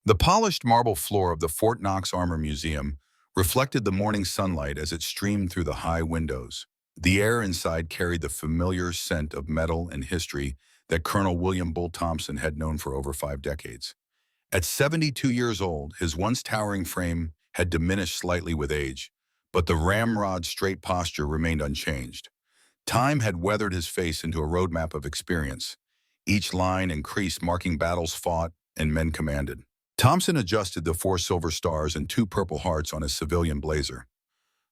The polished marble floor of the Fort Knox Armor Museum reflected the morning sunlight as it streamed through the high windows. The air inside carried the familiar scent of metal and history that Colonel William Bull Thompson had known for over 5 decades. At 72 years old, his once towering frame had diminished slightly with age, but the ramrod straight posture remained unchanged. Time had weathered his face into a roadmap of experience, each line and crease marking battles fought and men commanded. Thompson adjusted the 4 silver stars and 2 purple hearts on his civilian blazer.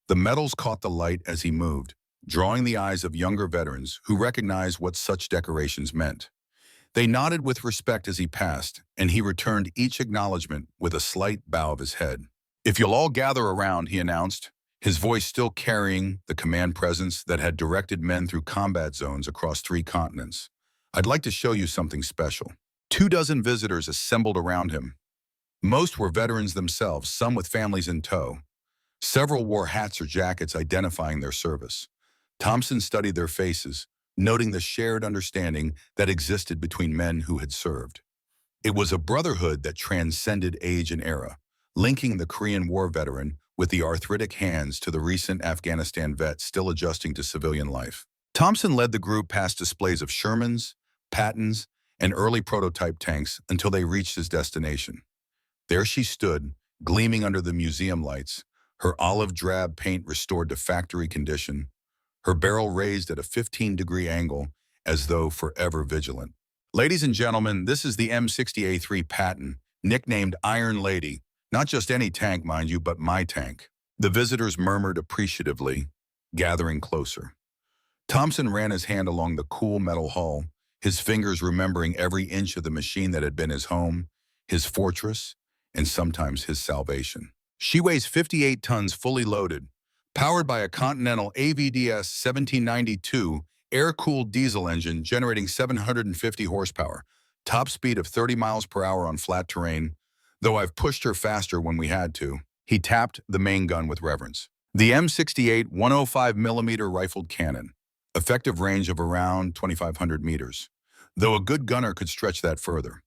The medals caught the light as he moved, drawing the eyes of younger veterans who recognized what such decorations meant. They nodded with respect as he passed, and he returned each acknowledgement with a slight bow of his head. "If you'll all gather around," he announced, his voice still carrying the command presence that had directed men through combat zones across 3 continents. "I'd like to show you something special." 2 dozen visitors assembled around him. Most were veterans themselves, some with families in tow. Several wore hats or jackets identifying their service. Thompson studied their faces, noting the shared understanding that existed between men who had served. It was a brotherhood that transcended age and era, linking the Korean War veteran with the arthritic hands to the recent Afghanistan vet still adjusting to civilian life. Thompson led the group past displays of Shermans, Pattons, and early prototype tanks until they reached his destination. There she stood, gleaming under the museum lights, her olive drab paint restored to factory condition, her barrel raised at a 15-degree angle as though forever vigilant. "Ladies and gentlemen, this is the M60A3 Patton, nicknamed Iron Lady. Not just any tank, mind you, but my tank." The visitors murmured appreciatively, gathering closer. Thompson ran his hand along the cool metal hull, his fingers remembering every inch of the machine that had been his home, his fortress, and sometimes his salvation. She weighs 58 tons fully loaded, powered by a Continental AVDS 1792 air-cooled diesel engine generating 750 horsepower, top speed of 30 miles per hour on flat terrain, though I've pushed her faster when we had to. He tapped the main gun with reverence. The M68 105mm rifled cannon, effective range of around 2,500 meters, though a good gunner could stretch that further.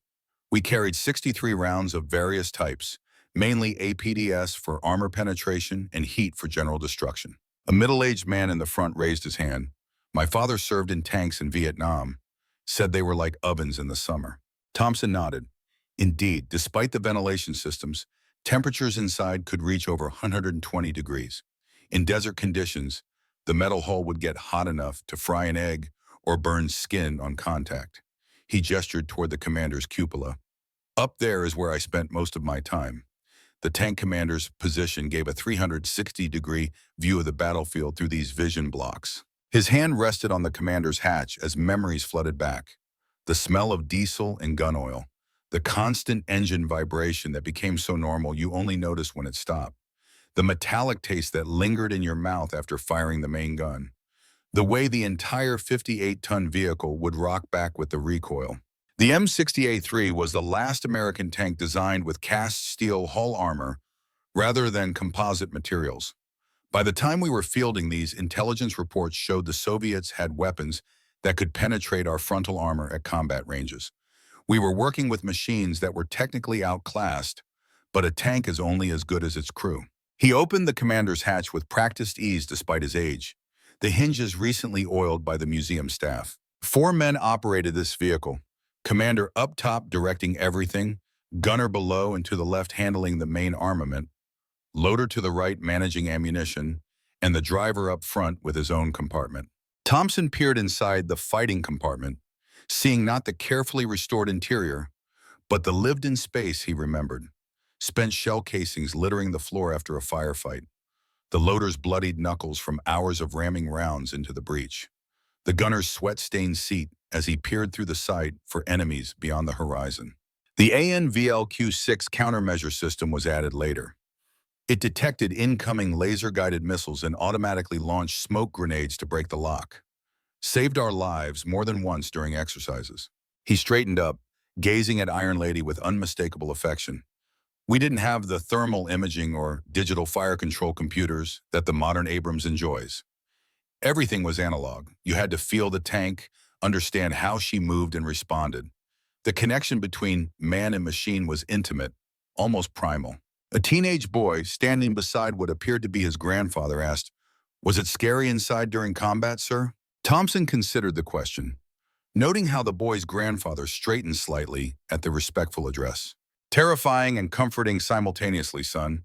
We carried 63 rounds of various types, mainly APDS for armor penetration and heat for general destruction. A middle-aged man in the front raised his hand. "My father served in tanks in Vietnam, said they were like ovens in the summer." Thompson nodded. Indeed, despite the ventilation systems, temperatures inside could reach over 120 degrees. In desert conditions, the metal hull would get hot enough to fry an egg or burn skin on contact. He gestured toward the commander's cupola. "Up there is where I spent most of my time." The tank commander's position gave a 360-degree view of the battlefield through these vision blocks. His hand rested on the commander's hatch as memories flooded back. The smell of diesel and gun oil, the constant engine vibration that became so normal you only noticed when it stopped, the metallic taste that lingered in your mouth after firing the main gun, the way the entire 58-ton vehicle would rock back with the recoil. The M60A3 was the last American tank designed with cast steel hull armor rather than composite materials. By the time we were fielding these, intelligence reports showed the Soviets had weapons that could penetrate our frontal armor at combat ranges. We were working with machines that were technically outclassed, but a tank is only as good as its crew. He opened the commander's hatch with practiced ease despite his age, the hinges recently oiled by the museum staff. 4 men operated this vehicle. Commander up top directing everything, gunner below and to the left handling the main armament, loader to the right managing ammunition, and the driver up front with his own compartment. Thompson peered inside the fighting compartment, seeing not the carefully restored interior, but the lived-in space he remembered. Spent shell casings littering the floor after a firefight, the loader's bloodied knuckles from hours of ramming rounds into the breach, the gunner's sweat-stained seat as he peered through the sight for enemies beyond the horizon. The ANVLQ-6 countermeasure system was added later. It detected incoming laser-guided missiles and automatically launched smoke grenades to break the lock. Saved our lives more than once during exercises. He straightened up, gazing at Iron Lady with unmistakable affection. We didn't have the thermal imaging or digital fire control computers that the modern Abrams enjoys. Everything was analog. You had to feel the tank, understand how she moved and responded. The connection between man and machine was intimate, almost primal. A teenage boy standing beside what appeared to be his grandfather asked, "Was it scary inside during combat, sir?" Thompson considered the question, noting how the boy's grandfather straightened slightly at the respectful address. "Terrifying and comforting simultaneously, son.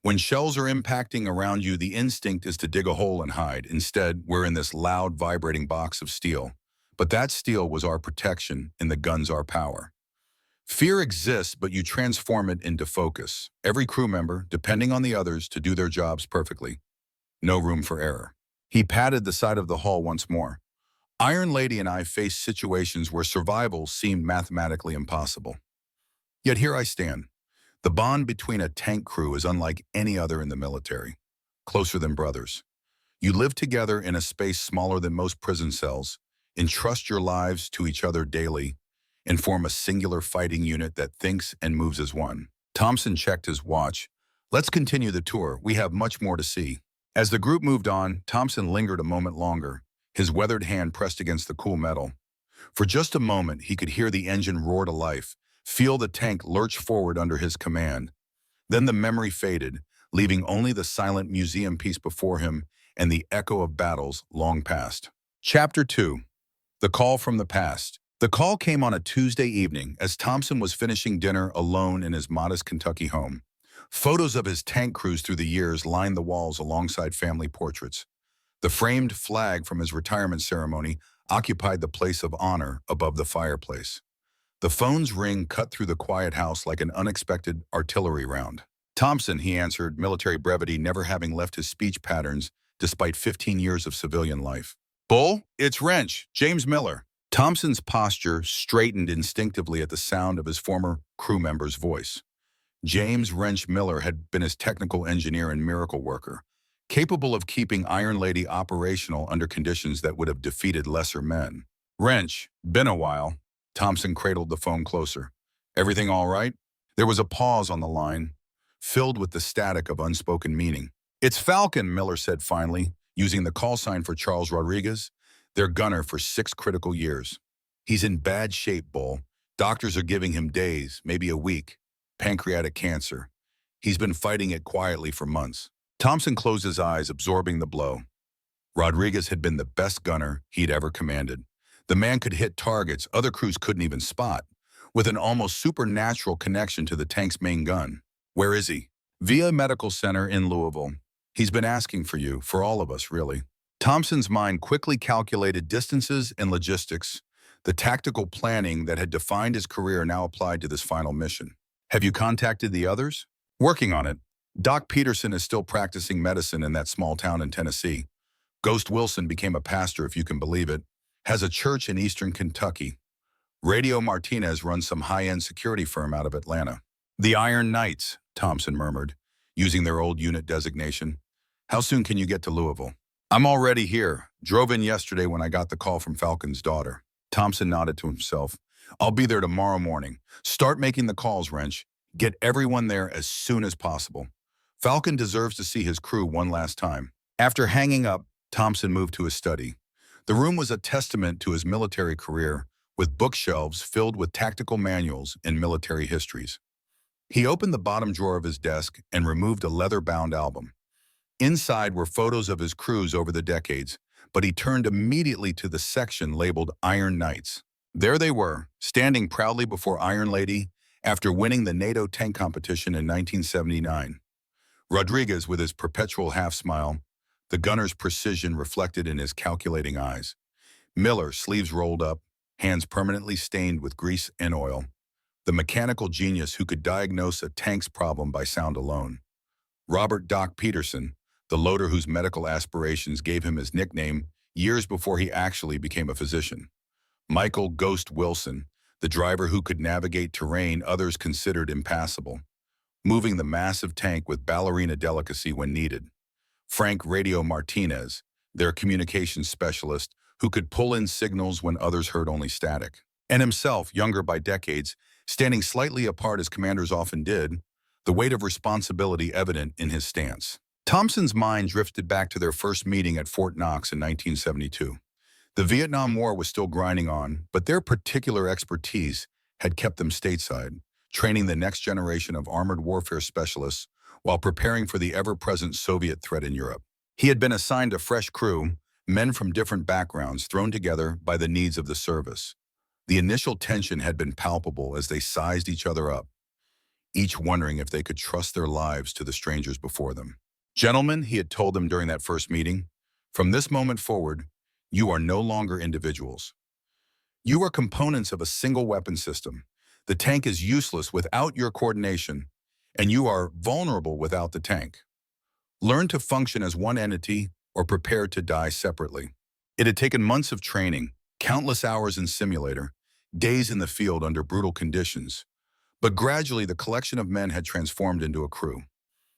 When shells are impacting around you, the instinct is to dig a hole and hide. Instead, we're in this loud, vibrating box of steel. But that steel was our protection, and the gun's our power. Fear exists, but you transform it into focus. Every crew member, depending on the others, to do their jobs perfectly. No room for error." He patted the side of the hall once more. "Iron Lady and I faced situations where survival seemed mathematically impossible. Yet here I stand. The bond between a tank crew is unlike any other in the military. Closer than brothers. You live together in a space smaller than most prison cells, entrust your lives to each other daily, and form a singular fighting unit that thinks and moves as one." Thompson checked his watch. "Let's continue the tour. We have much more to see." As the group moved on, Thompson lingered a moment longer, his weathered hand pressed against the cool metal. For just a moment, he could hear the engine roar to life, feel the tank lurch forward under his command. Then the memory faded, leaving only the silent museum piece before him and the echo of battles long past. Chapter 2. The Call from the Past. The call came on a Tuesday evening as Thompson was finishing dinner alone in his modest Kentucky home. Photos of his tank crews through the years lined the walls alongside family portraits. The framed flag from his retirement ceremony occupied the place of honor above the fireplace. The phone's ring cut through the quiet house like an unexpected artillery round. "Thompson," he answered, military brevity never having left his speech patterns despite 15 years of civilian life. "Bull, it's Wrench, James Miller." Thompson's posture straightened instinctively at the sound of his former crew member's voice. James Wrench Miller had been his technical engineer and miracle worker, capable of keeping Iron Lady operational under conditions that would have defeated lesser men. "Wrench, been a while." Thompson cradled the phone closer. "Everything all right?" There was a pause on the line, filled with the static of unspoken meaning. "It's Falcon," Miller said finally, using the call sign for Charles Rodriguez, their gunner for 6 critical years. "He's in bad shape, Bull. Doctors are giving him days, maybe a week. Pancreatic cancer. He's been fighting it quietly for months." Thompson closed his eyes, absorbing the blow. Rodriguez had been the best gunner he'd ever commanded. The man could hit targets other crews couldn't even spot, with an almost supernatural connection to the tank's main gun. "Where is he?" "Via Medical Center in Louisville. He's been asking for you, for all of us, really." Thompson's mind quickly calculated distances and logistics. The tactical planning that had defined his career now applied to this final mission. "Have you contacted the others?" "Working on it. Doc Peterson is still practicing medicine in that small town in Tennessee. Ghost Wilson became a pastor, if you can believe it. Has a church in eastern Kentucky. Radio Martinez runs some high-end security firm out of Atlanta." "The Iron Knights," Thompson murmured, using their old unit designation. "How soon can you get to Louisville?" "I'm already here. Drove in yesterday when I got the call from Falcon's daughter." Thompson nodded to himself. "I'll be there tomorrow morning. Start making the calls, Wrench. Get everyone there as soon as possible. Falcon deserves to see his crew one last time." After hanging up, Thompson moved to his study. The room was a testament to his military career, with bookshelves filled with tactical manuals and military histories. He opened the bottom drawer of his desk and removed a leather-bound album. Inside were photos of his crews over the decades, but he turned immediately to the section labeled Iron Knights. There they were, standing proudly before Iron Lady after winning the NATO tank competition in 1979. Rodriguez with his perpetual half-smile, the gunner's precision reflected in his calculating eyes. Miller, sleeves rolled up, hands permanently stained with grease and oil. The mechanical genius who could diagnose a tank's problem by sound alone. Robert Doc Peterson, the loader whose medical aspirations gave him his nickname years before he actually became a physician. Michael Ghost Wilson, the driver who could navigate terrain others considered impassable, moving the massive tank with ballerina delicacy when needed. Frank Radio Martinez, their communications specialist, who could pull in signals when others heard only static. And himself, younger by decades, standing slightly apart as commanders often did, the weight of responsibility evident in his stance. Thompson's mind drifted back to their first meeting at Fort Knox in 1972. The Vietnam War was still grinding on, but their particular expertise had kept them stateside, training the next generation of armored warfare specialists while preparing for the ever-present Soviet threat in Europe. He had been assigned a fresh crew, men from different backgrounds thrown together by the needs of the service. The initial tension had been palpable as they sized each other up, each wondering if they could trust their lives to the strangers before them. "Gentlemen," he had told them during that first meeting, "from this moment forward, you are no longer individuals. You are components of a single weapon system. The tank is useless without your coordination, and you are vulnerable without the tank. Learn to function as one entity or prepare to die separately." It had taken months of training, countless hours in simulator, days in the field under brutal conditions, but gradually the collection of men had transformed into a crew,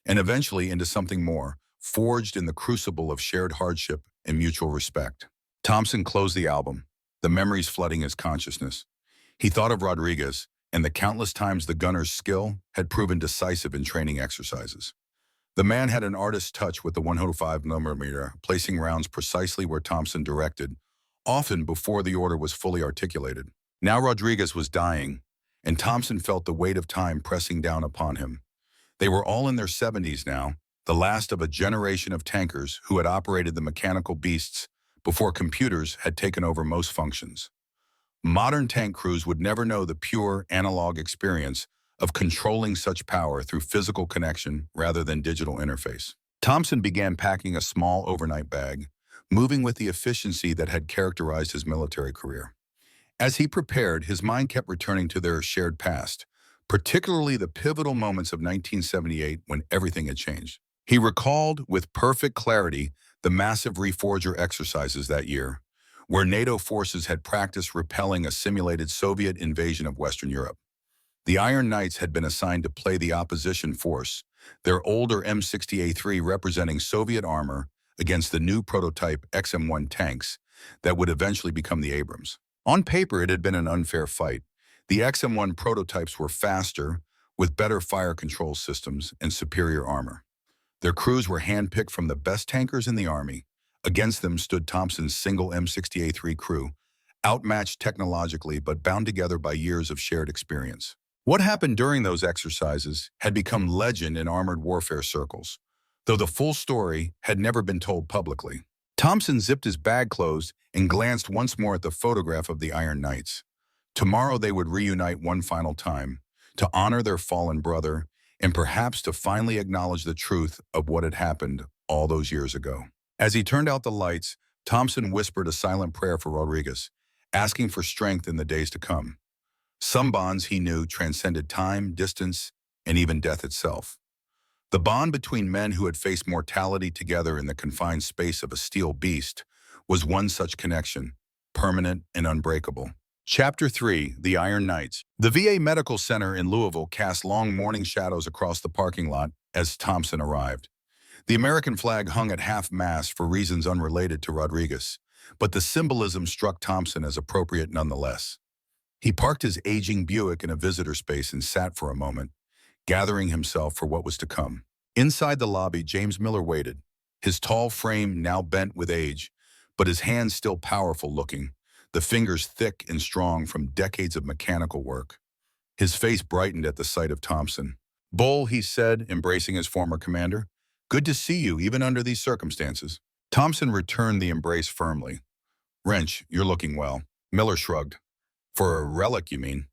and eventually into something more, forged in the crucible of shared hardship and mutual respect. Thompson closed the album, the memories flooding his consciousness. He thought of Rodriguez and the countless times the gunner's skill had proven decisive in training exercises. The man had an artist's touch with the 105mm, placing rounds precisely where Thompson directed, often before the order was fully articulated. Now Rodriguez was dying, and Thompson felt the weight of time pressing down upon him. They were all in their 70s now, the last of a generation of tankers who had operated the mechanical beasts before computers had taken over most functions. Modern tank crews would never know the pure analog experience of controlling such power through physical connection rather than digital interface. Thompson began packing a small overnight bag, moving with the efficiency that had characterized his military career. As he prepared, his mind kept returning to their shared past, particularly the pivotal moments of 1978 when everything had changed. He recalled with perfect clarity the massive Reforger exercises that year, where NATO forces had practiced repelling a simulated Soviet invasion of Western Europe. The Iron Knights had been assigned to play the opposition force, their older M60A3 representing Soviet armor against the new prototype XM1 tanks that would eventually become the Abrams. On paper, it had been an unfair fight. The XM1 prototypes were faster, with better fire control systems and superior armor. Their crews were handpicked from the best tankers in the Army. Against them stood Thompson's single M60A3 crew, outmatched technologically but bound together by years of shared experience. What happened during those exercises had become legend in armored warfare circles, though the full story had never been told publicly. Thompson zipped his bag closed and glanced once more at the photograph of the Iron Knights. Tomorrow they would reunite one final time, to honor their fallen brother, and perhaps to finally acknowledge the truth of what had happened all those years ago. As he turned out the lights, Thompson whispered a silent prayer for Rodriguez, asking for strength in the days to come. Some bonds, he knew, transcended time, distance, and even death itself. The bond between men who had faced mortality together in the confined space of a steel beast was one such connection, permanent and unbreakable. Chapter 3, The Iron Knights. The VA Medical Center in Louisville cast long morning shadows across the parking lot as Thompson arrived. The American flag hung at half-mast for reasons unrelated to Rodriguez, but the symbolism struck Thompson as appropriate nonetheless. He parked his aging Buick in a visitor space and sat for a moment, gathering himself for what was to come. Inside the lobby, James Miller waited, his tall frame now bent with age, but his hands still powerful-looking, the fingers thick and strong from decades of mechanical work. His face brightened at the sight of Thompson. "Bull," he said, embracing his former commander, "good to see you, even under these circumstances." Thompson returned the embrace firmly. "Wrench, you're looking well." Miller shrugged. "For a relic, you mean?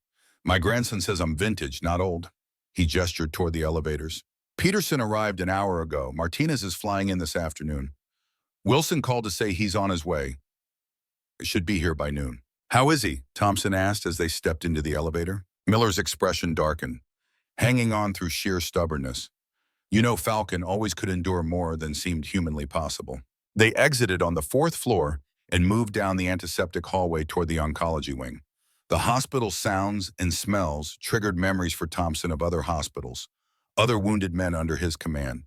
My grandson says I'm vintage, not old." He gestured toward the elevators. "Peterson arrived an hour ago. Martinez is flying in this afternoon. Wilson called to say he's on his way. Should be here by noon." "How is he?" Thompson asked as they stepped into the elevator. Miller's expression darkened, hanging on through sheer stubbornness. You know, Falcon always could endure more than seemed humanly possible. They exited on the 4th floor and moved down the antiseptic hallway toward the oncology wing. The hospital sounds and smells triggered memories for Thompson of other hospitals, other wounded men under his command.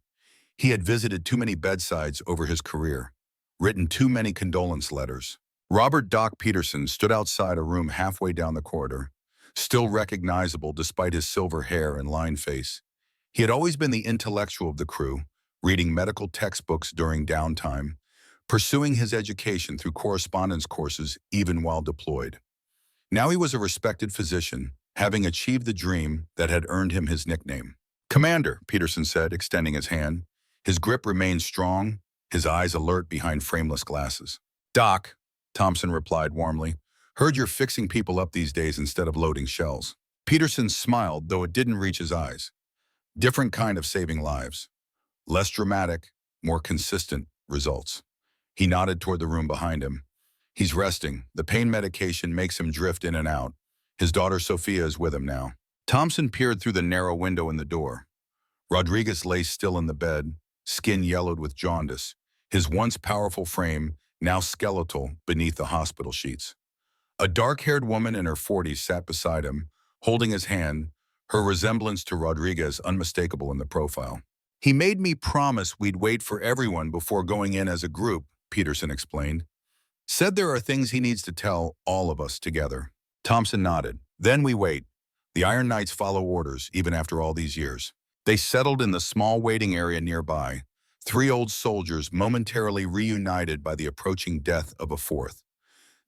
He had visited too many bedsides over his career, written too many condolence letters. Robert "Doc" Peterson stood outside a room halfway down the corridor, still recognizable despite his silver hair and lined face. He had always been the intellectual of the crew, reading medical textbooks during downtime, pursuing his education through correspondence courses even while deployed. Now he was a respected physician, having achieved the dream that had earned him his nickname. "Commander," Peterson said, extending his hand. His grip remained strong, his eyes alert behind frameless glasses. "Doc," Thompson replied warmly. "Heard you're fixing people up these days instead of loading shells." Peterson smiled, though it didn't reach his eyes. Different kind of saving lives. Less dramatic, more consistent results. He nodded toward the room behind him. "He's resting. The pain medication makes him drift in and out. His daughter Sophia is with him now." Thompson peered through the narrow window in the door. Rodriguez lay still in the bed, skin yellowed with jaundice, his once powerful frame now skeletal beneath the hospital sheets. A dark-haired woman in her 40s sat beside him, holding his hand, her resemblance to Rodriguez unmistakable in the profile. "He made me promise we'd wait for everyone before going in as a group," Peterson explained. "Said there are things he needs to tell all of us together." Thompson nodded. "Then we wait. The Iron Knights follow orders, even after all these years." They settled in the small waiting area nearby, three old soldiers momentarily reunited by the approaching death of a fourth.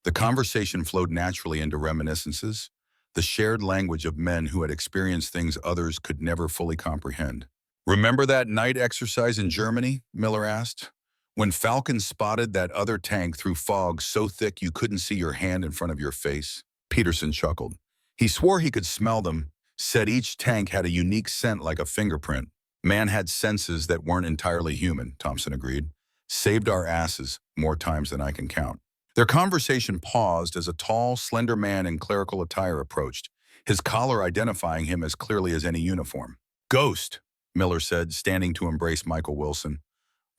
The conversation flowed naturally into reminiscences, the shared language of men who had experienced things others could never fully comprehend. "Remember that night exercise in Germany?" Miller asked. "When Falcons spotted that other tank through fog so thick you couldn't see your hand in front of your face?" Peterson chuckled. He swore he could smell them, said each tank had a unique scent like a fingerprint. "Man had senses that weren't entirely human," Thompson agreed. "Saved our asses more times than I can count." Their conversation paused as a tall, slender man in clerical attire approached, his collar identifying him as clearly as any uniform. "Ghost," Miller said, standing to embrace Michael Wilson.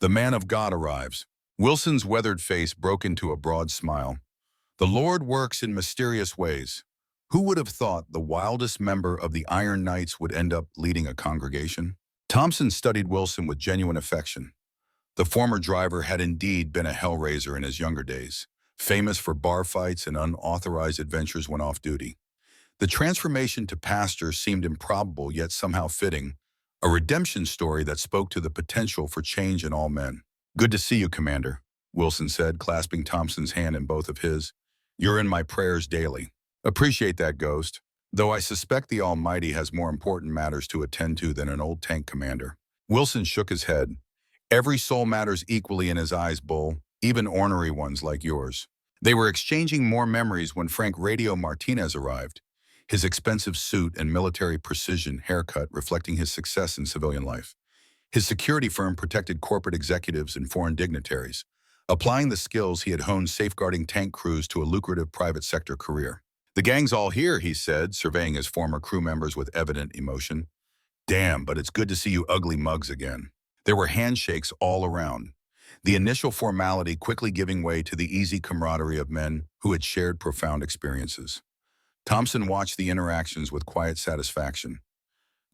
"The man of God arrives." Wilson's weathered face broke into a broad smile. "The Lord works in mysterious ways. Who would have thought the wildest member of the Iron Knights would end up leading a congregation?" Thompson studied Wilson with genuine affection. The former driver had indeed been a hellraiser in his younger days, famous for bar fights and unauthorized adventures when off duty. The transformation to pastor seemed improbable yet somehow fitting, a redemption story that spoke to the potential for change in all men. "Good to see you, Commander," Wilson said, clasping Thompson's hand in both of his. "You're in my prayers daily." "Appreciate that, Ghost, though I suspect the Almighty has more important matters to attend to than an old tank commander." Wilson shook his head. "Every soul matters equally in his eyes, Bull, even ornery ones like yours." They were exchanging more memories when Frank Radio Martinez arrived, his expensive suit and military precision haircut reflecting his success in civilian life. His security firm protected corporate executives and foreign dignitaries, applying the skills he had honed safeguarding tank crews to a lucrative private sector career. "The gang's all here," he said, surveying his former crew members with evident emotion. "Damn, but it's good to see you ugly mugs again." There were handshakes all around, the initial formality quickly giving way to the easy camaraderie of men who had shared profound experiences. Thompson watched the interactions with quiet satisfaction.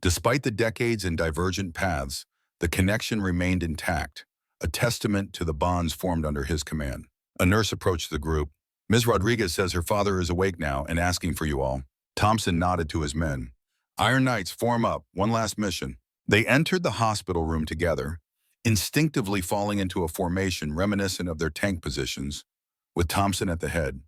Despite the decades and divergent paths, the connection remained intact, a testament to the bonds formed under his command. A nurse approached the group. "Ms. Rodriguez says her father is awake now and asking for you all." Thompson nodded to his men. "Iron Knights, form up. One last mission." They entered the hospital room together, instinctively falling into a formation reminiscent of their tank positions, with Thompson at the head.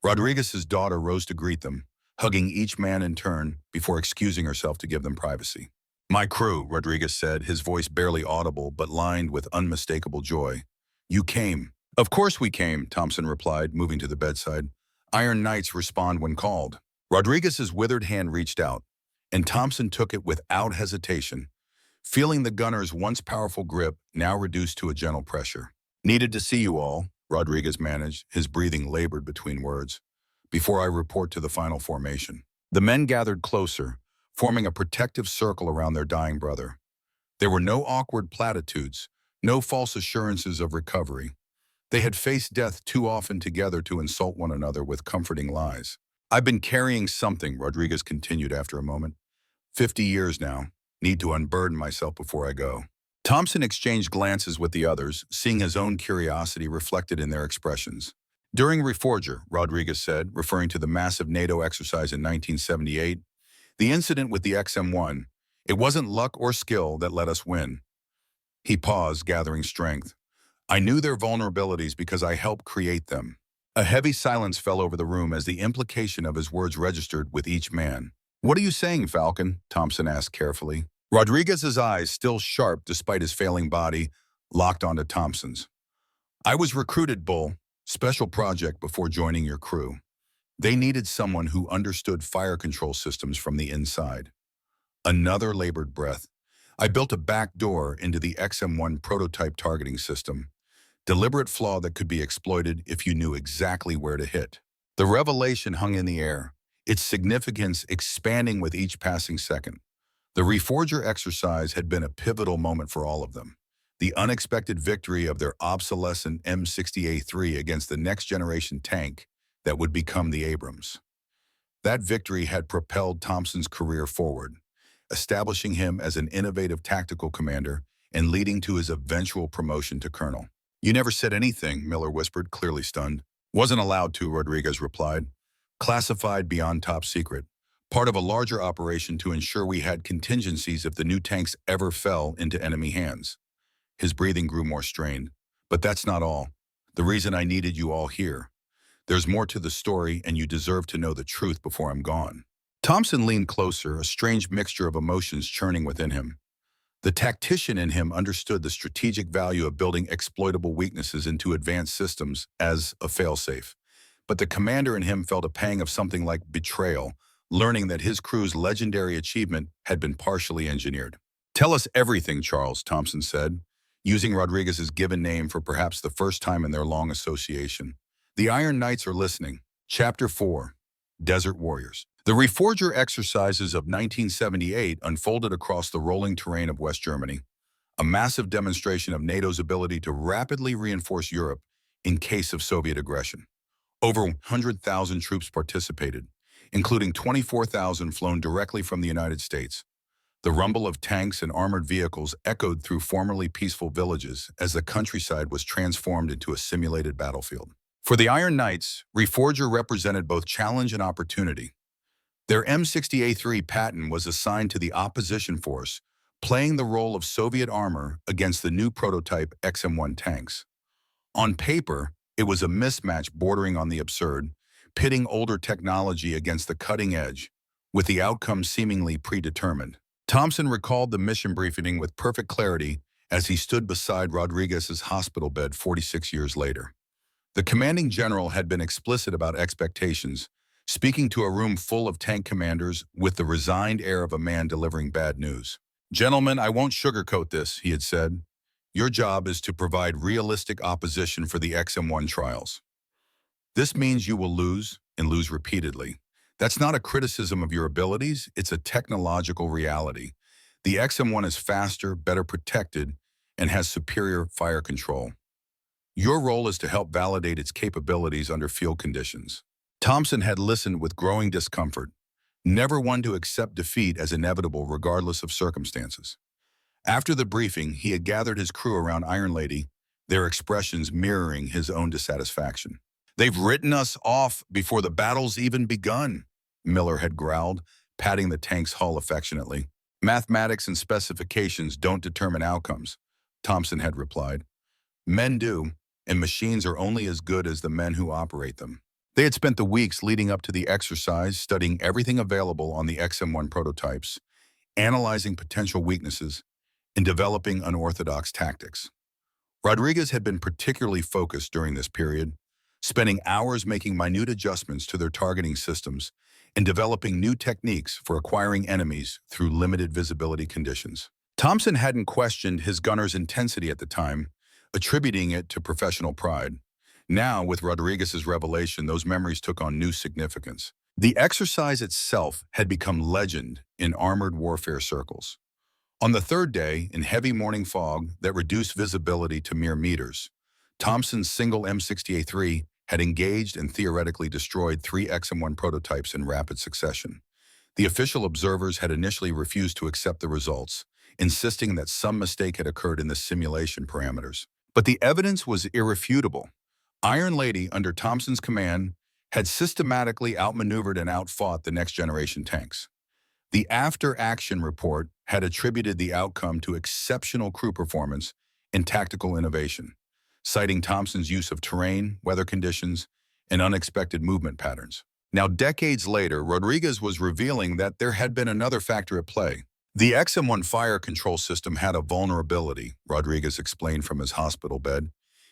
Rodriguez's daughter rose to greet them, hugging each man in turn before excusing herself to give them privacy. "My crew," Rodriguez said, his voice barely audible but lined with unmistakable joy. "You came." "Of course we came," Thompson replied, moving to the bedside. "Iron Knights respond when called." Rodriguez's withered hand reached out, and Thompson took it without hesitation, feeling the gunner's once powerful grip now reduced to a gentle pressure. "Needed to see you all," Rodriguez managed, his breathing labored between words, "before I report to the final formation." The men gathered closer, forming a protective circle around their dying brother. There were no awkward platitudes, no false assurances of recovery. They had faced death too often together to insult one another with comforting lies. "I've been carrying something," Rodriguez continued after a moment. 50 years now. Need to unburden myself before I go." Thompson exchanged glances with the others, seeing his own curiosity reflected in their expressions. "During Reforger," Rodriguez said, referring to the massive NATO exercise in 1978, "the incident with the XM-1, it wasn't luck or skill that let us win." He paused, gathering strength. "I knew their vulnerabilities because I helped create them. A heavy silence fell over the room as the implication of his words registered with each man. "What are you saying, Falcon?" Thompson asked carefully. Rodriguez's eyes, still sharp despite his failing body, locked onto Thompson's. "I was recruited, Bull. Special project before joining your crew. They needed someone who understood fire control systems from the inside." Another labored breath. "I built a back door into the XM1 prototype targeting system. Deliberate flaw that could be exploited if you knew exactly where to hit." The revelation hung in the air, its significance expanding with each passing second. The Reforger exercise had been a pivotal moment for all of them. The unexpected victory of their obsolescent M60A3 against the next-generation tank that would become the Abrams. That victory had propelled Thompson's career forward, establishing him as an innovative tactical commander and leading to his eventual promotion to colonel. "You never said anything," Miller whispered, clearly stunned. "Wasn't allowed to," Rodriguez replied. "Classified beyond top secret. Part of a larger operation to ensure we had contingencies if the new tanks ever fell into enemy hands." His breathing grew more strained. "But that's not all. The reason I needed you all here. There's more to the story, and you deserve to know the truth before I'm gone." Thompson leaned closer, a strange mixture of emotions churning within him. The tactician in him understood the strategic value of building exploitable weaknesses into advanced systems as a failsafe. But the commander in him felt a pang of something like betrayal, learning that his crew's legendary achievement had been partially engineered. "Tell us everything, Charles," Thompson said, using Rodriguez's given name for perhaps the first time in their long association. "The Iron Knights are listening." Chapter 4. Desert Warriors. The Reforger exercises of 1978 unfolded across the rolling terrain of West Germany, a massive demonstration of NATO's ability to rapidly reinforce Europe in case of Soviet aggression. Over 100,000 troops participated, including 24,000 flown directly from the United States. The rumble of tanks and armored vehicles echoed through formerly peaceful villages as the countryside was transformed into a simulated battlefield. For the Iron Knights, Reforger represented both challenge and opportunity. Their M60A3 Patton was assigned to the opposition force, playing the role of Soviet armor against the new prototype XM1 tanks. On paper, it was a mismatch bordering on the absurd, pitting older technology against the cutting edge, with the outcome seemingly predetermined. Thompson recalled the mission briefing with perfect clarity as he stood beside Rodriguez's hospital bed 46 years later. The commanding general had been explicit about expectations, speaking to a room full of tank commanders with the resigned air of a man delivering bad news. "Gentlemen, I won't sugarcoat this," he had said. "Your job is to provide realistic opposition for the XM1 trials. This means you will lose, and lose repeatedly. That's not a criticism of your abilities, it's a technological reality. The XM1 is faster, better protected, and has superior fire control. Your role is to help validate its capabilities under field conditions." Thompson had listened with growing discomfort, never one to accept defeat as inevitable regardless of circumstances. After the briefing, he had gathered his crew around Iron Lady, their expressions mirroring his own dissatisfaction. "They've written us off before the battle's even begun," Miller had growled, patting the tank's hull affectionately. "Mathematics and specifications don't determine outcomes," Thompson had replied. "Men do, and machines are only as good as the men who operate them." They had spent the weeks leading up to the exercise studying everything available on the XM1 prototypes, analyzing potential weaknesses, and developing unorthodox tactics. Rodriguez had been particularly focused during this period, spending hours making minute adjustments to their targeting systems and developing new techniques for acquiring enemies through limited visibility conditions. Thompson hadn't questioned his gunner's intensity at the time, attributing it to professional pride. Now, with Rodriguez's revelation, those memories took on new significance. The exercise itself had become legend in armored warfare circles. On the third day, in heavy morning fog that reduced visibility to mere meters, Thompson's single M60A3 had engaged and theoretically destroyed 3 XM1 prototypes in rapid succession. The official observers had initially refused to accept the results, insisting that some mistake had occurred in the simulation parameters. But the evidence was irrefutable. Iron Lady, under Thompson's command, had systematically outmaneuvered and outfought the next-generation tanks. The after-action report had attributed the outcome to exceptional crew performance and tactical innovation, citing Thompson's use of terrain, weather conditions, and unexpected movement patterns. Now, decades later, Rodriguez was revealing that there had been another factor at play. The XM1 fire control system had a vulnerability, Rodriguez explained from his hospital bed,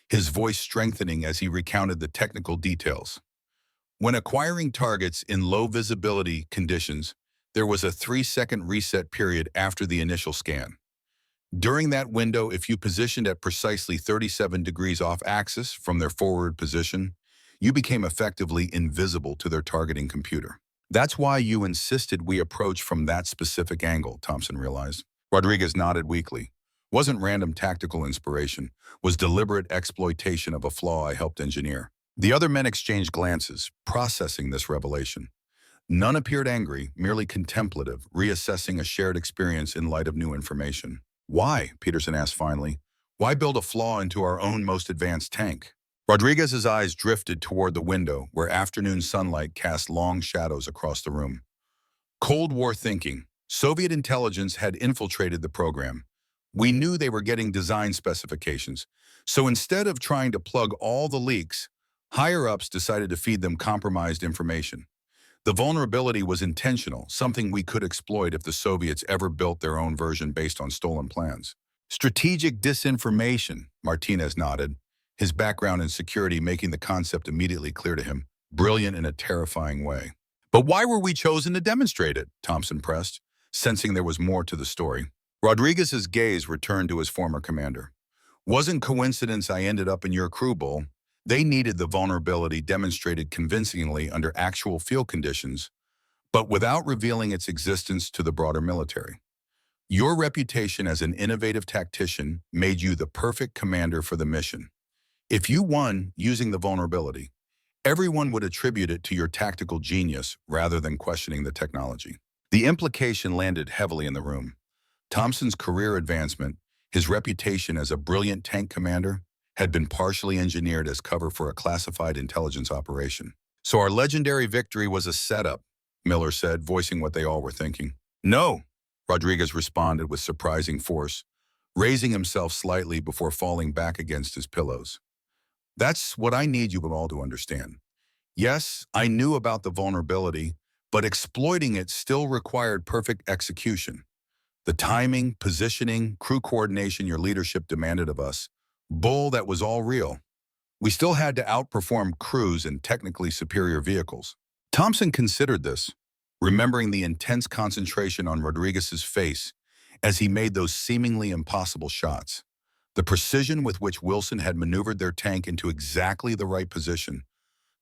his voice strengthening as he recounted the technical details. When acquiring targets in low visibility conditions, there was a 3-second reset period after the initial scan. During that window, if you positioned at precisely 37 degrees off axis from their forward position, you became effectively invisible to their targeting computer. That's why you insisted we approach from that specific angle, Thompson realized. Rodriguez nodded weakly. Wasn't random tactical inspiration, was deliberate exploitation of a flaw I helped engineer. The other men exchanged glances, processing this revelation. None appeared angry, merely contemplative, reassessing a shared experience in light of new information. Why, Peterson asked finally, why build a flaw into our own most advanced tank? Rodriguez's eyes drifted toward the window, where afternoon sunlight cast long shadows across the room. Cold War thinking. Soviet intelligence had infiltrated the program. We knew they were getting design specifications, so instead of trying to plug all the leaks, higher-ups decided to feed them compromised information. The vulnerability was intentional, something we could exploit if the Soviets ever built their own version based on stolen plans. Strategic disinformation, Martinez nodded, his background in security making the concept immediately clear to him, brilliant in a terrifying way. But why were we chosen to demonstrate it? Thompson pressed, sensing there was more to the story. Rodriguez's gaze returned to his former commander. Wasn't coincidence I ended up in your crew, Bull. They needed the vulnerability demonstrated convincingly under actual field conditions, but without revealing its existence to the broader military. Your reputation as an innovative tactician made you the perfect commander for the mission. If you won using the vulnerability, everyone would attribute it to your tactical genius rather than questioning the technology. The implication landed heavily in the room. Thompson's career advancement, his reputation as a brilliant tank commander, had been partially engineered as cover for a classified intelligence operation. So our legendary victory was a setup, Miller said, voicing what they all were thinking. No, Rodriguez responded with surprising force, raising himself slightly before falling back against his pillows. That's what I need you all to understand. Yes, I knew about the vulnerability, but exploiting it still required perfect execution. The timing, positioning, crew coordination your leadership demanded of us, Bull, that was all real. We still had to outperform crews in technically superior vehicles. Thompson considered this, remembering the intense concentration on Rodriguez's face as he made those seemingly impossible shots. The precision with which Wilson had maneuvered their tank into exactly the right position,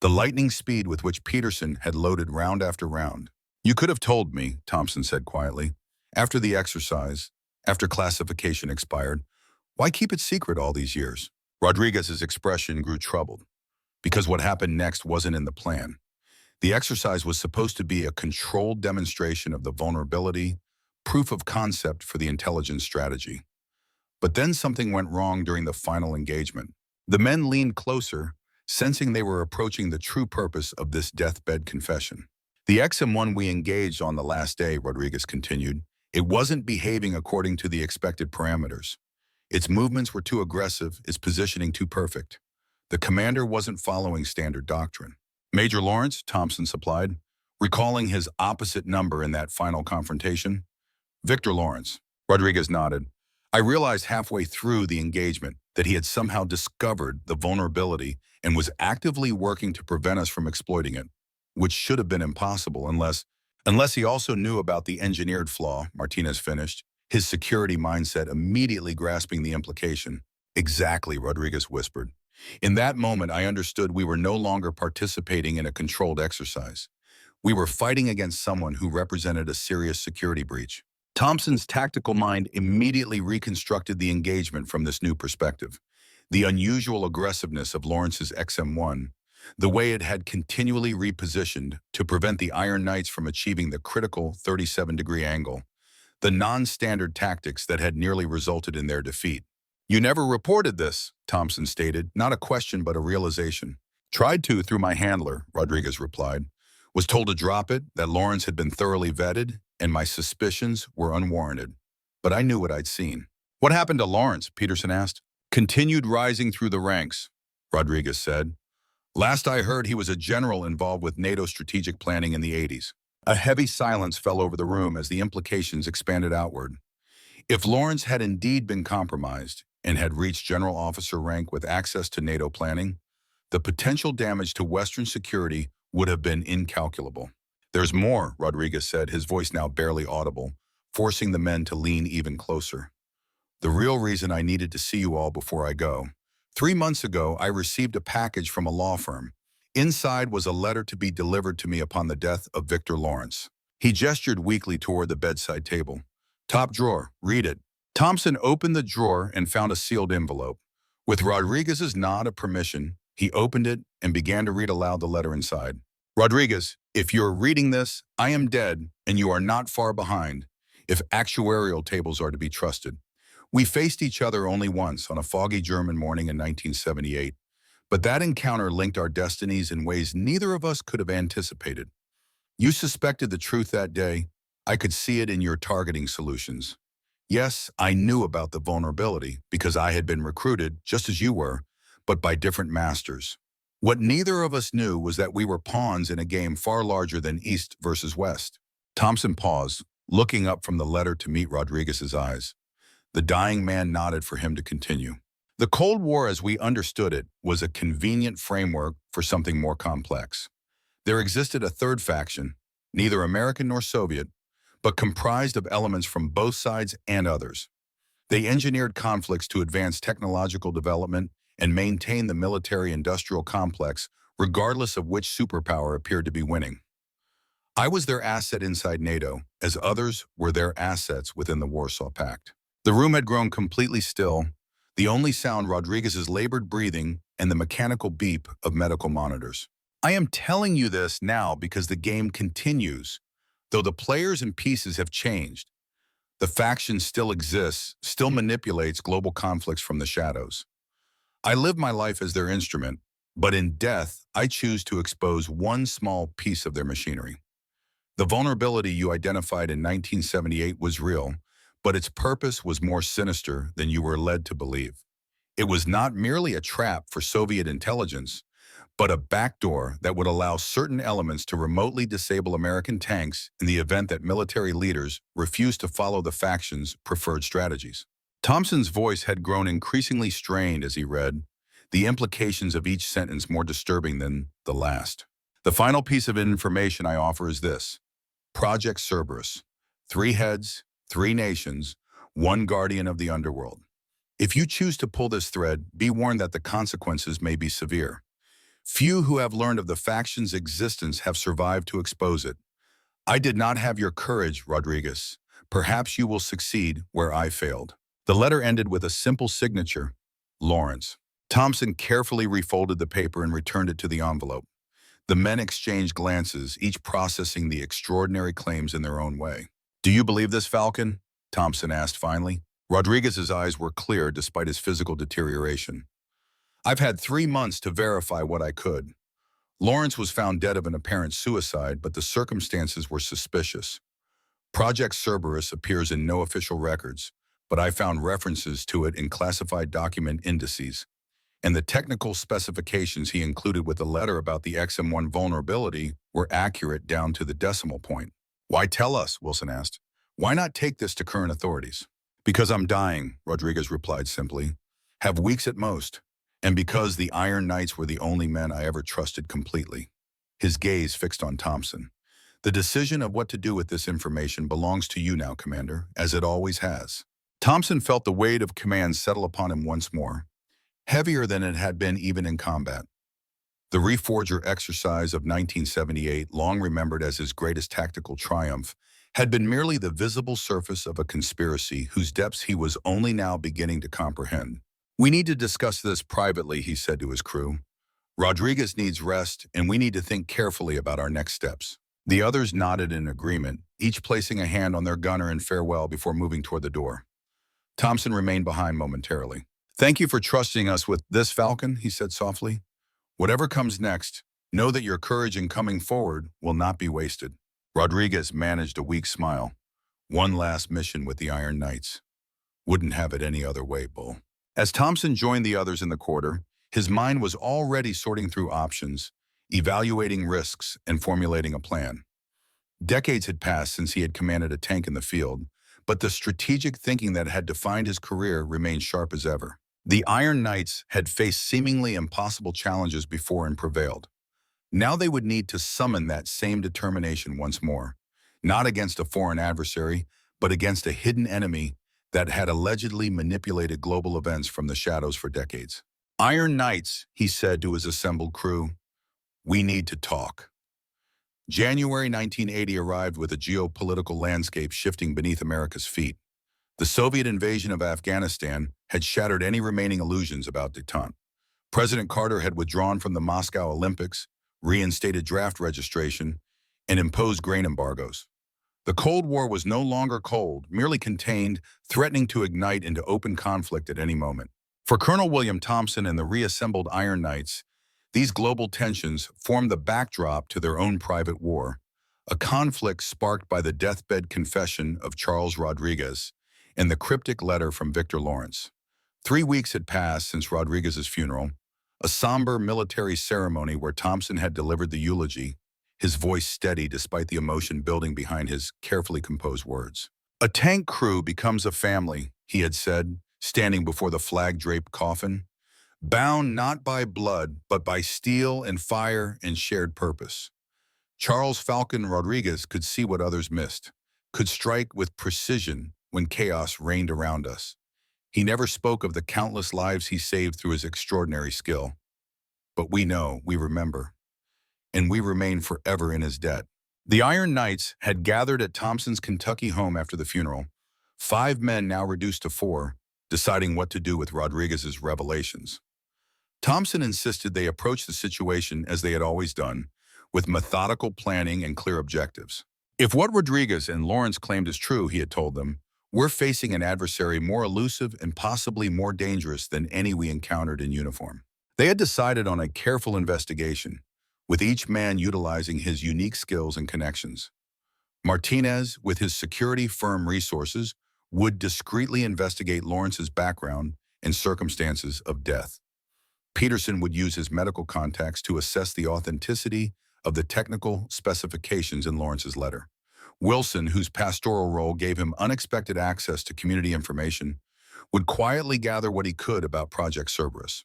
the lightning speed with which Peterson had loaded round after round. You could have told me, Thompson said quietly, after the exercise, after classification expired, why keep it secret all these years? Rodriguez's expression grew troubled, because what happened next wasn't in the plan. The exercise was supposed to be a controlled demonstration of the vulnerability, proof of concept for the intelligence strategy. But then something went wrong during the final engagement. The men leaned closer, sensing they were approaching the true purpose of this deathbed confession. The XM1 we engaged on the last day, Rodriguez continued, it wasn't behaving according to the expected parameters. Its movements were too aggressive, its positioning too perfect. The commander wasn't following standard doctrine. Major Lawrence, Thompson supplied, recalling his opposite number in that final confrontation. Victor Lawrence. Rodriguez nodded. I realized halfway through the engagement that he had somehow discovered the vulnerability and was actively working to prevent us from exploiting it, which should have been impossible unless he also knew about the engineered flaw, Martinez finished, his security mindset immediately grasping the implication. Exactly, Rodriguez whispered. In that moment, I understood we were no longer participating in a controlled exercise. We were fighting against someone who represented a serious security breach. Thompson's tactical mind immediately reconstructed the engagement from this new perspective. The unusual aggressiveness of Lawrence's XM1, the way it had continually repositioned to prevent the Iron Knights from achieving the critical 37-degree angle, the non-standard tactics that had nearly resulted in their defeat. You never reported this, Thompson stated, not a question but a realization. Tried to through my handler, Rodriguez replied. Was told to drop it, that Lawrence had been thoroughly vetted, and my suspicions were unwarranted. But I knew what I'd seen. What happened to Lawrence? Peterson asked. Continued rising through the ranks, Rodriguez said. Last I heard, he was a general involved with NATO strategic planning in the 80s. A heavy silence fell over the room as the implications expanded outward. If Lawrence had indeed been compromised and had reached general officer rank with access to NATO planning, the potential damage to Western security would have been incalculable. "There's more," Rodriguez said, his voice now barely audible, forcing the men to lean even closer. "The real reason I needed to see you all before I go. 3 months ago, I received a package from a law firm. Inside was a letter to be delivered to me upon the death of Victor Lawrence." He gestured weakly toward the bedside table. "Top drawer, read it." Thompson opened the drawer and found a sealed envelope. With Rodriguez's nod of permission, he opened it and began to read aloud the letter inside. "Rodriguez, if you're reading this, I am dead, and you are not far behind, if actuarial tables are to be trusted. We faced each other only once on a foggy German morning in 1978, but that encounter linked our destinies in ways neither of us could have anticipated. You suspected the truth that day. I could see it in your targeting solutions. Yes, I knew about the vulnerability because I had been recruited, just as you were, but by different masters. What neither of us knew was that we were pawns in a game far larger than East versus West." Thompson paused, looking up from the letter to meet Rodriguez's eyes. The dying man nodded for him to continue. "The Cold War as we understood it was a convenient framework for something more complex. There existed a third faction, neither American nor Soviet, but comprised of elements from both sides and others. They engineered conflicts to advance technological development and maintain the military-industrial complex, regardless of which superpower appeared to be winning. I was their asset inside NATO, as others were their assets within the Warsaw Pact." The room had grown completely still, the only sound Rodriguez's labored breathing and the mechanical beep of medical monitors. "I am telling you this now because the game continues. Though the players and pieces have changed, the faction still exists, still manipulates global conflicts from the shadows. I live my life as their instrument, but in death, I choose to expose one small piece of their machinery. The vulnerability you identified in 1978 was real, but its purpose was more sinister than you were led to believe. It was not merely a trap for Soviet intelligence, but a backdoor that would allow certain elements to remotely disable American tanks in the event that military leaders refused to follow the faction's preferred strategies." Thompson's voice had grown increasingly strained as he read, the implications of each sentence more disturbing than the last. "The final piece of information I offer is this. Project Cerberus. 3 heads, 3 nations, 1 guardian of the underworld. If you choose to pull this thread, be warned that the consequences may be severe. Few who have learned of the faction's existence have survived to expose it. I did not have your courage, Rodriguez. Perhaps you will succeed where I failed." The letter ended with a simple signature, Lawrence. Thompson carefully refolded the paper and returned it to the envelope. The men exchanged glances, each processing the extraordinary claims in their own way. "Do you believe this, Falcon?" Thompson asked finally. Rodriguez's eyes were clear despite his physical deterioration. "I've had 3 months to verify what I could. Lawrence was found dead of an apparent suicide, but the circumstances were suspicious. Project Cerberus appears in no official records, but I found references to it in classified document indices, and the technical specifications he included with the letter about the XM1 vulnerability were accurate down to the decimal point." "Why tell us?" Wilson asked. "Why not take this to current authorities?" "Because I'm dying," Rodriguez replied simply. "Have weeks at most. And because the Iron Knights were the only men I ever trusted completely." His gaze fixed on Thompson. "The decision of what to do with this information belongs to you now, Commander, as it always has." Thompson felt the weight of command settle upon him once more, heavier than it had been even in combat. The Reforger exercise of 1978, long remembered as his greatest tactical triumph, had been merely the visible surface of a conspiracy whose depths he was only now beginning to comprehend. "We need to discuss this privately," he said to his crew. "Rodriguez needs rest, and we need to think carefully about our next steps." The others nodded in agreement, each placing a hand on their gunner in farewell before moving toward the door. Thompson remained behind momentarily. "Thank you for trusting us with this, Falcon," he said softly. "Whatever comes next, know that your courage in coming forward will not be wasted." Rodriguez managed a weak smile. "One last mission with the Iron Knights. Wouldn't have it any other way, Bull." As Thompson joined the others in the quarter, His mind was already sorting through options, evaluating risks, and formulating a plan. Decades had passed since he had commanded a tank in the field, but the strategic thinking that had defined his career remained sharp as ever. The Iron Knights had faced seemingly impossible challenges before and prevailed. Now they would need to summon that same determination once more, not against a foreign adversary, but against a hidden enemy that had allegedly manipulated global events from the shadows for decades. Iron Knights, he said to his assembled crew, we need to talk. January 1980 arrived with a geopolitical landscape shifting beneath America's feet. The Soviet invasion of Afghanistan had shattered any remaining illusions about détente. President Carter had withdrawn from the Moscow Olympics, reinstated draft registration, and imposed grain embargoes. The Cold War was no longer cold, merely contained, threatening to ignite into open conflict at any moment. For Colonel William Thompson and the reassembled Iron Knights, these global tensions formed the backdrop to their own private war, a conflict sparked by the deathbed confession of Charles Rodriguez and the cryptic letter from Victor Lawrence. 3 weeks had passed since Rodriguez's funeral, a somber military ceremony where Thompson had delivered the eulogy, his voice steady despite the emotion building behind his carefully composed words. A tank crew becomes a family, he had said, standing before the flag-draped coffin, bound not by blood, but by steel and fire and shared purpose. Charles Falcon Rodriguez could see what others missed, could strike with precision when chaos reigned around us. He never spoke of the countless lives he saved through his extraordinary skill. But we know, we remember, and we remain forever in his debt. The Iron Knights had gathered at Thompson's Kentucky home after the funeral, 5 men now reduced to 4, deciding what to do with Rodriguez's revelations. Thompson insisted they approach the situation as they had always done, with methodical planning and clear objectives. If what Rodriguez and Lawrence claimed is true, he had told them, we're facing an adversary more elusive and possibly more dangerous than any we encountered in uniform. They had decided on a careful investigation, with each man utilizing his unique skills and connections. Martinez, with his security firm resources, would discreetly investigate Lawrence's background and circumstances of death. Peterson would use his medical contacts to assess the authenticity of the technical specifications in Lawrence's letter. Wilson, whose pastoral role gave him unexpected access to community information, would quietly gather what he could about Project Cerberus.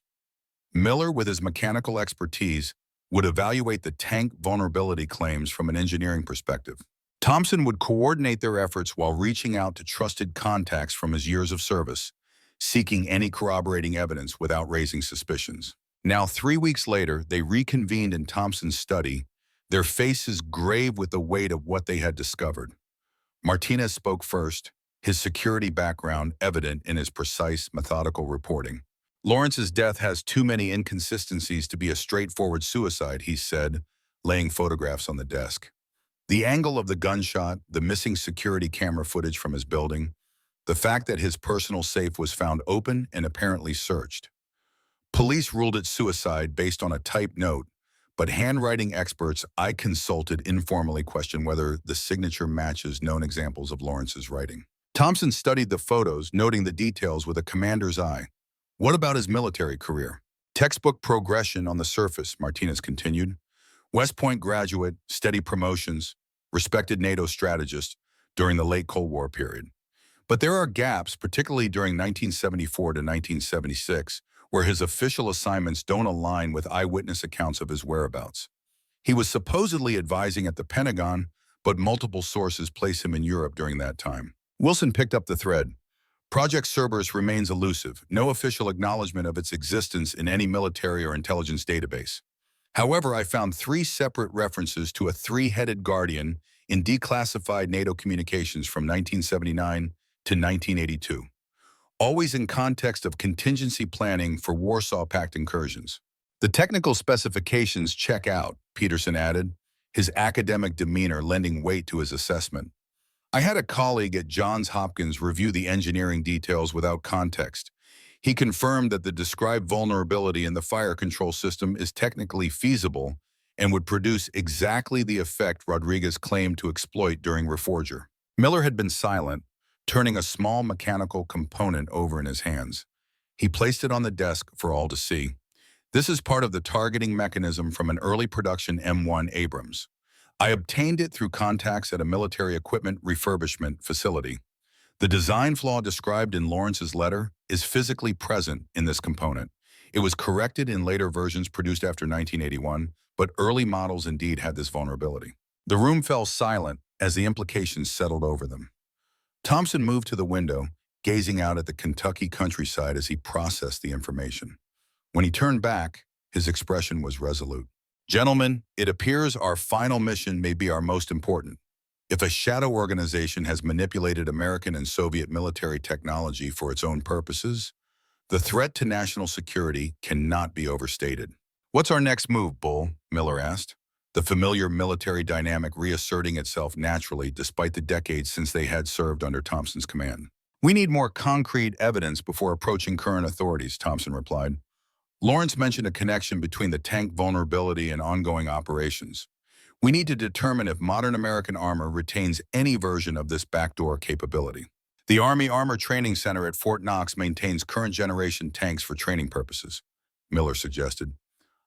Miller, with his mechanical expertise, would evaluate the tank vulnerability claims from an engineering perspective. Thompson would coordinate their efforts while reaching out to trusted contacts from his years of service, seeking any corroborating evidence without raising suspicions. Now, 3 weeks later, they reconvened in Thompson's study, their faces grave with the weight of what they had discovered. Martinez spoke first, his security background evident in his precise, methodical reporting. Lawrence's death has too many inconsistencies to be a straightforward suicide, he said, laying photographs on the desk. The angle of the gunshot, the missing security camera footage from his building, the fact that his personal safe was found open and apparently searched. Police ruled it suicide based on a typed note, but handwriting experts I consulted informally questioned whether the signature matches known examples of Lawrence's writing. Thompson studied the photos, noting the details with a commander's eye. What about his military career? Textbook progression on the surface, Martinez continued. West Point graduate, steady promotions, respected NATO strategist during the late Cold War period. But there are gaps, particularly during 1974 to 1976, where his official assignments don't align with eyewitness accounts of his whereabouts. He was supposedly advising at the Pentagon, but multiple sources place him in Europe during that time. Wilson picked up the thread. Project Cerberus remains elusive, no official acknowledgement of its existence in any military or intelligence database. However, I found 3 separate references to a 3-headed guardian in declassified NATO communications from 1979 to 1982. Always in context of contingency planning for Warsaw Pact incursions. The technical specifications check out, Peterson added, his academic demeanor lending weight to his assessment. I had a colleague at Johns Hopkins review the engineering details without context. He confirmed that the described vulnerability in the fire control system is technically feasible and would produce exactly the effect Rodriguez claimed to exploit during Reforger. Miller had been silent, turning a small mechanical component over in his hands. He placed it on the desk for all to see. This is part of the targeting mechanism from an early production M1 Abrams. I obtained it through contacts at a military equipment refurbishment facility. The design flaw described in Lawrence's letter is physically present in this component. It was corrected in later versions produced after 1981, but early models indeed had this vulnerability. The room fell silent as the implications settled over them. Thompson moved to the window, gazing out at the Kentucky countryside as he processed the information. When he turned back, his expression was resolute. "Gentlemen, it appears our final mission may be our most important. If a shadow organization has manipulated American and Soviet military technology for its own purposes, the threat to national security cannot be overstated." "What's our next move, Bull?" Miller asked, the familiar military dynamic reasserting itself naturally despite the decades since they had served under Thompson's command. "We need more concrete evidence before approaching current authorities," Thompson replied. Lawrence mentioned a connection between the tank vulnerability and ongoing operations. "We need to determine if modern American armor retains any version of this backdoor capability." "The Army Armor Training Center at Fort Knox maintains current-generation tanks for training purposes," Miller suggested.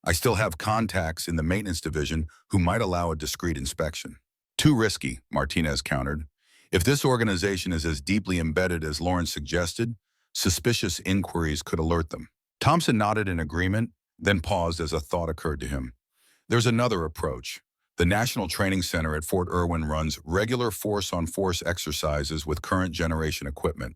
"I still have contacts in the maintenance division who might allow a discreet inspection." "Too risky," Martinez countered. "If this organization is as deeply embedded as Lawrence suggested, suspicious inquiries could alert them." Thompson nodded in agreement, then paused as a thought occurred to him. "There's another approach. The National Training Center at Fort Irwin runs regular force-on-force exercises with current-generation equipment.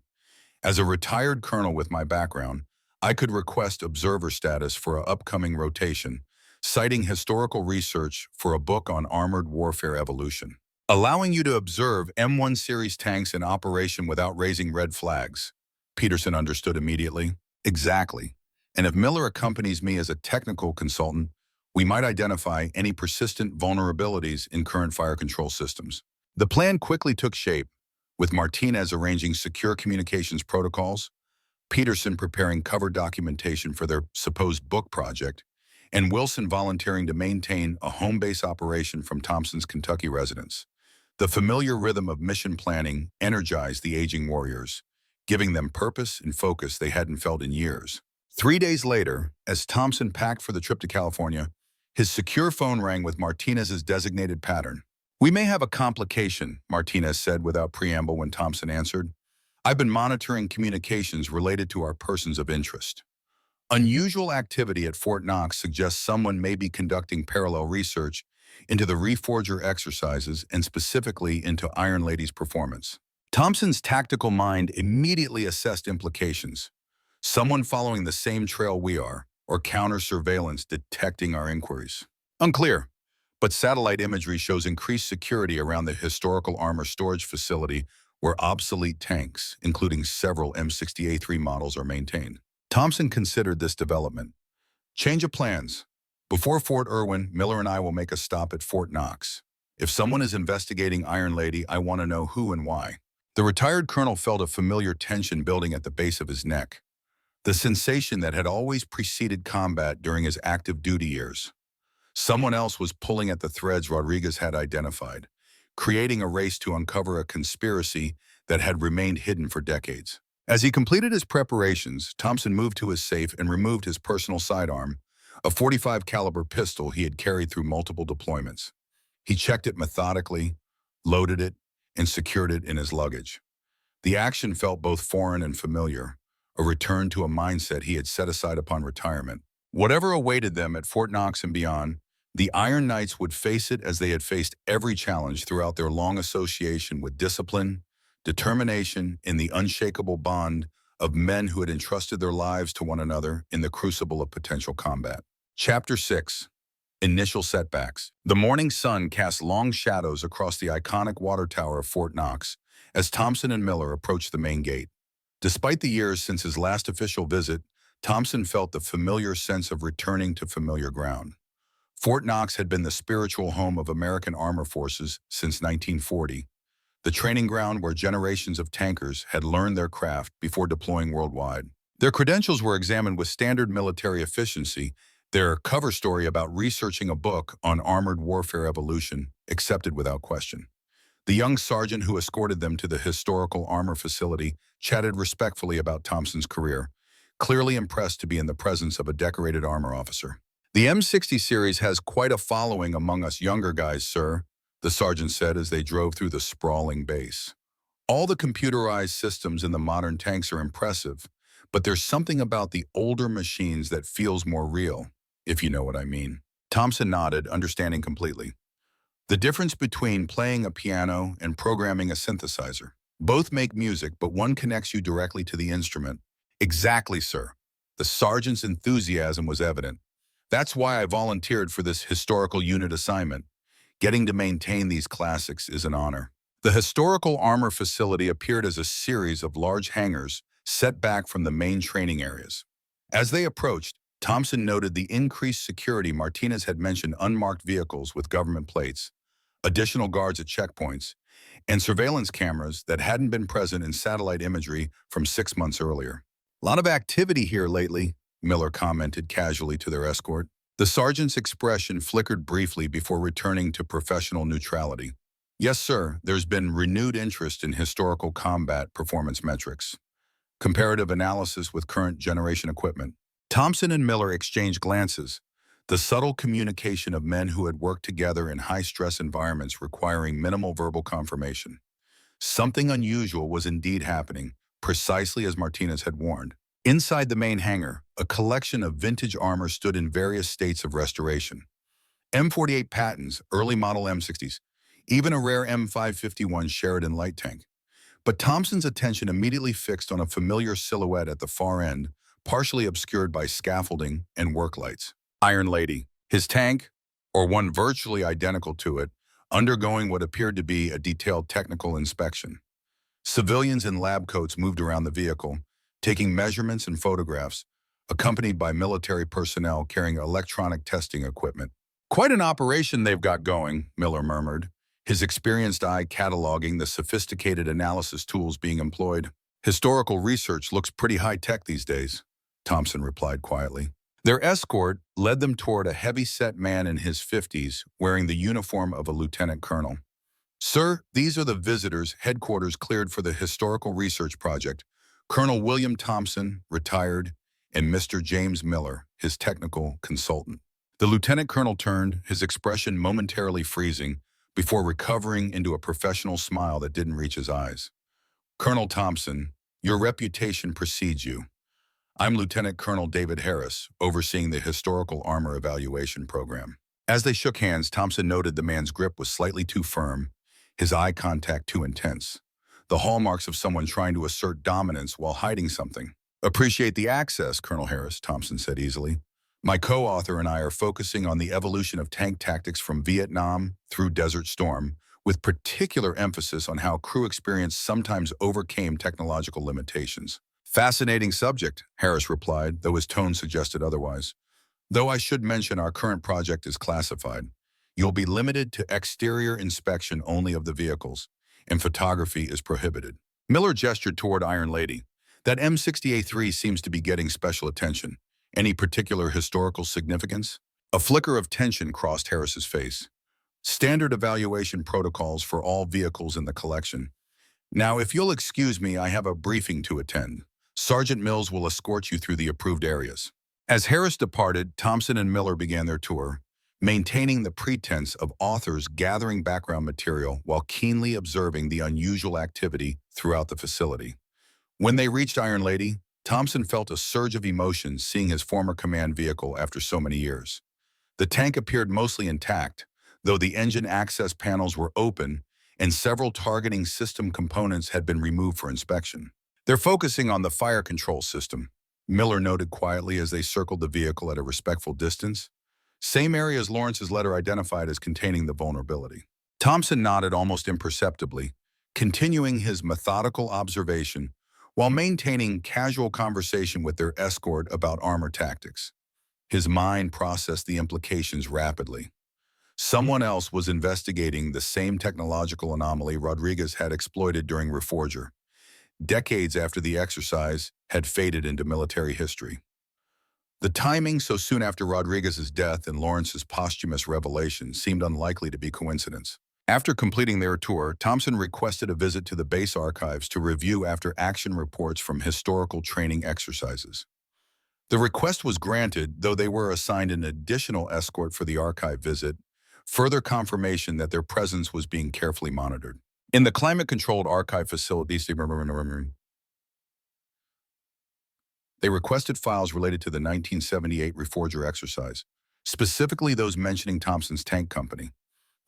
As a retired colonel with my background, I could request observer status for an upcoming rotation, citing historical research for a book on armored warfare evolution. Allowing you to observe M1 series tanks in operation without raising red flags." Peterson understood immediately. "Exactly. And if Miller accompanies me as a technical consultant, we might identify any persistent vulnerabilities in current fire control systems." The plan quickly took shape, with Martinez arranging secure communications protocols, Peterson preparing cover documentation for their supposed book project, and Wilson volunteering to maintain a home base operation from Thompson's Kentucky residence. The familiar rhythm of mission planning energized the aging warriors, giving them purpose and focus they hadn't felt in years. 3 days later, as Thompson packed for the trip to California, his secure phone rang with Martinez's designated pattern. "We may have a complication," Martinez said without preamble when Thompson answered. "I've been monitoring communications related to our persons of interest. Unusual activity at Fort Knox suggests someone may be conducting parallel research into the Reforger exercises and specifically into Iron Lady's performance." Thompson's tactical mind immediately assessed implications. Someone following the same trail we are, or counter-surveillance detecting our inquiries. Unclear, but satellite imagery shows increased security around the historical armor storage facility where obsolete tanks, including several M60A3 models, are maintained. Thompson considered this development. "Change of plans. Before Fort Irwin, Miller and I will make a stop at Fort Knox. If someone is investigating Iron Lady, I want to know who and why." The retired colonel felt a familiar tension building at the base of his neck. The sensation that had always preceded combat during his active duty years. Someone else was pulling at the threads Rodriguez had identified, creating a race to uncover a conspiracy that had remained hidden for decades. As he completed his preparations, Thompson moved to his safe and removed his personal sidearm, a .45 caliber pistol he had carried through multiple deployments. He checked it methodically, loaded it, and secured it in his luggage. The action felt both foreign and familiar, a return to a mindset he had set aside upon retirement. Whatever awaited them at Fort Knox and beyond, the Iron Knights would face it as they had faced every challenge throughout their long association with discipline, determination, and the unshakable bond of men who had entrusted their lives to one another in the crucible of potential combat. Chapter 6. Initial Setbacks. The morning sun cast long shadows across the iconic water tower of Fort Knox as Thompson and Miller approached the main gate. Despite the years since his last official visit, Thompson felt the familiar sense of returning to familiar ground. Fort Knox had been the spiritual home of American armor forces since 1940, the training ground where generations of tankers had learned their craft before deploying worldwide. Their credentials were examined with standard military efficiency, their cover story about researching a book on armored warfare evolution accepted without question. The young sergeant who escorted them to the historical armor facility chatted respectfully about Thompson's career, clearly impressed to be in the presence of a decorated armor officer. "The M60 series has quite a following among us younger guys, sir," the sergeant said as they drove through the sprawling base. "All the computerized systems in the modern tanks are impressive, but there's something about the older machines that feels more real, if you know what I mean." Thompson nodded, understanding completely. "The difference between playing a piano and programming a synthesizer. Both make music, but one connects you directly to the instrument." "Exactly, sir." The sergeant's enthusiasm was evident. "That's why I volunteered for this historical unit assignment. Getting to maintain these classics is an honor." The historical armor facility appeared as a series of large hangars set back from the main training areas. As they approached, Thompson noted the increased security. Martinez had mentioned unmarked vehicles with government plates, additional guards at checkpoints, and surveillance cameras that hadn't been present in satellite imagery from 6 months earlier. "A lot of activity here lately," Miller commented casually to their escort. The sergeant's expression flickered briefly before returning to professional neutrality. "Yes, sir, there's been renewed interest in historical combat performance metrics. Comparative analysis with current generation equipment." Thompson and Miller exchanged glances, the subtle communication of men who had worked together in high-stress environments requiring minimal verbal confirmation. Something unusual was indeed happening, precisely as Martinez had warned. Inside the main hangar, a collection of vintage armor stood in various states of restoration. M48 Pattons, early model M60s, even a rare M551 Sheridan light tank. But Thompson's attention immediately fixed on a familiar silhouette at the far end, partially obscured by scaffolding and work lights. Iron Lady. His tank, or one virtually identical to it, undergoing what appeared to be a detailed technical inspection. Civilians in lab coats moved around the vehicle, taking measurements and photographs, accompanied by military personnel carrying electronic testing equipment. "Quite an operation they've got going," Miller murmured, his experienced eye cataloging the sophisticated analysis tools being employed. "Historical research looks pretty high-tech these days," Thompson replied quietly. Their escort led them toward a heavy-set man in his 50s, wearing the uniform of a lieutenant colonel. "Sir, these are the visitors' headquarters cleared for the historical research project. Colonel William Thompson, retired, and Mr. James Miller, his technical consultant." The lieutenant colonel turned, his expression momentarily freezing, before recovering into a professional smile that didn't reach his eyes. "Colonel Thompson, your reputation precedes you. I'm Lieutenant Colonel David Harris, overseeing the Historical Armor Evaluation Program." As they shook hands, Thompson noted the man's grip was slightly too firm, his eye contact too intense. The hallmarks of someone trying to assert dominance while hiding something. "Appreciate the access, Colonel Harris," Thompson said easily. "My co-author and I are focusing on the evolution of tank tactics from Vietnam through Desert Storm, with particular emphasis on how crew experience sometimes overcame technological limitations." "Fascinating subject," Harris replied, though his tone suggested otherwise. "Though I should mention our current project is classified. You'll be limited to exterior inspection only of the vehicles, and photography is prohibited." Miller gestured toward Iron Lady. "That M60A3 seems to be getting special attention. Any particular historical significance?" A flicker of tension crossed Harris's face. "Standard evaluation protocols for all vehicles in the collection. Now, if you'll excuse me, I have a briefing to attend. Sergeant Mills will escort you through the approved areas." As Harris departed, Thompson and Miller began their tour, maintaining the pretense of authors gathering background material while keenly observing the unusual activity throughout the facility. When they reached Iron Lady, Thompson felt a surge of emotion seeing his former command vehicle after so many years. The tank appeared mostly intact, though the engine access panels were open and several targeting system components had been removed for inspection. "They're focusing on the fire control system," Miller noted quietly as they circled the vehicle at a respectful distance. "Same area as Lawrence's letter identified as containing the vulnerability." Thompson nodded almost imperceptibly, continuing his methodical observation while maintaining casual conversation with their escort about armor tactics. His mind processed the implications rapidly. Someone else was investigating the same technological anomaly Rodriguez had exploited during Reforger, decades after the exercise had faded into military history. The timing so soon after Rodriguez's death and Lawrence's posthumous revelation seemed unlikely to be coincidence. After completing their tour, Thompson requested a visit to the base archives to review after-action reports from historical training exercises. The request was granted, though they were assigned an additional escort for the archive visit, further confirmation that their presence was being carefully monitored. In the climate-controlled archive facilities, they requested files related to the 1978 Reforger exercise, specifically those mentioning Thompson's tank company.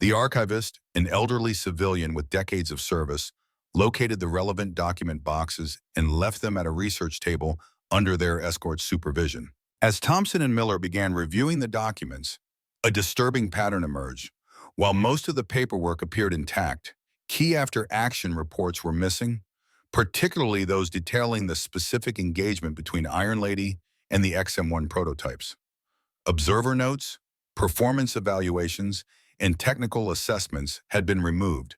The archivist, an elderly civilian with decades of service, located the relevant document boxes and left them at a research table under their escort's supervision. As Thompson and Miller began reviewing the documents, a disturbing pattern emerged. While most of the paperwork appeared intact, key after-action reports were missing, particularly those detailing the specific engagement between Iron Lady and the XM-1 prototypes. Observer notes, performance evaluations, and technical assessments had been removed,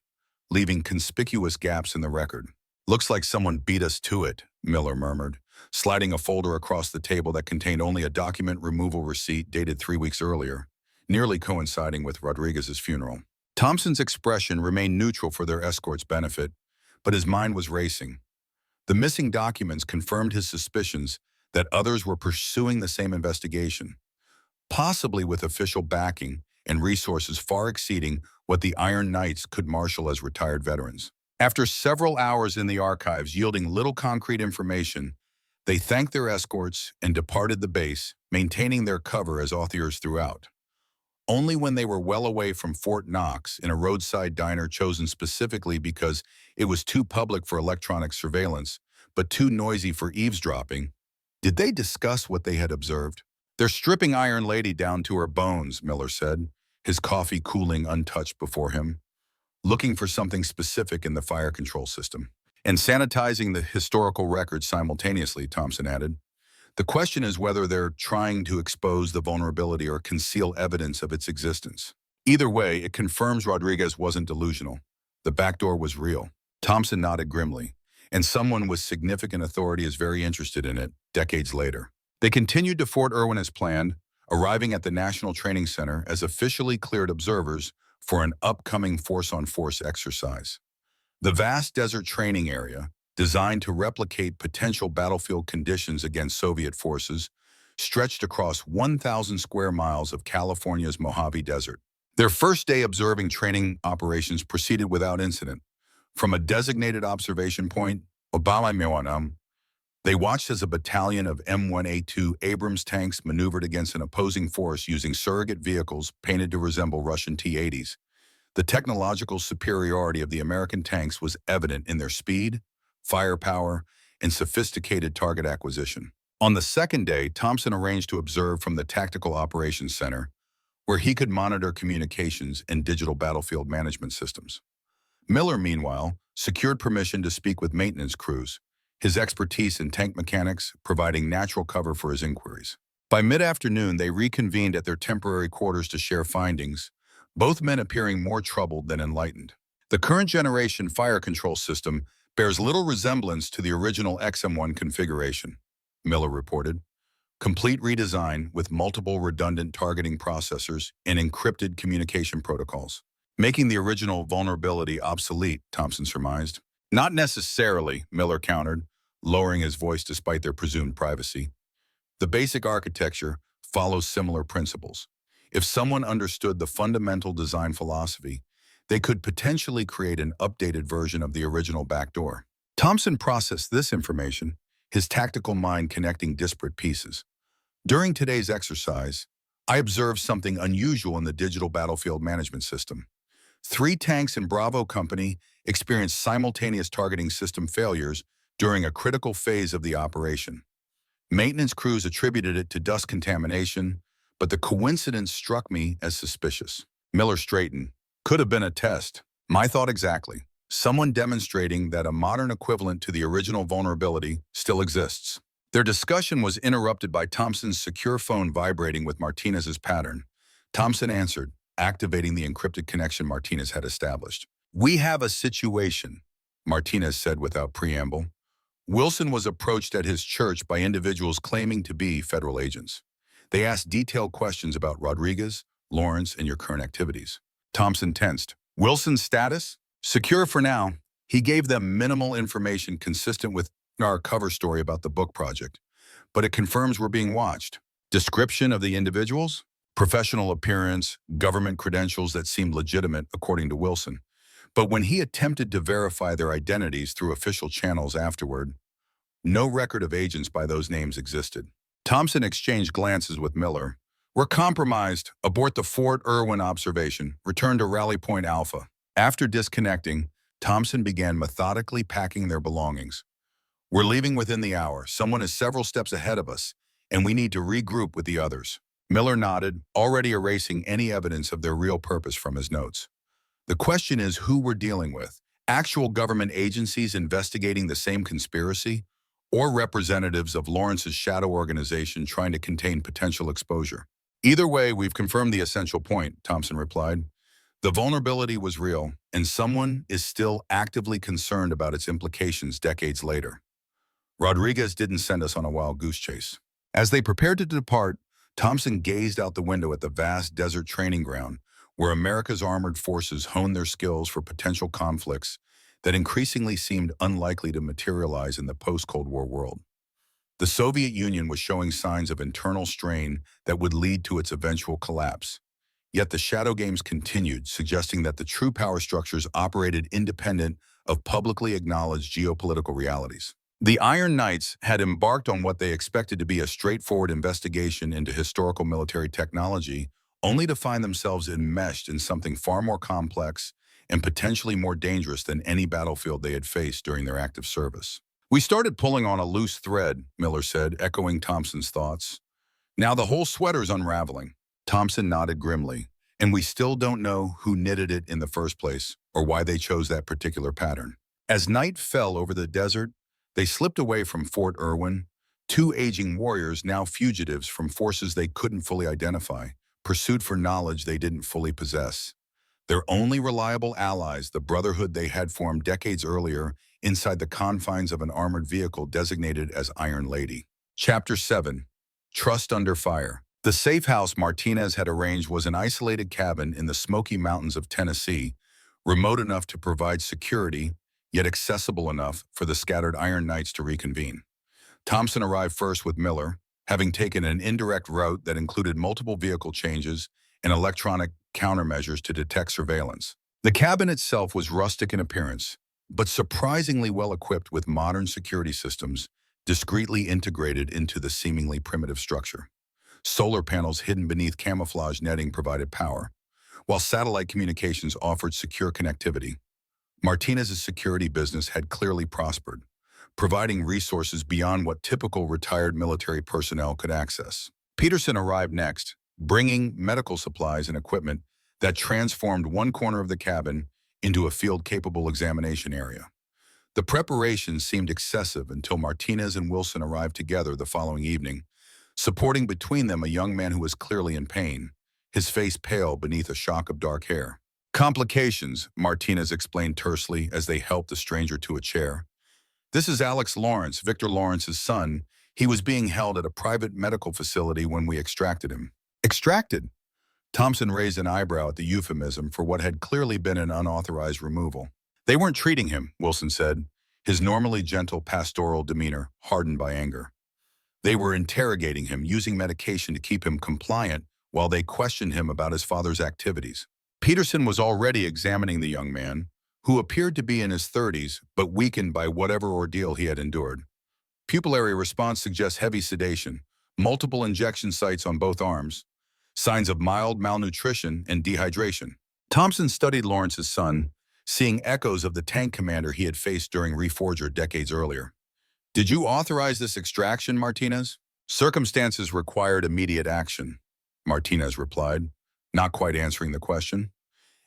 leaving conspicuous gaps in the record. "Looks like someone beat us to it," Miller murmured, sliding a folder across the table that contained only a document removal receipt dated 3 weeks earlier, nearly coinciding with Rodriguez's funeral. Thompson's expression remained neutral for their escort's benefit, but his mind was racing. The missing documents confirmed his suspicions that others were pursuing the same investigation, possibly with official backing and resources far exceeding what the Iron Knights could marshal as retired veterans. After several hours in the archives yielding little concrete information, they thanked their escorts and departed the base, maintaining their cover as authors throughout. Only when they were well away from Fort Knox in a roadside diner chosen specifically because it was too public for electronic surveillance, but too noisy for eavesdropping, did they discuss what they had observed. "They're stripping Iron Lady down to her bones," Miller said, his coffee cooling untouched before him, looking for something specific in the fire control system. "And sanitizing the historical record simultaneously," Thompson added. "The question is whether they're trying to expose the vulnerability or conceal evidence of its existence. Either way, it confirms Rodriguez wasn't delusional. The backdoor was real." Thompson nodded grimly, and someone with significant authority is very interested in it, decades later. They continued to Fort Irwin as planned, arriving at the National Training Center as officially cleared observers for an upcoming force-on-force exercise. The vast desert training area, designed to replicate potential battlefield conditions against Soviet forces, stretched across 1,000 square miles of California's Mojave Desert. Their first day observing training operations proceeded without incident. From a designated observation point, they watched as a battalion of M1A2 Abrams tanks maneuvered against an opposing force using surrogate vehicles painted to resemble Russian T-80s. The technological superiority of the American tanks was evident in their speed, firepower, and sophisticated target acquisition. On the second day, Thompson arranged to observe from the Tactical Operations Center, where he could monitor communications and digital battlefield management systems. Miller, meanwhile, secured permission to speak with maintenance crews, his expertise in tank mechanics providing natural cover for his inquiries. By mid-afternoon, they reconvened at their temporary quarters to share findings, both men appearing more troubled than enlightened. "The current generation fire control system bears little resemblance to the original XM-1 configuration," Miller reported. "Complete redesign with multiple redundant targeting processors and encrypted communication protocols, making the original vulnerability obsolete," Thompson surmised. "Not necessarily," Miller countered, lowering his voice despite their presumed privacy. "The basic architecture follows similar principles. If someone understood the fundamental design philosophy, they could potentially create an updated version of the original backdoor." Thompson processed this information, his tactical mind connecting disparate pieces. "During today's exercise, I observed something unusual in the digital battlefield management system. 3 tanks in Bravo Company experienced simultaneous targeting system failures during a critical phase of the operation. Maintenance crews attributed it to dust contamination, but the coincidence struck me as suspicious." Miller straightened. "Could have been a test." "My thought exactly. Someone demonstrating that a modern equivalent to the original vulnerability still exists." Their discussion was interrupted by Thompson's secure phone vibrating with Martinez's pattern. Thompson answered, activating the encrypted connection Martinez had established. "We have a situation," Martinez said without preamble. "Wilson was approached at his church by individuals claiming to be federal agents. They asked detailed questions about Rodriguez, Lawrence, and your current activities." Thompson tensed. "Wilson's status? Secure for now. He gave them minimal information consistent with our cover story about the book project. but it confirms we're being watched. Description of the individuals? Professional appearance, government credentials that seemed legitimate, according to Wilson. But when he attempted to verify their identities through official channels afterward, no record of agents by those names existed. Thompson exchanged glances with Miller. "We're compromised. Abort the Fort Irwin observation. Return to Rally Point Alpha." After disconnecting, Thompson began methodically packing their belongings. "We're leaving within the hour. Someone is several steps ahead of us, and we need to regroup with the others." Miller nodded, already erasing any evidence of their real purpose from his notes. "The question is who we're dealing with. Actual government agencies investigating the same conspiracy, or representatives of Lawrence's shadow organization trying to contain potential exposure." "Either way, we've confirmed the essential point," Thompson replied. "The vulnerability was real, and someone is still actively concerned about its implications decades later. Rodriguez didn't send us on a wild goose chase." As they prepared to depart, Thompson gazed out the window at the vast desert training ground where America's armored forces honed their skills for potential conflicts that increasingly seemed unlikely to materialize in the post-Cold War world. The Soviet Union was showing signs of internal strain that would lead to its eventual collapse. Yet the shadow games continued, suggesting that the true power structures operated independent of publicly acknowledged geopolitical realities. The Iron Knights had embarked on what they expected to be a straightforward investigation into historical military technology, only to find themselves enmeshed in something far more complex and potentially more dangerous than any battlefield they had faced during their active service. "We started pulling on a loose thread," Miller said, echoing Thompson's thoughts. "Now the whole sweater's unraveling." Thompson nodded grimly. "And we still don't know who knitted it in the first place, or why they chose that particular pattern." As night fell over the desert, they slipped away from Fort Irwin, two aging warriors now fugitives from forces they couldn't fully identify, pursued for knowledge they didn't fully possess. Their only reliable allies, the brotherhood they had formed decades earlier inside the confines of an armored vehicle designated as Iron Lady. Chapter 7. Trust Under Fire. The safe house Martinez had arranged was an isolated cabin in the Smoky Mountains of Tennessee, remote enough to provide security, yet accessible enough for the scattered Iron Knights to reconvene. Thompson arrived first with Miller, having taken an indirect route that included multiple vehicle changes and electronic countermeasures to detect surveillance. The cabin itself was rustic in appearance, but surprisingly well equipped with modern security systems discreetly integrated into the seemingly primitive structure. Solar panels hidden beneath camouflage netting provided power, while satellite communications offered secure connectivity. Martinez's security business had clearly prospered, providing resources beyond what typical retired military personnel could access. Peterson arrived next, bringing medical supplies and equipment that transformed one corner of the cabin into a field-capable examination area. The preparations seemed excessive until Martinez and Wilson arrived together the following evening, supporting between them a young man who was clearly in pain, his face pale beneath a shock of dark hair. "Complications," Martinez explained tersely as they helped the stranger to a chair. "This is Alex Lawrence, Victor Lawrence's son. He was being held at a private medical facility when we extracted him." "Extracted?" Thompson raised an eyebrow at the euphemism for what had clearly been an unauthorized removal. "They weren't treating him," Wilson said, his normally gentle pastoral demeanor hardened by anger. "They were interrogating him, using medication to keep him compliant while they questioned him about his father's activities." Peterson was already examining the young man, who appeared to be in his 30s but weakened by whatever ordeal he had endured. Pupillary response suggests heavy sedation, multiple injection sites on both arms, signs of mild malnutrition and dehydration. Thompson studied Lawrence's son, seeing echoes of the tank commander he had faced during Reforger decades earlier. "Did you authorize this extraction, Martinez?" "Circumstances required immediate action," Martinez replied, not quite answering the question.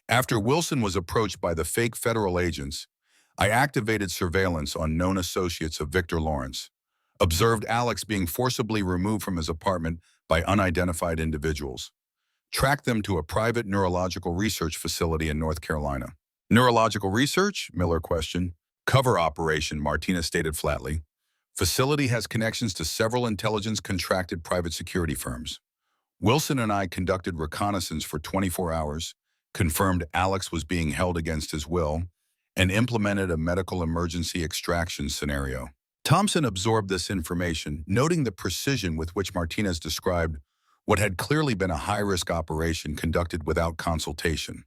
"After Wilson was approached by the fake federal agents, I activated surveillance on known associates of Victor Lawrence, observed Alex being forcibly removed from his apartment by unidentified individuals, tracked them to a private neurological research facility in North Carolina." "Neurological research?" Miller questioned. "Cover operation," Martinez stated flatly. "Facility has connections to several intelligence-contracted private security firms. Wilson and I conducted reconnaissance for 24 hours, confirmed Alex was being held against his will, and implemented a medical emergency extraction scenario." Thompson absorbed this information, noting the precision with which Martinez described what had clearly been a high-risk operation conducted without consultation.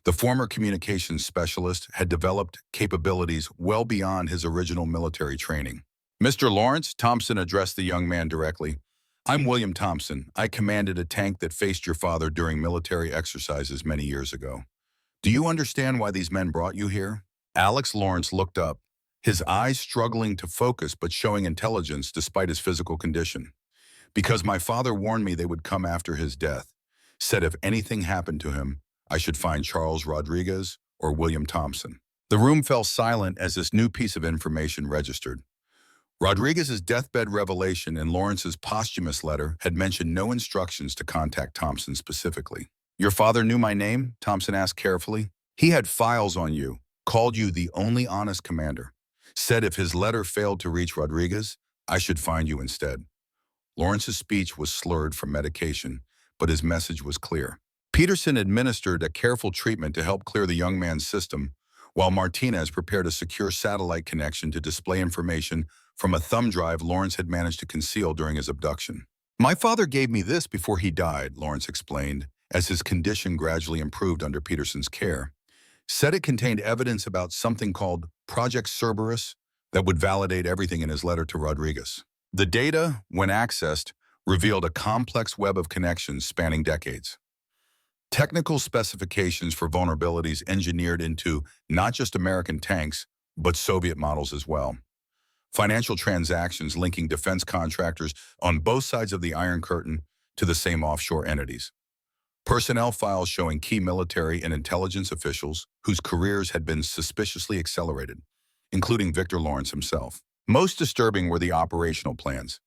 The former communications specialist had developed capabilities well beyond his original military training. "Mr. Lawrence," Thompson addressed the young man directly, "I'm William Thompson. I commanded a tank that faced your father during military exercises many years ago. Do you understand why these men brought you here?" Alex Lawrence looked up, his eyes struggling to focus but showing intelligence despite his physical condition. "Because my father warned me they would come after his death. Said if anything happened to him, I should find Charles Rodriguez or William Thompson." The room fell silent as this new piece of information registered. Rodriguez's deathbed revelation and Lawrence's posthumous letter had mentioned no instructions to contact Thompson specifically. "Your father knew my name?" Thompson asked carefully. "He had files on you, called you the only honest commander. Said if his letter failed to reach Rodriguez, I should find you instead." Lawrence's speech was slurred from medication, but his message was clear. Peterson administered a careful treatment to help clear the young man's system, while Martinez prepared a secure satellite connection to display information from a thumb drive Lawrence had managed to conceal during his abduction. "My father gave me this before he died," Lawrence explained, as his condition gradually improved under Peterson's care. Said it contained evidence about something called Project Cerberus that would validate everything in his letter to Rodriguez. The data, when accessed, revealed a complex web of connections spanning decades. Technical specifications for vulnerabilities engineered into not just American tanks, but Soviet models as well. Financial transactions linking defense contractors on both sides of the Iron Curtain to the same offshore entities. Personnel files showing key military and intelligence officials whose careers had been suspiciously accelerated, including Victor Lawrence himself. Most disturbing were the operational plans,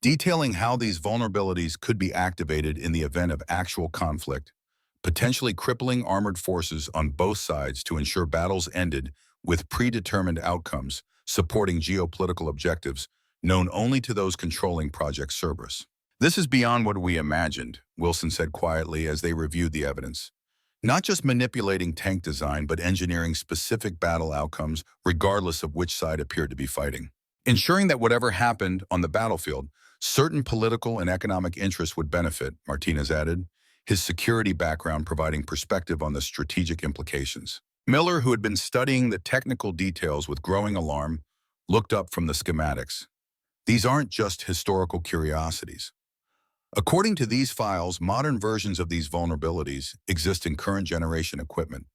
detailing how these vulnerabilities could be activated in the event of actual conflict, potentially crippling armored forces on both sides to ensure battles ended with predetermined outcomes, supporting geopolitical objectives known only to those controlling Project Cerberus. "This is beyond what we imagined," Wilson said quietly as they reviewed the evidence. "Not just manipulating tank design, but engineering specific battle outcomes regardless of which side appeared to be fighting. Ensuring that whatever happened on the battlefield, certain political and economic interests would benefit," Martinez added, his security background providing perspective on the strategic implications. Miller, who had been studying the technical details with growing alarm, looked up from the schematics. "These aren't just historical curiosities. According to these files, modern versions of these vulnerabilities exist in current generation equipment,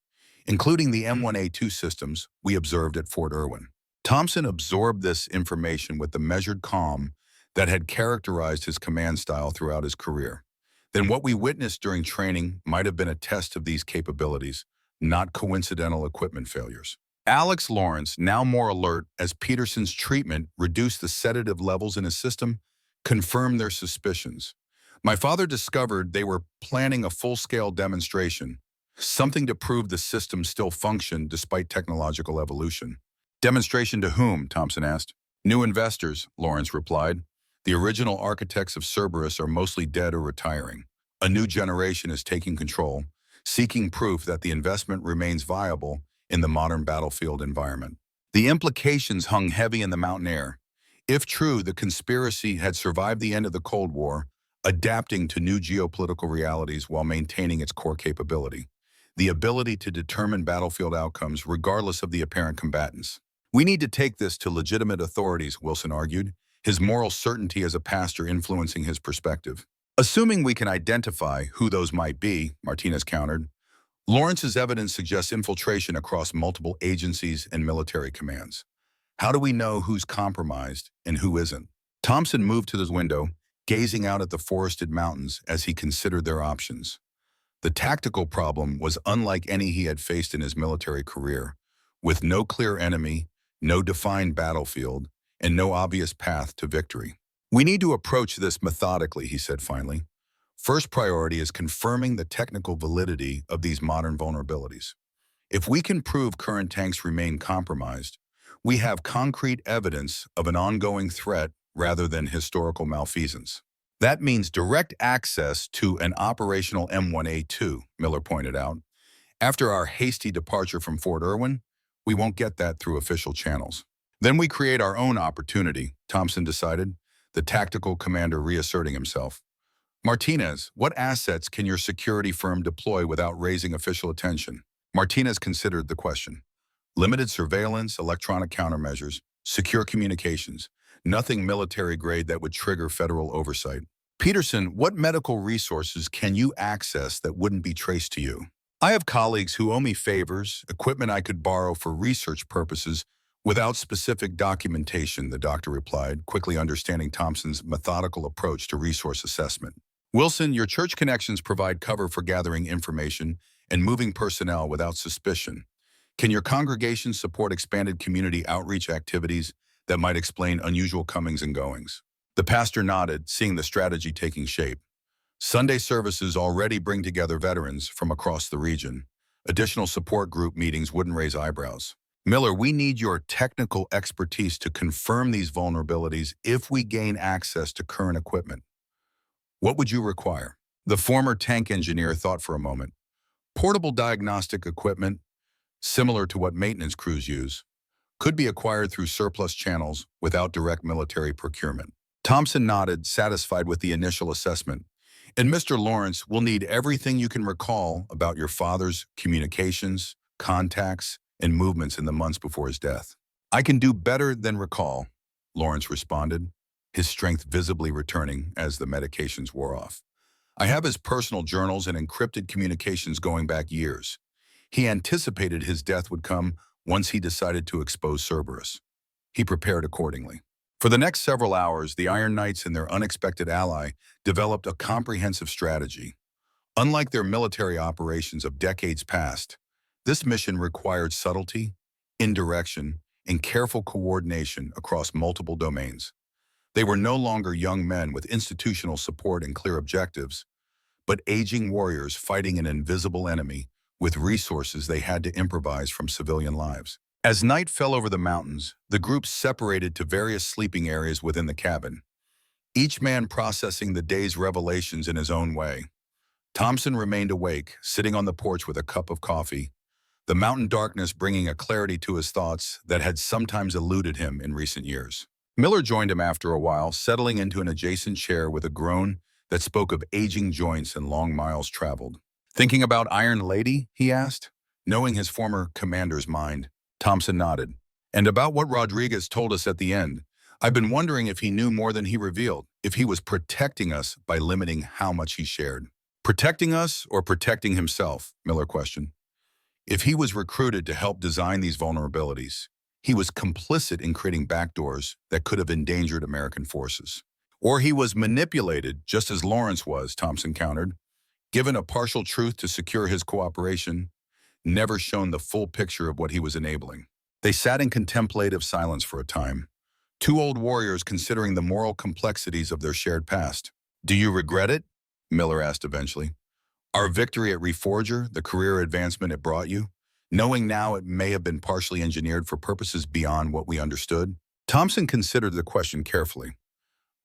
including the M1A2 systems we observed at Fort Irwin." Thompson absorbed this information with the measured calm that had characterized his command style throughout his career. "Then what we witnessed during training might have been a test of these capabilities, not coincidental equipment failures." Alex Lawrence, now more alert as Peterson's treatment reduced the sedative levels in his system, confirmed their suspicions. "My father discovered they were planning a full-scale demonstration, something to prove the system still functioned despite technological evolution." "Demonstration to whom?" Thompson asked. "New investors," Lawrence replied. "The original architects of Cerberus are mostly dead or retiring. A new generation is taking control, seeking proof that the investment remains viable in the modern battlefield environment." The implications hung heavy in the mountain air. If true, the conspiracy had survived the end of the Cold War, adapting to new geopolitical realities while maintaining its core capability, the ability to determine battlefield outcomes regardless of the apparent combatants. "We need to take this to legitimate authorities," Wilson argued, his moral certainty as a pastor influencing his perspective. "Assuming we can identify who those might be," Martinez countered. "Lawrence's evidence suggests infiltration across multiple agencies and military commands. How do we know who's compromised and who isn't?" Thompson moved to his window, gazing out at the forested mountains as he considered their options. The tactical problem was unlike any he had faced in his military career, with no clear enemy, no defined battlefield, and no obvious path to victory. "We need to approach this methodically," he said finally. "First priority is confirming the technical validity of these modern vulnerabilities. If we can prove current tanks remain compromised, we have concrete evidence of an ongoing threat rather than historical malfeasance. That means direct access to an operational M1A2, Miller pointed out. After our hasty departure from Fort Irwin, we won't get that through official channels." Then we create our own opportunity, Thompson decided, the tactical commander reasserting himself. Martinez, what assets can your security firm deploy without raising official attention? Martinez considered the question. Limited surveillance, electronic countermeasures, secure communications, nothing military grade that would trigger federal oversight. Peterson, what medical resources can you access that wouldn't be traced to you? I have colleagues who owe me favors, equipment I could borrow for research purposes without specific documentation, the doctor replied, quickly understanding Thompson's methodical approach to resource assessment. Wilson, your church connections provide cover for gathering information and moving personnel without suspicion. Can your congregation support expanded community outreach activities that might explain unusual comings and goings? The pastor nodded, seeing the strategy taking shape. Sunday services already bring together veterans from across the region. Additional support group meetings wouldn't raise eyebrows. Miller, we need your technical expertise to confirm these vulnerabilities if we gain access to current equipment. What would you require? The former tank engineer thought for a moment. Portable diagnostic equipment, similar to what maintenance crews use, could be acquired through surplus channels without direct military procurement. Thompson nodded, satisfied with the initial assessment. And Mr. Lawrence will need everything you can recall about your father's communications, contacts, and movements in the months before his death. I can do better than recall, Lawrence responded, his strength visibly returning as the medications wore off. I have his personal journals and encrypted communications going back years. He anticipated his death would come once he decided to expose Cerberus. He prepared accordingly. For the next several hours, the Iron Knights and their unexpected ally developed a comprehensive strategy. Unlike their military operations of decades past, this mission required subtlety, indirection, and careful coordination across multiple domains. They were no longer young men with institutional support and clear objectives, but aging warriors fighting an invisible enemy with resources they had to improvise from civilian lives. As night fell over the mountains, the group separated to various sleeping areas within the cabin, each man processing the day's revelations in his own way. Thompson remained awake, sitting on the porch with a cup of coffee, the mountain darkness bringing a clarity to his thoughts that had sometimes eluded him in recent years. Miller joined him after a while, settling into an adjacent chair with a groan that spoke of aging joints and long miles traveled. Thinking about Iron Lady, he asked, knowing his former commander's mind. Thompson nodded. And about what Rodriguez told us at the end. I've been wondering if he knew more than he revealed, if he was protecting us by limiting how much he shared. Protecting us or protecting himself, Miller questioned. If he was recruited to help design these vulnerabilities, he was complicit in creating backdoors that could have endangered American forces. Or he was manipulated, just as Lawrence was, Thompson countered, given a partial truth to secure his cooperation, never shown the full picture of what he was enabling. They sat in contemplative silence for a time, two old warriors considering the moral complexities of their shared past. Do you regret it? Miller asked eventually. Our victory at Reforger, the career advancement it brought you? Knowing now it may have been partially engineered for purposes beyond what we understood? Thompson considered the question carefully.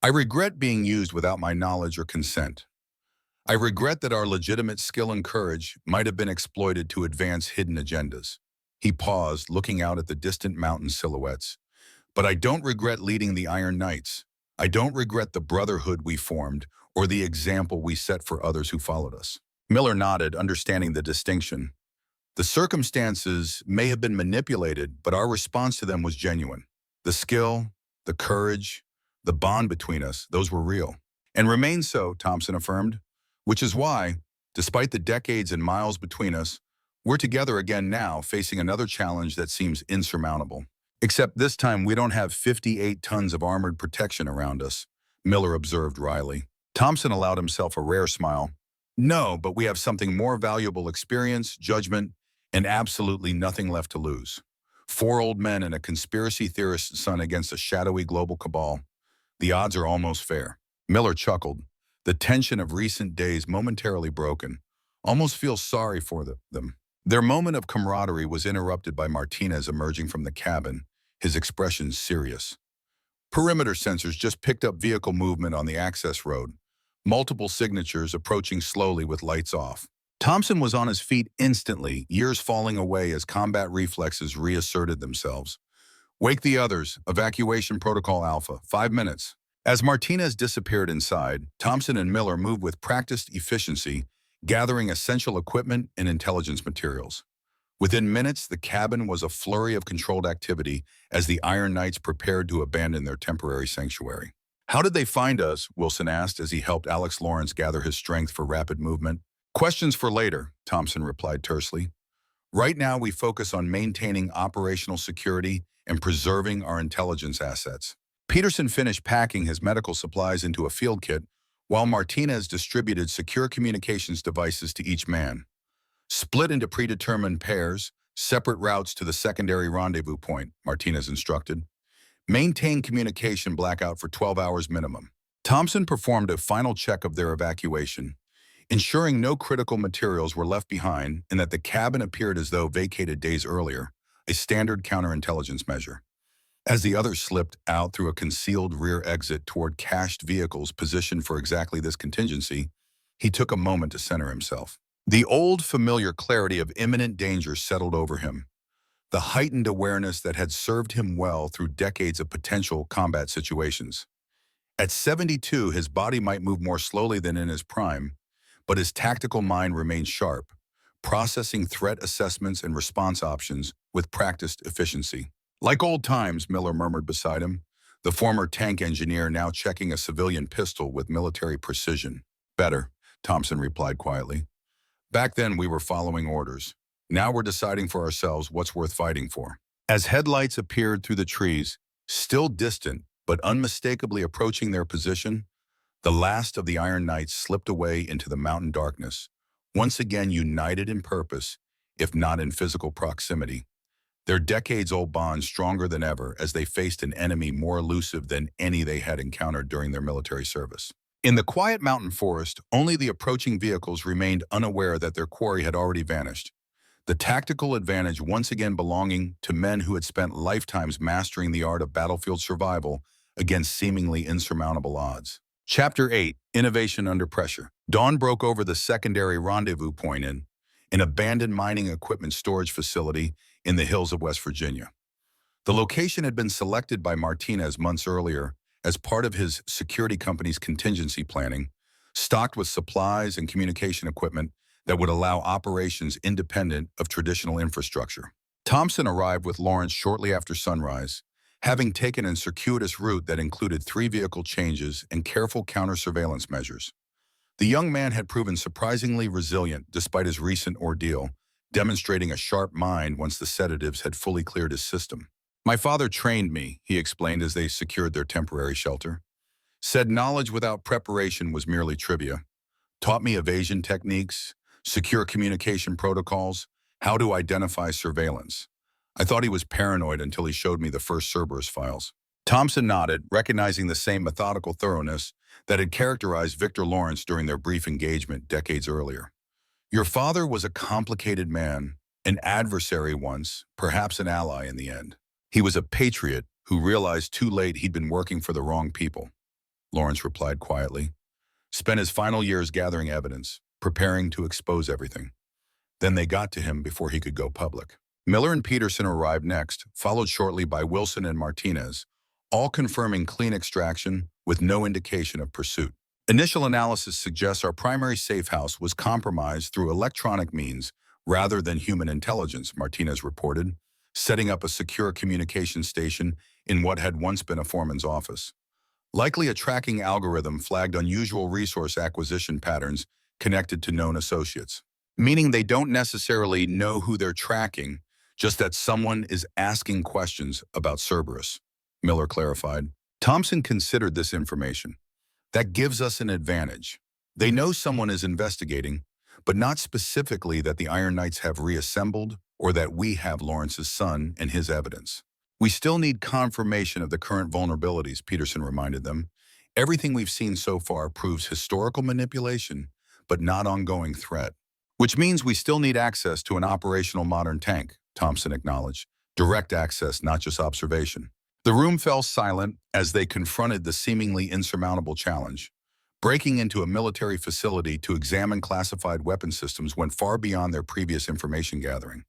I regret being used without my knowledge or consent. I regret that our legitimate skill and courage might have been exploited to advance hidden agendas. He paused, looking out at the distant mountain silhouettes. But I don't regret leading the Iron Knights. I don't regret the brotherhood we formed or the example we set for others who followed us. Miller nodded, understanding the distinction. The circumstances may have been manipulated, but our response to them was genuine. The skill, the courage, the bond between us, those were real. And remain so, Thompson affirmed, which is why, despite the decades and miles between us, we're together again now, facing another challenge that seems insurmountable. Except this time we don't have 58 tons of armored protection around us, Miller observed wryly. Thompson allowed himself a rare smile. No, but we have something more valuable: experience, judgment, and absolutely nothing left to lose. 4 old men and a conspiracy theorist's son against a shadowy global cabal. The odds are almost fair. Miller chuckled, the tension of recent days momentarily broken. Almost feel sorry for them. Their moment of camaraderie was interrupted by Martinez emerging from the cabin, his expression serious. Perimeter sensors just picked up vehicle movement on the access road. Multiple signatures approaching slowly with lights off. Thompson was on his feet instantly, years falling away as combat reflexes reasserted themselves. Wake the others. Evacuation Protocol Alpha. 5 minutes. As Martinez disappeared inside, Thompson and Miller moved with practiced efficiency, gathering essential equipment and intelligence materials. Within minutes, the cabin was a flurry of controlled activity as the Iron Knights prepared to abandon their temporary sanctuary. How did they find us? Wilson asked as he helped Alex Lawrence gather his strength for rapid movement. Questions for later, Thompson replied tersely. Right now, we focus on maintaining operational security and preserving our intelligence assets. Peterson finished packing his medical supplies into a field kit, while Martinez distributed secure communications devices to each man. Split into predetermined pairs, separate routes to the secondary rendezvous point, Martinez instructed. Maintain communication blackout for 12 hours minimum. Thompson performed a final check of their evacuation, ensuring no critical materials were left behind and that the cabin appeared as though vacated days earlier, a standard counterintelligence measure. As the others slipped out through a concealed rear exit toward cached vehicles positioned for exactly this contingency, he took a moment to center himself. The old familiar clarity of imminent danger settled over him, the heightened awareness that had served him well through decades of potential combat situations. At 72, his body might move more slowly than in his prime, but his tactical mind remained sharp, processing threat assessments and response options with practiced efficiency. Like old times, Miller murmured beside him, the former tank engineer now checking a civilian pistol with military precision. Better, Thompson replied quietly. Back then, we were following orders. Now we're deciding for ourselves what's worth fighting for. As headlights appeared through the trees, still distant but unmistakably approaching their position, the last of the Iron Knights slipped away into the mountain darkness, once again united in purpose, if not in physical proximity. Their decades-old bond stronger than ever as they faced an enemy more elusive than any they had encountered during their military service. In the quiet mountain forest, only the approaching vehicles remained unaware that their quarry had already vanished, the tactical advantage once again belonging to men who had spent lifetimes mastering the art of battlefield survival against seemingly insurmountable odds. Chapter 8, Innovation Under Pressure. Dawn broke over the secondary rendezvous point in an abandoned mining equipment storage facility in the hills of West Virginia. The location had been selected by Martinez months earlier as part of his security company's contingency planning, stocked with supplies and communication equipment that would allow operations independent of traditional infrastructure. Thompson arrived with Lawrence shortly after sunrise, having taken a circuitous route that included 3 vehicle changes and careful counter-surveillance measures. The young man had proven surprisingly resilient despite his recent ordeal, demonstrating a sharp mind once the sedatives had fully cleared his system. My father trained me, he explained as they secured their temporary shelter. Said knowledge without preparation was merely trivia. Taught me evasion techniques, secure communication protocols, how to identify surveillance. I thought he was paranoid until he showed me the first Cerberus files. Thompson nodded, recognizing the same methodical thoroughness that had characterized Victor Lawrence during their brief engagement decades earlier. Your father was a complicated man, an adversary once, perhaps an ally in the end. He was a patriot who realized too late he'd been working for the wrong people, Lawrence replied quietly. Spent his final years gathering evidence, preparing to expose everything. Then they got to him before he could go public. Miller and Peterson arrived next, followed shortly by Wilson and Martinez, all confirming clean extraction with no indication of pursuit. Initial analysis suggests our primary safe house was compromised through electronic means rather than human intelligence, Martinez reported, setting up a secure communication station in what had once been a foreman's office. Likely a tracking algorithm flagged unusual resource acquisition patterns connected to known associates, meaning they don't necessarily know who they're tracking, just that someone is asking questions about Cerberus, Miller clarified. Thompson considered this information. That gives us an advantage. They know someone is investigating, but not specifically that the Iron Knights have reassembled or that we have Lawrence's son and his evidence. We still need confirmation of the current vulnerabilities, Peterson reminded them. Everything we've seen so far proves historical manipulation, but not ongoing threat. Which means we still need access to an operational modern tank, Thompson acknowledged. Direct access, not just observation. The room fell silent as they confronted the seemingly insurmountable challenge. Breaking into a military facility to examine classified weapon systems went far beyond their previous information gathering.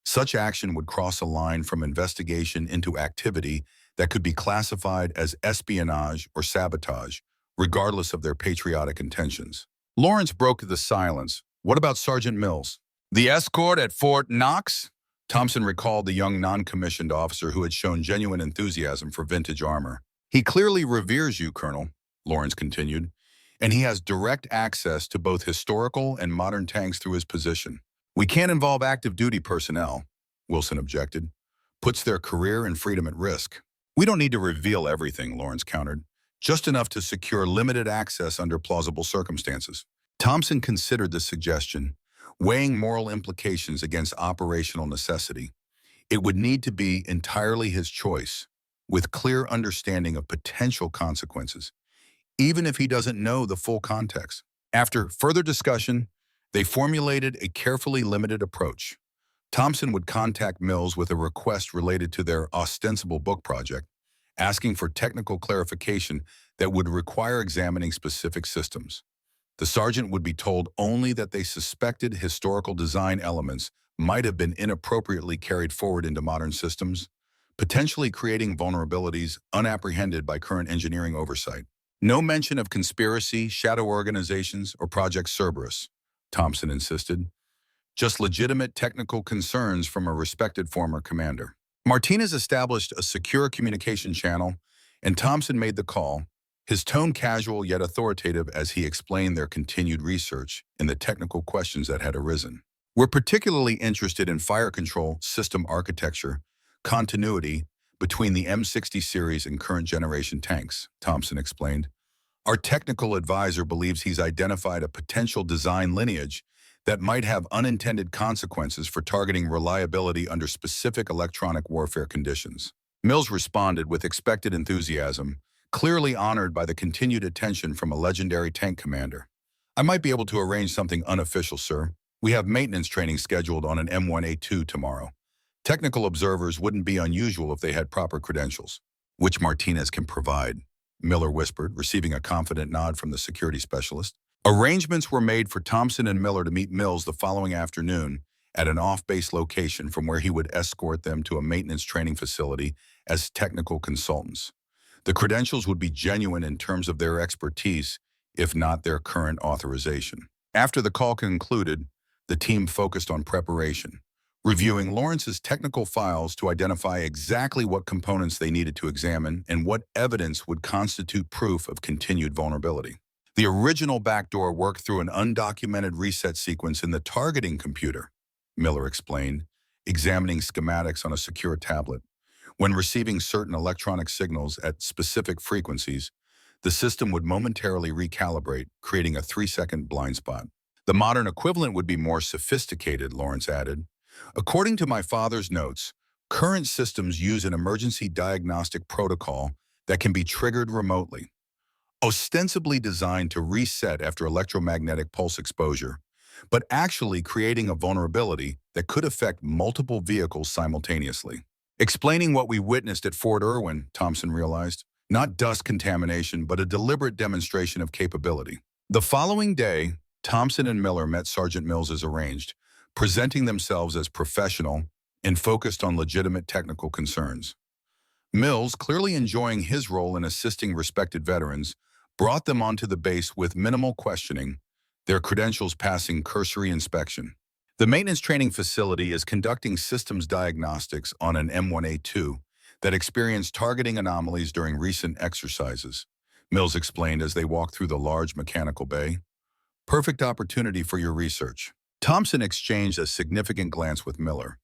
Such action would cross a line from investigation into activity that could be classified as espionage or sabotage, regardless of their patriotic intentions. Lawrence broke the silence. What about Sergeant Mills? The escort at Fort Knox? Thompson recalled the young non-commissioned officer who had shown genuine enthusiasm for vintage armor. He clearly reveres you, Colonel, Lawrence continued, and he has direct access to both historical and modern tanks through his position. We can't involve active duty personnel, Wilson objected. Puts their career and freedom at risk. We don't need to reveal everything, Lawrence countered. Just enough to secure limited access under plausible circumstances. Thompson considered the suggestion, weighing moral implications against operational necessity. It would need to be entirely his choice, with clear understanding of potential consequences, even if he doesn't know the full context. After further discussion, they formulated a carefully limited approach. Thompson would contact Mills with a request related to their ostensible book project, asking for technical clarification that would require examining specific systems. The sergeant would be told only that they suspected historical design elements might have been inappropriately carried forward into modern systems, potentially creating vulnerabilities unapprehended by current engineering oversight. No mention of conspiracy, shadow organizations, or Project Cerberus, Thompson insisted. Just legitimate technical concerns from a respected former commander. Martinez established a secure communication channel, and Thompson made the call, his tone casual yet authoritative as he explained their continued research and the technical questions that had arisen. We're particularly interested in fire control system architecture, continuity between the M60 series and current generation tanks, Thompson explained. Our technical advisor believes he's identified a potential design lineage that might have unintended consequences for targeting reliability under specific electronic warfare conditions. Mills responded with expected enthusiasm, clearly honored by the continued attention from a legendary tank commander. I might be able to arrange something unofficial, sir. We have maintenance training scheduled on an M1A2 tomorrow. Technical observers wouldn't be unusual if they had proper credentials, which Martinez can provide, Miller whispered, receiving a confident nod from the security specialist. Arrangements were made for Thompson and Miller to meet Mills the following afternoon at an off-base location from where he would escort them to a maintenance training facility as technical consultants. The credentials would be genuine in terms of their expertise, if not their current authorization. After the call concluded, the team focused on preparation, reviewing Lawrence's technical files to identify exactly what components they needed to examine and what evidence would constitute proof of continued vulnerability. The original backdoor worked through an undocumented reset sequence in the targeting computer, Miller explained, examining schematics on a secure tablet. When receiving certain electronic signals at specific frequencies, the system would momentarily recalibrate, creating a 3-second blind spot. The modern equivalent would be more sophisticated, Lawrence added. According to my father's notes, current systems use an emergency diagnostic protocol that can be triggered remotely, ostensibly designed to reset after electromagnetic pulse exposure, but actually creating a vulnerability that could affect multiple vehicles simultaneously. Explaining what we witnessed at Fort Irwin, Thompson realized, not dust contamination, but a deliberate demonstration of capability. The following day, Thompson and Miller met Sergeant Mills as arranged, presenting themselves as professional and focused on legitimate technical concerns. Mills, clearly enjoying his role in assisting respected veterans, brought them onto the base with minimal questioning, their credentials passing cursory inspection. The maintenance training facility is conducting systems diagnostics on an M1A2 that experienced targeting anomalies during recent exercises, Mills explained as they walked through the large mechanical bay. Perfect opportunity for your research. Thompson exchanged a significant glance with Miller.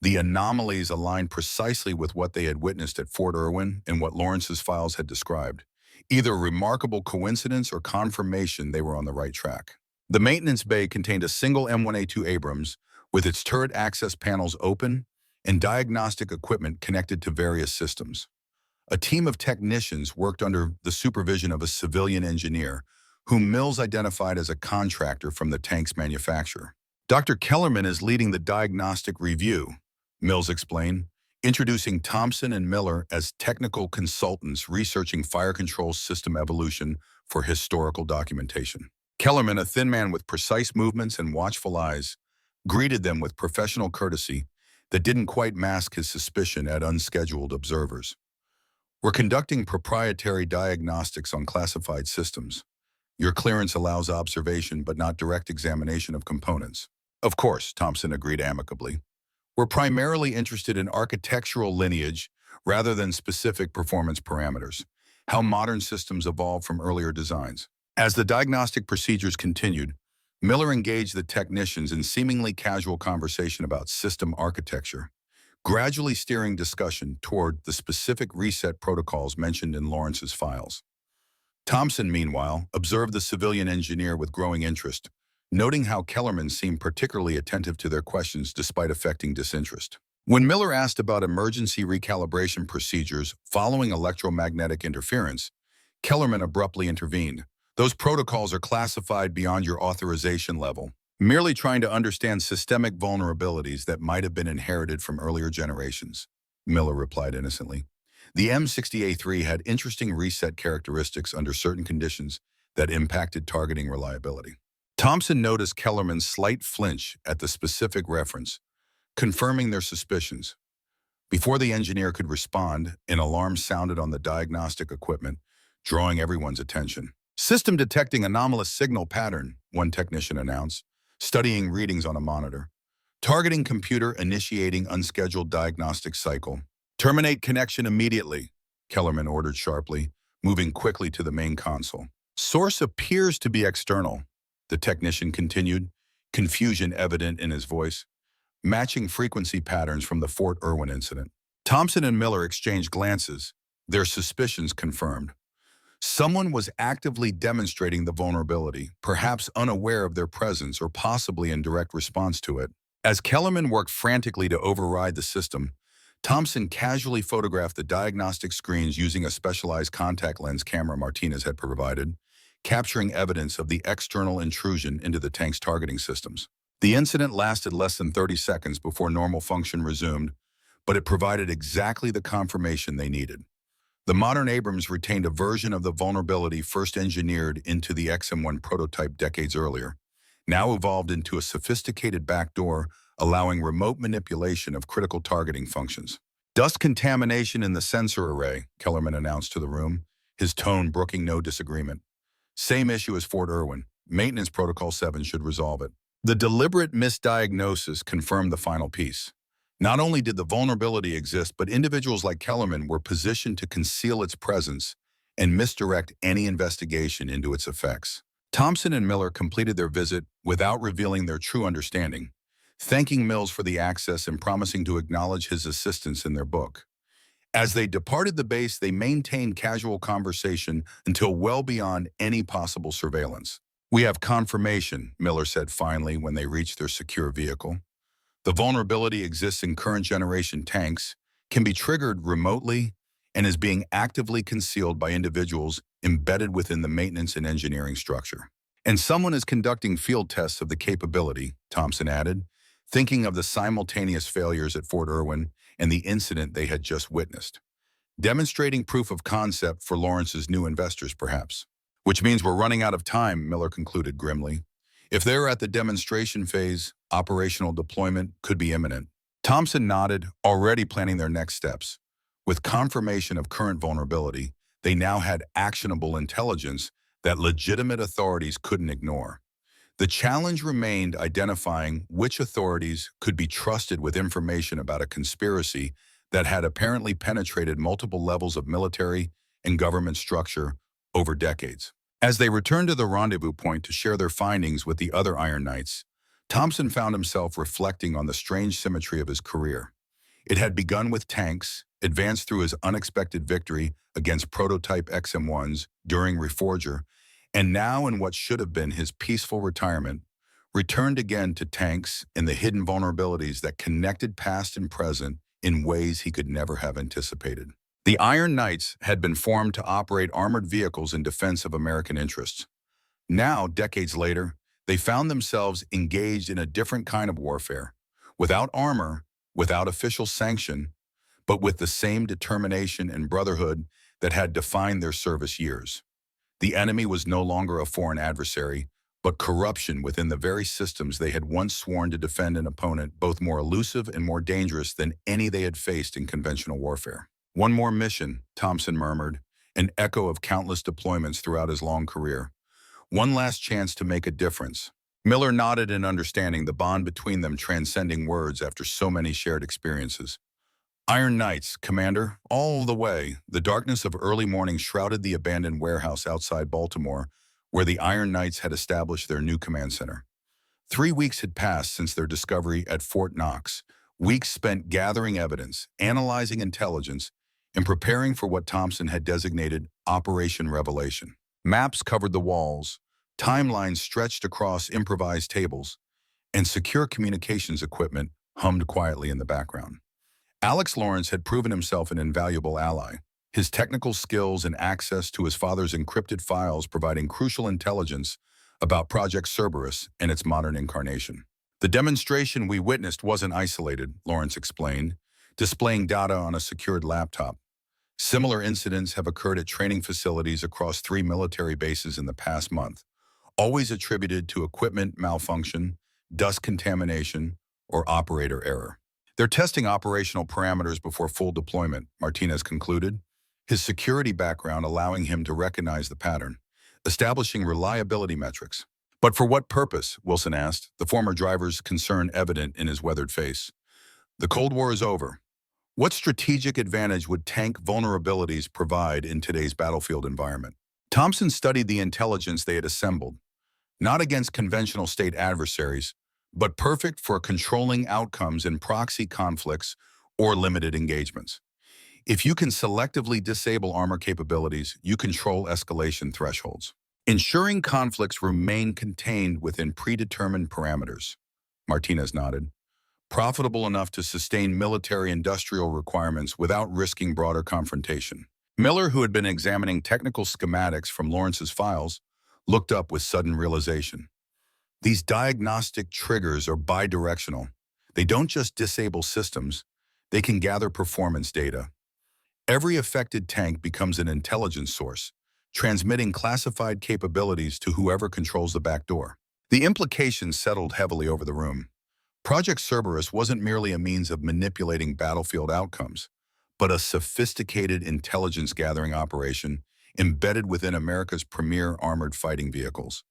The anomalies aligned precisely with what they had witnessed at Fort Irwin and what Lawrence's files had described. Either a remarkable coincidence or confirmation they were on the right track. The maintenance bay contained a single M1A2 Abrams with its turret access panels open and diagnostic equipment connected to various systems. A team of technicians worked under the supervision of a civilian engineer, whom Mills identified as a contractor from the tank's manufacturer. Dr. Kellerman is leading the diagnostic review, Mills explained, introducing Thompson and Miller as technical consultants researching fire control system evolution for historical documentation. Kellerman, a thin man with precise movements and watchful eyes, greeted them with professional courtesy, that didn't quite mask his suspicion at unscheduled observers. We're conducting proprietary diagnostics on classified systems. Your clearance allows observation but not direct examination of components. Of course, Thompson agreed amicably. We're primarily interested in architectural lineage rather than specific performance parameters, how modern systems evolve from earlier designs. As the diagnostic procedures continued, Miller engaged the technicians in seemingly casual conversation about system architecture, gradually steering discussion toward the specific reset protocols mentioned in Lawrence's files. Thompson, meanwhile, observed the civilian engineer with growing interest, noting how Kellerman seemed particularly attentive to their questions despite affecting disinterest. When Miller asked about emergency recalibration procedures following electromagnetic interference, Kellerman abruptly intervened. Those protocols are classified beyond your authorization level, merely trying to understand systemic vulnerabilities that might have been inherited from earlier generations, Miller replied innocently. The M60A3 had interesting reset characteristics under certain conditions that impacted targeting reliability. Thompson noticed Kellerman's slight flinch at the specific reference, confirming their suspicions. Before the engineer could respond, an alarm sounded on the diagnostic equipment, drawing everyone's attention. System detecting anomalous signal pattern, one technician announced, studying readings on a monitor. Targeting computer initiating unscheduled diagnostic cycle. Terminate connection immediately, Kellerman ordered sharply, moving quickly to the main console. Source appears to be external, the technician continued, confusion evident in his voice, matching frequency patterns from the Fort Irwin incident. Thompson and Miller exchanged glances, their suspicions confirmed. Someone was actively demonstrating the vulnerability, perhaps unaware of their presence or possibly in direct response to it. As Kellerman worked frantically to override the system, Thompson casually photographed the diagnostic screens using a specialized contact lens camera Martinez had provided, capturing evidence of the external intrusion into the tank's targeting systems. The incident lasted less than 30 seconds before normal function resumed, but it provided exactly the confirmation they needed. The modern Abrams retained a version of the vulnerability first engineered into the XM1 prototype decades earlier, now evolved into a sophisticated backdoor allowing remote manipulation of critical targeting functions. Dust contamination in the sensor array, Kellerman announced to the room, his tone brooking no disagreement. Same issue as Fort Irwin. Maintenance Protocol 7 should resolve it. The deliberate misdiagnosis confirmed the final piece. Not only did the vulnerability exist, but individuals like Kellerman were positioned to conceal its presence and misdirect any investigation into its effects. Thompson and Miller completed their visit without revealing their true understanding, thanking Mills for the access and promising to acknowledge his assistance in their book. As they departed the base, they maintained casual conversation until well beyond any possible surveillance. "We have confirmation," Miller said finally when they reached their secure vehicle. "The vulnerability exists in current generation tanks, can be triggered remotely, and is being actively concealed by individuals embedded within the maintenance and engineering structure. And someone is conducting field tests of the capability," Thompson added, thinking of the simultaneous failures at Fort Irwin and the incident they had just witnessed. Demonstrating proof of concept for Lawrence's new investors, perhaps. "Which means we're running out of time," Miller concluded grimly. "If they're at the demonstration phase, operational deployment could be imminent." Thompson nodded, already planning their next steps. With confirmation of current vulnerability, they now had actionable intelligence that legitimate authorities couldn't ignore. The challenge remained identifying which authorities could be trusted with information about a conspiracy that had apparently penetrated multiple levels of military and government structure over decades. As they returned to the rendezvous point to share their findings with the other Iron Knights, Thompson found himself reflecting on the strange symmetry of his career. It had begun with tanks, advanced through his unexpected victory against prototype XM1s during Reforger, and now in what should have been his peaceful retirement, returned again to tanks and the hidden vulnerabilities that connected past and present in ways he could never have anticipated. The Iron Knights had been formed to operate armored vehicles in defense of American interests. Now, decades later, they found themselves engaged in a different kind of warfare, without armor, without official sanction, but with the same determination and brotherhood that had defined their service years. The enemy was no longer a foreign adversary, but corruption within the very systems they had once sworn to defend an opponent both more elusive and more dangerous than any they had faced in conventional warfare. One more mission, Thompson murmured, an echo of countless deployments throughout his long career. One last chance to make a difference. Miller nodded in understanding, the bond between them transcending words after so many shared experiences. Iron Knights, Commander, all the way. The darkness of early morning shrouded the abandoned warehouse outside Baltimore, where the Iron Knights had established their new command center. 3 weeks had passed since their discovery at Fort Knox, weeks spent gathering evidence, analyzing intelligence, and preparing for what Thompson had designated Operation Revelation. Maps covered the walls, timelines stretched across improvised tables, and secure communications equipment hummed quietly in the background. Alex Lawrence had proven himself an invaluable ally, his technical skills and access to his father's encrypted files providing crucial intelligence about Project Cerberus and its modern incarnation. The demonstration we witnessed wasn't isolated, Lawrence explained, displaying data on a secured laptop. Similar incidents have occurred at training facilities across 3 military bases in the past month, always attributed to equipment malfunction, dust contamination, or operator error. They're testing operational parameters before full deployment, Martinez concluded, his security background allowing him to recognize the pattern, establishing reliability metrics. But for what purpose, Wilson asked, the former driver's concern evident in his weathered face. The Cold War is over. What strategic advantage would tank vulnerabilities provide in today's battlefield environment? Thompson studied the intelligence they had assembled, not against conventional state adversaries, but perfect for controlling outcomes in proxy conflicts or limited engagements. If you can selectively disable armor capabilities, you control escalation thresholds, ensuring conflicts remain contained within predetermined parameters. Martinez nodded. Profitable enough to sustain military-industrial requirements without risking broader confrontation. Miller, who had been examining technical schematics from Lawrence's files, looked up with sudden realization. These diagnostic triggers are bidirectional. They don't just disable systems, they can gather performance data. Every affected tank becomes an intelligence source, transmitting classified capabilities to whoever controls the back door. The implications settled heavily over the room. Project Cerberus wasn't merely a means of manipulating battlefield outcomes, but a sophisticated intelligence-gathering operation embedded within America's premier armored fighting vehicles,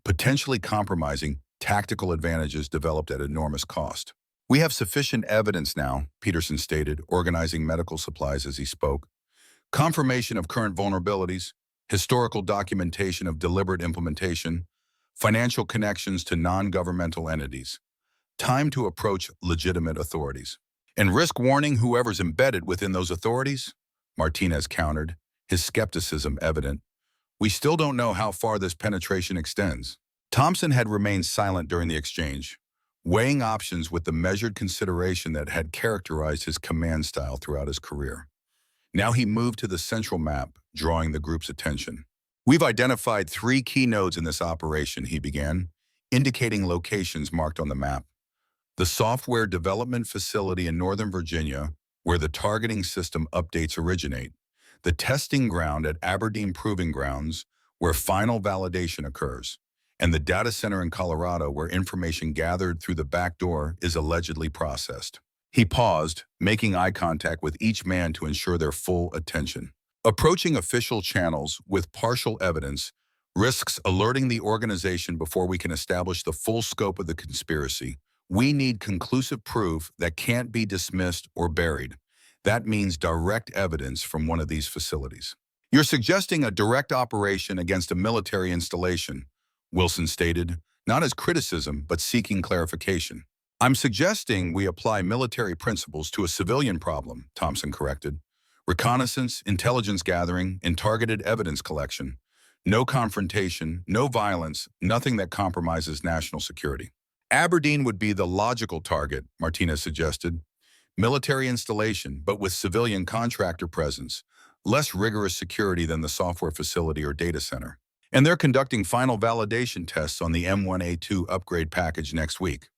potentially compromising tactical advantages developed at enormous cost. We have sufficient evidence now, Peterson stated, organizing medical supplies as he spoke. Confirmation of current vulnerabilities, historical documentation of deliberate implementation, financial connections to non-governmental entities. Time to approach legitimate authorities. And risk warning whoever's embedded within those authorities? Martinez countered, his skepticism evident. We still don't know how far this penetration extends. Thompson had remained silent during the exchange, weighing options with the measured consideration that had characterized his command style throughout his career. Now he moved to the central map, drawing the group's attention. We've identified 3 key nodes in this operation, he began, indicating locations marked on the map. The software development facility in Northern Virginia, where the targeting system updates originate. The testing ground at Aberdeen Proving Grounds, where final validation occurs. And the data center in Colorado, where information gathered through the back door is allegedly processed. He paused, making eye contact with each man to ensure their full attention. Approaching official channels with partial evidence risks alerting the organization before we can establish the full scope of the conspiracy. We need conclusive proof that can't be dismissed or buried. That means direct evidence from one of these facilities. You're suggesting a direct operation against a military installation, Wilson stated, not as criticism, but seeking clarification. I'm suggesting we apply military principles to a civilian problem, Thompson corrected. Reconnaissance, intelligence gathering, and targeted evidence collection. No confrontation, no violence, nothing that compromises national security. Aberdeen would be the logical target, Martinez suggested. Military installation, but with civilian contractor presence, less rigorous security than the software facility or data center. And they're conducting final validation tests on the M1A2 upgrade package next week,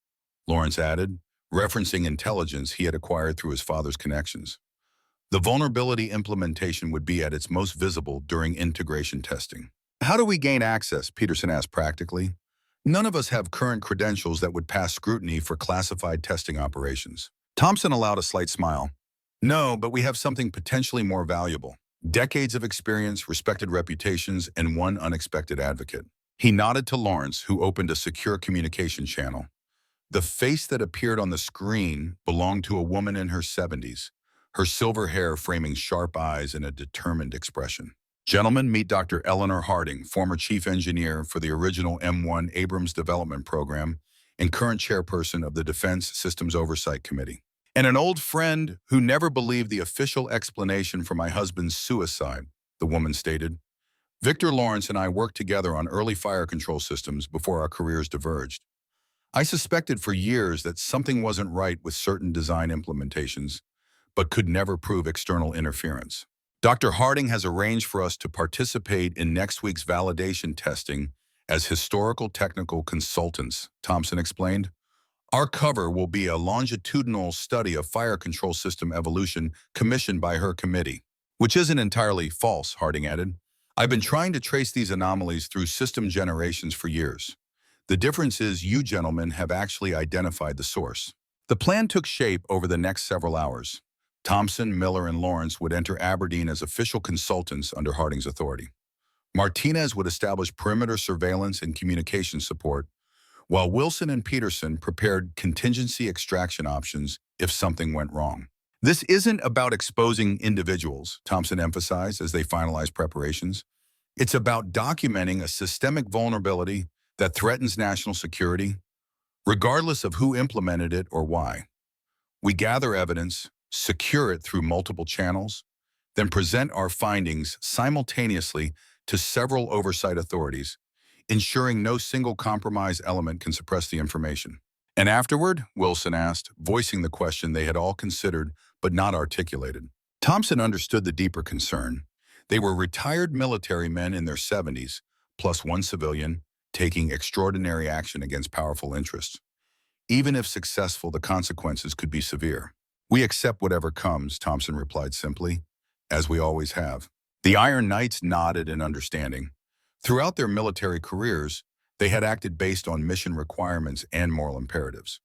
Lawrence added, referencing intelligence he had acquired through his father's connections. The vulnerability implementation would be at its most visible during integration testing. How do we gain access? Peterson asked practically. None of us have current credentials that would pass scrutiny for classified testing operations. Thompson allowed a slight smile. No, but we have something potentially more valuable. Decades of experience, respected reputations, and one unexpected advocate. He nodded to Lawrence, who opened a secure communication channel. The face that appeared on the screen belonged to a woman in her 70s, her silver hair framing sharp eyes and a determined expression. Gentlemen, meet Dr. Eleanor Harding, former chief engineer for the original M1 Abrams Development Program and current chairperson of the Defense Systems Oversight Committee. And an old friend who never believed the official explanation for my husband's suicide, the woman stated. Victor Lawrence and I worked together on early fire control systems before our careers diverged. I suspected for years that something wasn't right with certain design implementations, but could never prove external interference. Dr. Harding has arranged for us to participate in next week's validation testing as historical technical consultants, Thompson explained. Our cover will be a longitudinal study of fire control system evolution commissioned by her committee. Which isn't entirely false, Harding added. I've been trying to trace these anomalies through system generations for years. The difference is you gentlemen have actually identified the source. The plan took shape over the next several hours. Thompson, Miller, and Lawrence would enter Aberdeen as official consultants under Harding's authority. Martinez would establish perimeter surveillance and communication support, while Wilson and Peterson prepared contingency extraction options if something went wrong. This isn't about exposing individuals, Thompson emphasized as they finalized preparations. It's about documenting a systemic vulnerability that threatens national security, regardless of who implemented it or why. We gather evidence, secure it through multiple channels, then present our findings simultaneously to several oversight authorities, ensuring no single compromise element can suppress the information. And afterward, Wilson asked, voicing the question they had all considered but not articulated. Thompson understood the deeper concern. They were retired military men in their 70s, plus one civilian, taking extraordinary action against powerful interests. Even if successful, the consequences could be severe. We accept whatever comes, Thompson replied simply, as we always have. The Iron Knights nodded in understanding. Throughout their military careers, they had acted based on mission requirements and moral imperatives,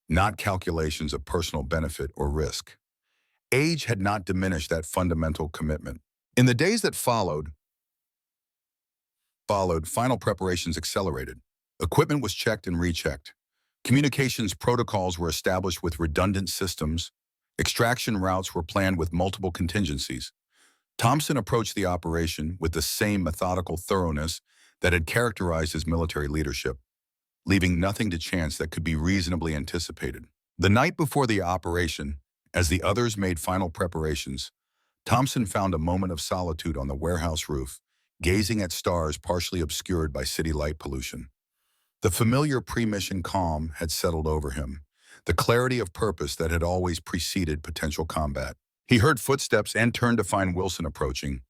not calculations of personal benefit or risk. Age had not diminished that fundamental commitment. In the days that followed, final preparations accelerated. Equipment was checked and rechecked. Communications protocols were established with redundant systems. Extraction routes were planned with multiple contingencies. Thompson approached the operation with the same methodical thoroughness that had characterized his military leadership, leaving nothing to chance that could be reasonably anticipated. The night before the operation, as the others made final preparations, Thompson found a moment of solitude on the warehouse roof, gazing at stars partially obscured by city light pollution. The familiar pre-mission calm had settled over him, the clarity of purpose that had always preceded potential combat. He heard footsteps and turned to find Wilson approaching,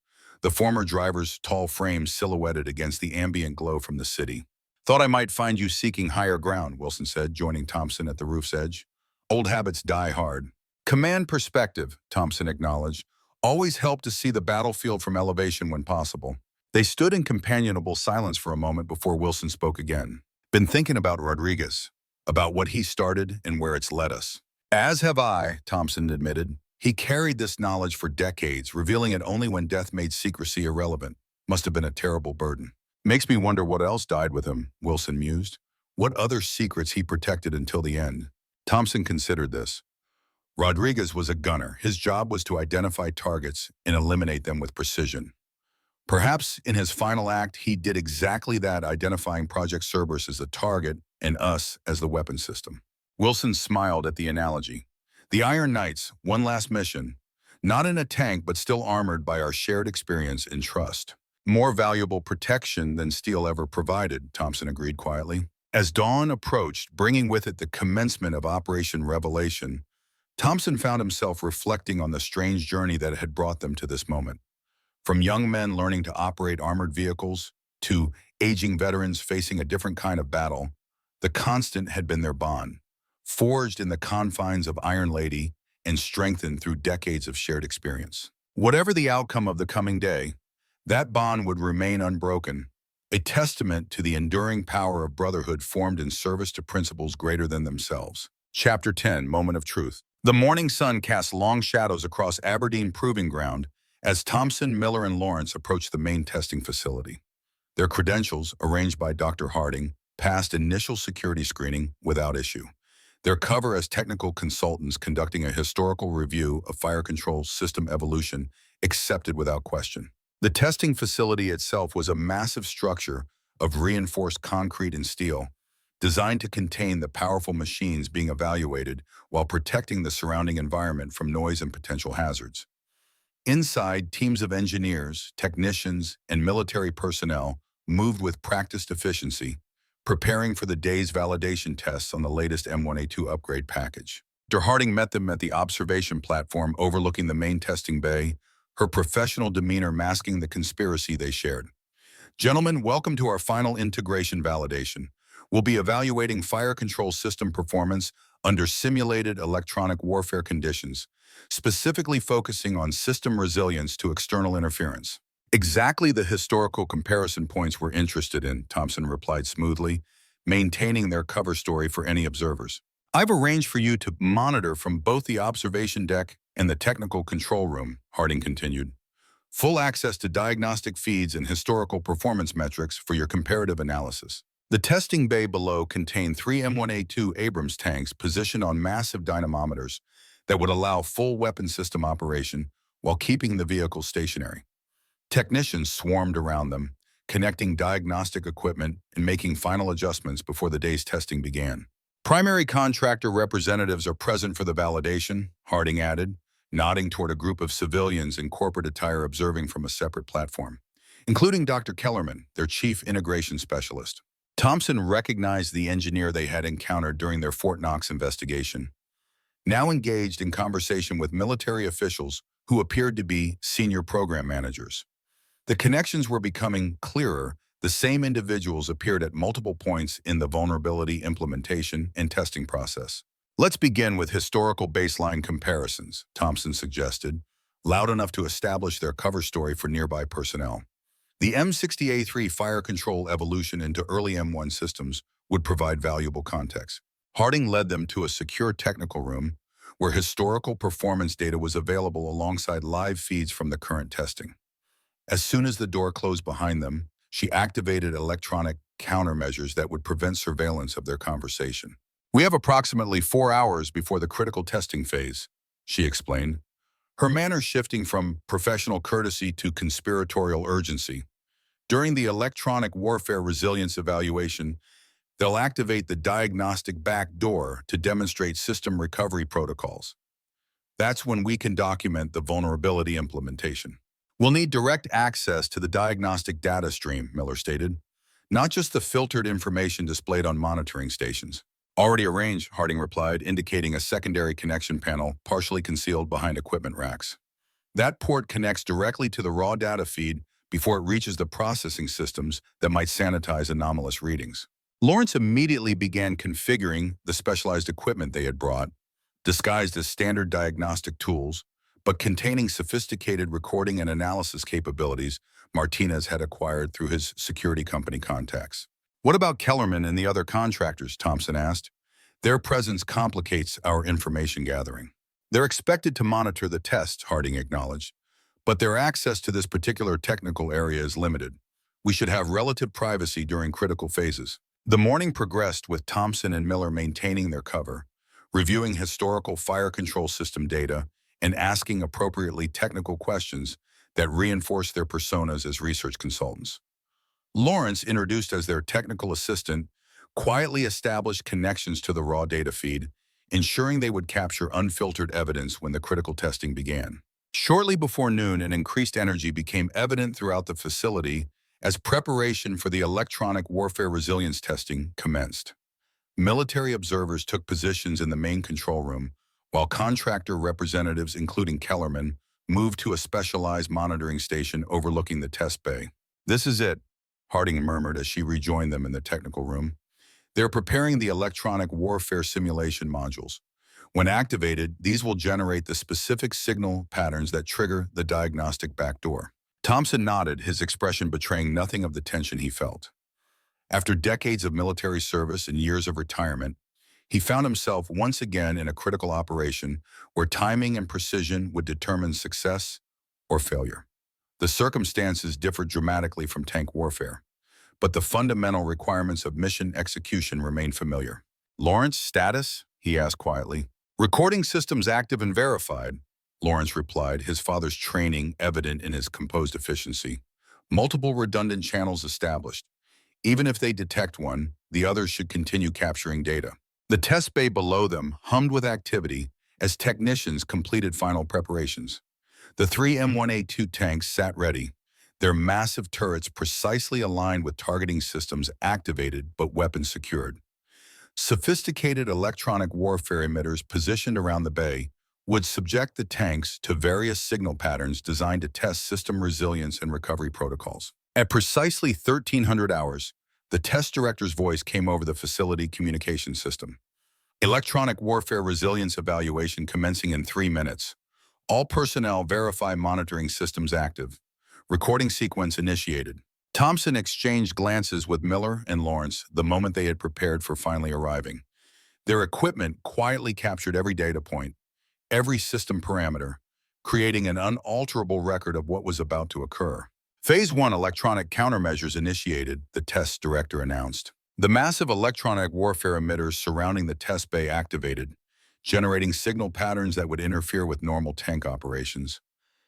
the former driver's tall frame silhouetted against the ambient glow from the city. Thought I might find you seeking higher ground, Wilson said, joining Thompson at the roof's edge. Old habits die hard. Command perspective, Thompson acknowledged, always helped to see the battlefield from elevation when possible. They stood in companionable silence for a moment before Wilson spoke again. Been thinking about Rodriguez, about what he started and where it's led us. As have I, Thompson admitted. He carried this knowledge for decades, revealing it only when death made secrecy irrelevant. Must have been a terrible burden. Makes me wonder what else died with him, Wilson mused. What other secrets he protected until the end. Thompson considered this. Rodriguez was a gunner. His job was to identify targets and eliminate them with precision. Perhaps in his final act, he did exactly that, identifying Project Cerberus as the target and us as the weapon system. Wilson smiled at the analogy. The Iron Knights, one last mission, not in a tank but still armored by our shared experience and trust. More valuable protection than steel ever provided, Thompson agreed quietly. As dawn approached, bringing with it the commencement of Operation Revelation, Thompson found himself reflecting on the strange journey that had brought them to this moment. From young men learning to operate armored vehicles to aging veterans facing a different kind of battle, the constant had been their bond, forged in the confines of Iron Lady and strengthened through decades of shared experience. Whatever the outcome of the coming day, that bond would remain unbroken, a testament to the enduring power of brotherhood formed in service to principles greater than themselves. Chapter 10, Moment of Truth. The morning sun cast long shadows across Aberdeen Proving Ground as Thompson, Miller, and Lawrence approached the main testing facility. Their credentials, arranged by Dr. Harding, passed initial security screening without issue. Their cover as technical consultants conducting a historical review of fire control system evolution accepted without question. The testing facility itself was a massive structure of reinforced concrete and steel, designed to contain the powerful machines being evaluated while protecting the surrounding environment from noise and potential hazards. Inside, teams of engineers, technicians, and military personnel moved with practiced efficiency, preparing for the day's validation tests on the latest M1A2 upgrade package. Dr. Harding met them at the observation platform overlooking the main testing bay, her professional demeanor masking the conspiracy they shared. Gentlemen, welcome to our final integration validation. We'll be evaluating fire control system performance under simulated electronic warfare conditions, specifically focusing on system resilience to external interference. Exactly the historical comparison points we're interested in, Thompson replied smoothly, maintaining their cover story for any observers. I've arranged for you to monitor from both the observation deck and the technical control room, Harding continued. Full access to diagnostic feeds and historical performance metrics for your comparative analysis. The testing bay below contained 3 M1A2 Abrams tanks positioned on massive dynamometers that would allow full weapon system operation while keeping the vehicle stationary. Technicians swarmed around them, connecting diagnostic equipment and making final adjustments before the day's testing began. Primary contractor representatives are present for the validation, Harding added, nodding toward a group of civilians in corporate attire observing from a separate platform, including Dr. Kellerman, their chief integration specialist. Thompson recognized the engineer they had encountered during their Fort Knox investigation, now engaged in conversation with military officials who appeared to be senior program managers. The connections were becoming clearer. The same individuals appeared at multiple points in the vulnerability implementation and testing process. Let's begin with historical baseline comparisons, Thompson suggested, loud enough to establish their cover story for nearby personnel. The M60A3 fire control evolution into early M1 systems would provide valuable context. Harding led them to a secure technical room where historical performance data was available alongside live feeds from the current testing. As soon as the door closed behind them, she activated electronic countermeasures that would prevent surveillance of their conversation. We have approximately 4 hours before the critical testing phase, she explained, her manner shifting from professional courtesy to conspiratorial urgency. During the electronic warfare resilience evaluation, they'll activate the diagnostic back door to demonstrate system recovery protocols. That's when we can document the vulnerability implementation. We'll need direct access to the diagnostic data stream, Miller stated, not just the filtered information displayed on monitoring stations. Already arranged, Harding replied, indicating a secondary connection panel partially concealed behind equipment racks. That port connects directly to the raw data feed before it reaches the processing systems that might sanitize anomalous readings. Lawrence immediately began configuring the specialized equipment they had brought, disguised as standard diagnostic tools, but containing sophisticated recording and analysis capabilities Martinez had acquired through his security company contacts. What about Kellerman and the other contractors? Thompson asked. Their presence complicates our information gathering. They're expected to monitor the tests, Harding acknowledged, but their access to this particular technical area is limited. We should have relative privacy during critical phases. The morning progressed with Thompson and Miller maintaining their cover, reviewing historical fire control system data, and asking appropriately technical questions that reinforce their personas as research consultants. Lawrence, introduced as their technical assistant, quietly established connections to the raw data feed, ensuring they would capture unfiltered evidence when the critical testing began. Shortly before noon, an increased energy became evident throughout the facility as preparation for the electronic warfare resilience testing commenced. Military observers took positions in the main control room, while contractor representatives, including Kellerman, moved to a specialized monitoring station overlooking the test bay. This is it, Harding murmured as she rejoined them in the technical room. They're preparing the electronic warfare simulation modules. When activated, these will generate the specific signal patterns that trigger the diagnostic backdoor. Thompson nodded, his expression betraying nothing of the tension he felt. After decades of military service and years of retirement, he found himself once again in a critical operation where timing and precision would determine success or failure. The circumstances differed dramatically from tank warfare, but the fundamental requirements of mission execution remained familiar. "Lawrence, status?" he asked quietly. "Recording systems active and verified," Lawrence replied, his father's training evident in his composed efficiency. "Multiple redundant channels established. Even if they detect one, the others should continue capturing data." The test bay below them hummed with activity as technicians completed final preparations. The three M1A2 tanks sat ready, their massive turrets precisely aligned with targeting systems activated but weapons secured. Sophisticated electronic warfare emitters positioned around the bay would subject the tanks to various signal patterns designed to test system resilience and recovery protocols. At precisely 1300 hours, the test director's voice came over the facility communication system. "Electronic warfare resilience evaluation commencing in 3 minutes. All personnel verify monitoring systems active. Recording sequence initiated." Thompson exchanged glances with Miller and Lawrence the moment they had prepared for finally arriving. Their equipment quietly captured every data point, every system parameter, creating an unalterable record of what was about to occur. Phase 1 electronic countermeasures initiated, the test director announced. The massive electronic warfare emitters surrounding the test bay activated, generating signal patterns that would interfere with normal tank operations,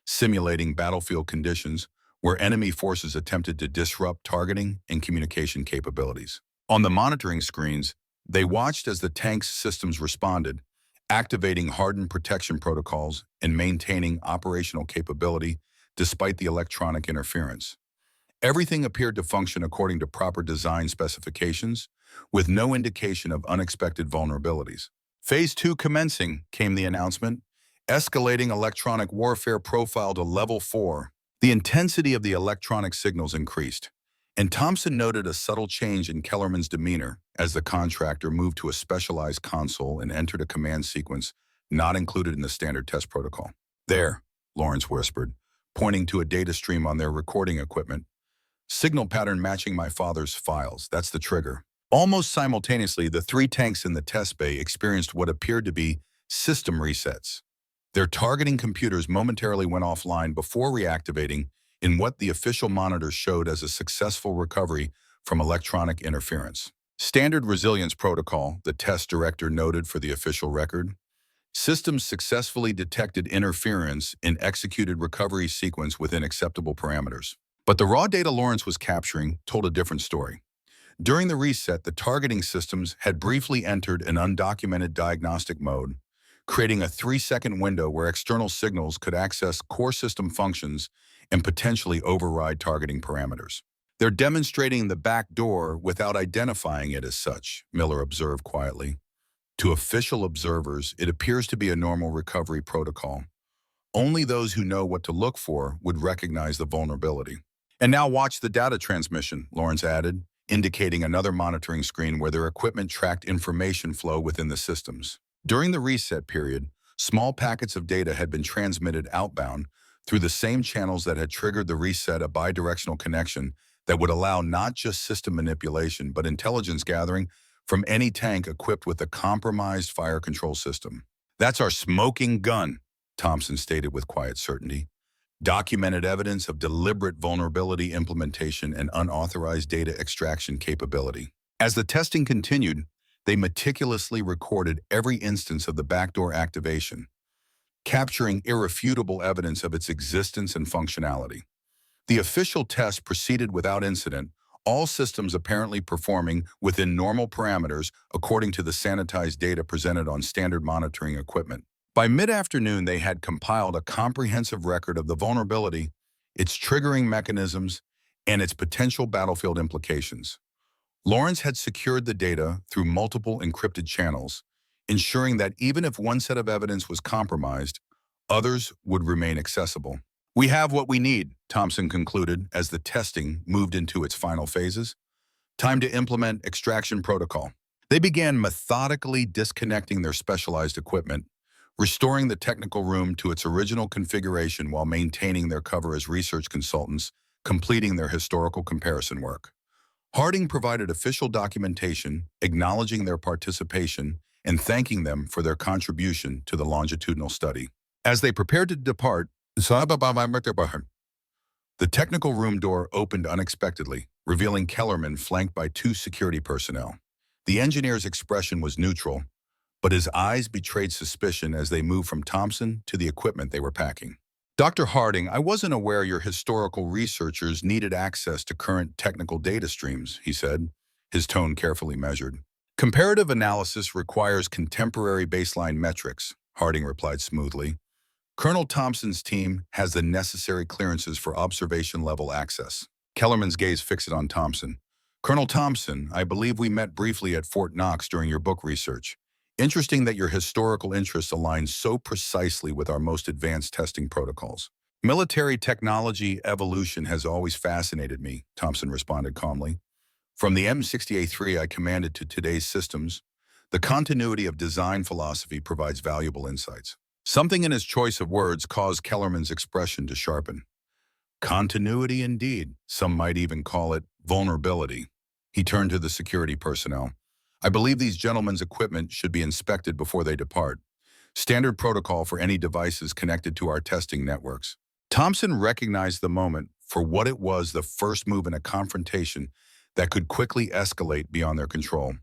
simulating battlefield conditions where enemy forces attempted to disrupt targeting and communication capabilities. On the monitoring screens, they watched as the tank's systems responded, activating hardened protection protocols and maintaining operational capability despite the electronic interference. Everything appeared to function according to proper design specifications, with no indication of unexpected vulnerabilities. Phase 2 commencing, came the announcement, escalating electronic warfare profile to level 4. The intensity of the electronic signals increased, and Thompson noted a subtle change in Kellerman's demeanor as the contractor moved to a specialized console and entered a command sequence not included in the standard test protocol. "There," Lawrence whispered, pointing to a data stream on their recording equipment. "Signal pattern matching my father's files. That's the trigger." Almost simultaneously, the three tanks in the test bay experienced what appeared to be system resets. Their targeting computers momentarily went offline before reactivating in what the official monitors showed as a successful recovery from electronic interference. "Standard resilience protocol," the test director noted for the official record. "Systems successfully detected interference and executed recovery sequence within acceptable parameters." But the raw data Lawrence was capturing told a different story. During the reset, the targeting systems had briefly entered an undocumented diagnostic mode, creating a 3-second window where external signals could access core system functions and potentially override targeting parameters. "They're demonstrating the back door without identifying it as such," Miller observed quietly. "To official observers, it appears to be a normal recovery protocol. Only those who know what to look for would recognize the vulnerability." "And now watch the data transmission," Lawrence added, indicating another monitoring screen where their equipment tracked information flow within the systems. During the reset period, small packets of data had been transmitted outbound through the same channels that had triggered the reset, a bidirectional connection that would allow not just system manipulation but intelligence gathering from any tank equipped with a compromised fire control system. "That's our smoking gun," Thompson stated with quiet certainty. "Documented evidence of deliberate vulnerability implementation and unauthorized data extraction capability." As the testing continued, they meticulously recorded every instance of the backdoor activation, capturing irrefutable evidence of its existence and functionality. The official test proceeded without incident, all systems apparently performing within normal parameters according to the sanitized data presented on standard monitoring equipment. By mid-afternoon, they had compiled a comprehensive record of the vulnerability, its triggering mechanisms, and its potential battlefield implications. Lawrence had secured the data through multiple encrypted channels, ensuring that even if one set of evidence was compromised, others would remain accessible. "We have what we need," Thompson concluded as the testing moved into its final phases. "Time to implement extraction protocol." They began methodically disconnecting their specialized equipment, restoring the technical room to its original configuration while maintaining their cover as research consultants, completing their historical comparison work. Harding provided official documentation acknowledging their participation and thanking them for their contribution to the longitudinal study. As they prepared to depart, the technical room door opened unexpectedly, revealing Kellerman flanked by two security personnel. The engineer's expression was neutral, but his eyes betrayed suspicion as they moved from Thompson to the equipment they were packing. Dr. Harding, I wasn't aware your historical researchers needed access to current technical data streams, he said, his tone carefully measured. Comparative analysis requires contemporary baseline metrics, Harding replied smoothly. Colonel Thompson's team has the necessary clearances for observation-level access. Kellerman's gaze fixed on Thompson. Colonel Thompson, I believe we met briefly at Fort Knox during your book research. Interesting that your historical interests align so precisely with our most advanced testing protocols. Military technology evolution has always fascinated me, Thompson responded calmly. From the M60A3 I commanded to today's systems, the continuity of design philosophy provides valuable insights. Something in his choice of words caused Kellerman's expression to sharpen. Continuity indeed. Some might even call it vulnerability. He turned to the security personnel. I believe these gentlemen's equipment should be inspected before they depart. Standard protocol for any devices connected to our testing networks. Thompson recognized the moment for what it was, the first move in a confrontation that could quickly escalate beyond their control.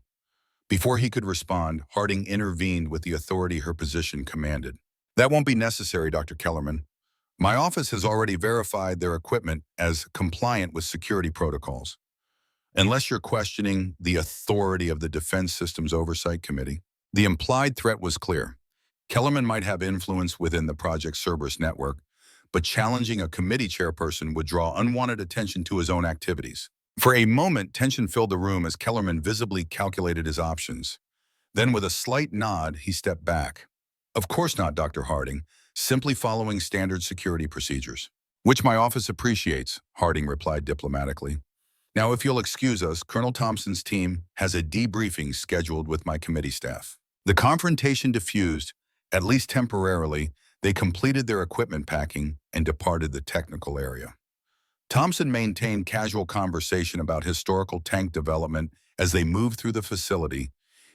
Before he could respond, Harding intervened with the authority her position commanded. That won't be necessary, Dr. Kellerman. My office has already verified their equipment as compliant with security protocols. Unless you're questioning the authority of the Defense Systems Oversight Committee, the implied threat was clear. Kellerman might have influence within the Project Cerberus network, but challenging a committee chairperson would draw unwanted attention to his own activities. For a moment, tension filled the room as Kellerman visibly calculated his options. Then, with a slight nod, he stepped back. Of course not, Dr. Harding. Simply following standard security procedures. Which my office appreciates, Harding replied diplomatically. Now, if you'll excuse us, Colonel Thompson's team has a debriefing scheduled with my committee staff. The confrontation diffused, at least temporarily. They completed their equipment packing and departed the technical area. Thompson maintained casual conversation about historical tank development as they moved through the facility,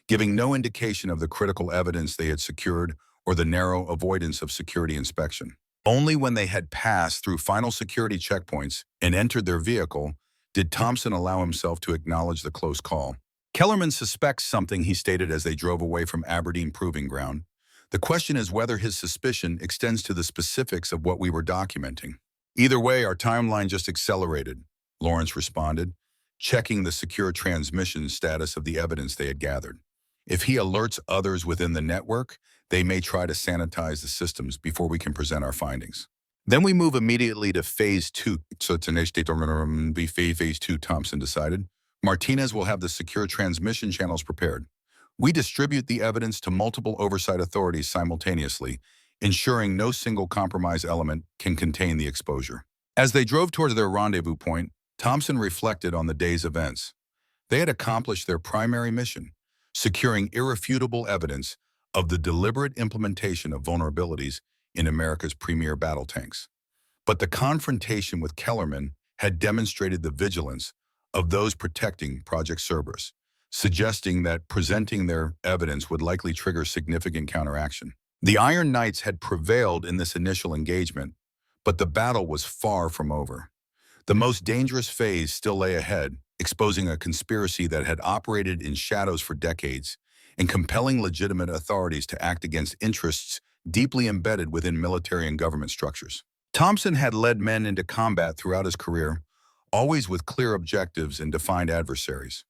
giving no indication of the critical evidence they had secured or the narrow avoidance of security inspection. Only when they had passed through final security checkpoints and entered their vehicle did Thompson allow himself to acknowledge the close call. Kellerman suspects something, he stated as they drove away from Aberdeen Proving Ground. The question is whether his suspicion extends to the specifics of what we were documenting. Either way, our timeline just accelerated, Lawrence responded, checking the secure transmission status of the evidence they had gathered. If he alerts others within the network, they may try to sanitize the systems before we can present our findings. Then we move immediately to Phase 2. So be Phase 2, Thompson decided. Martinez will have the secure transmission channels prepared. We distribute the evidence to multiple oversight authorities simultaneously, ensuring no single compromise element can contain the exposure. As they drove towards their rendezvous point, Thompson reflected on the day's events. They had accomplished their primary mission, securing irrefutable evidence of the deliberate implementation of vulnerabilities in America's premier battle tanks. But the confrontation with Kellerman had demonstrated the vigilance of those protecting Project Cerberus, suggesting that presenting their evidence would likely trigger significant counteraction. The Iron Knights had prevailed in this initial engagement, but the battle was far from over. The most dangerous phase still lay ahead, exposing a conspiracy that had operated in shadows for decades and compelling legitimate authorities to act against interests deeply embedded within military and government structures. Thompson had led men into combat throughout his career, always with clear objectives and defined adversaries.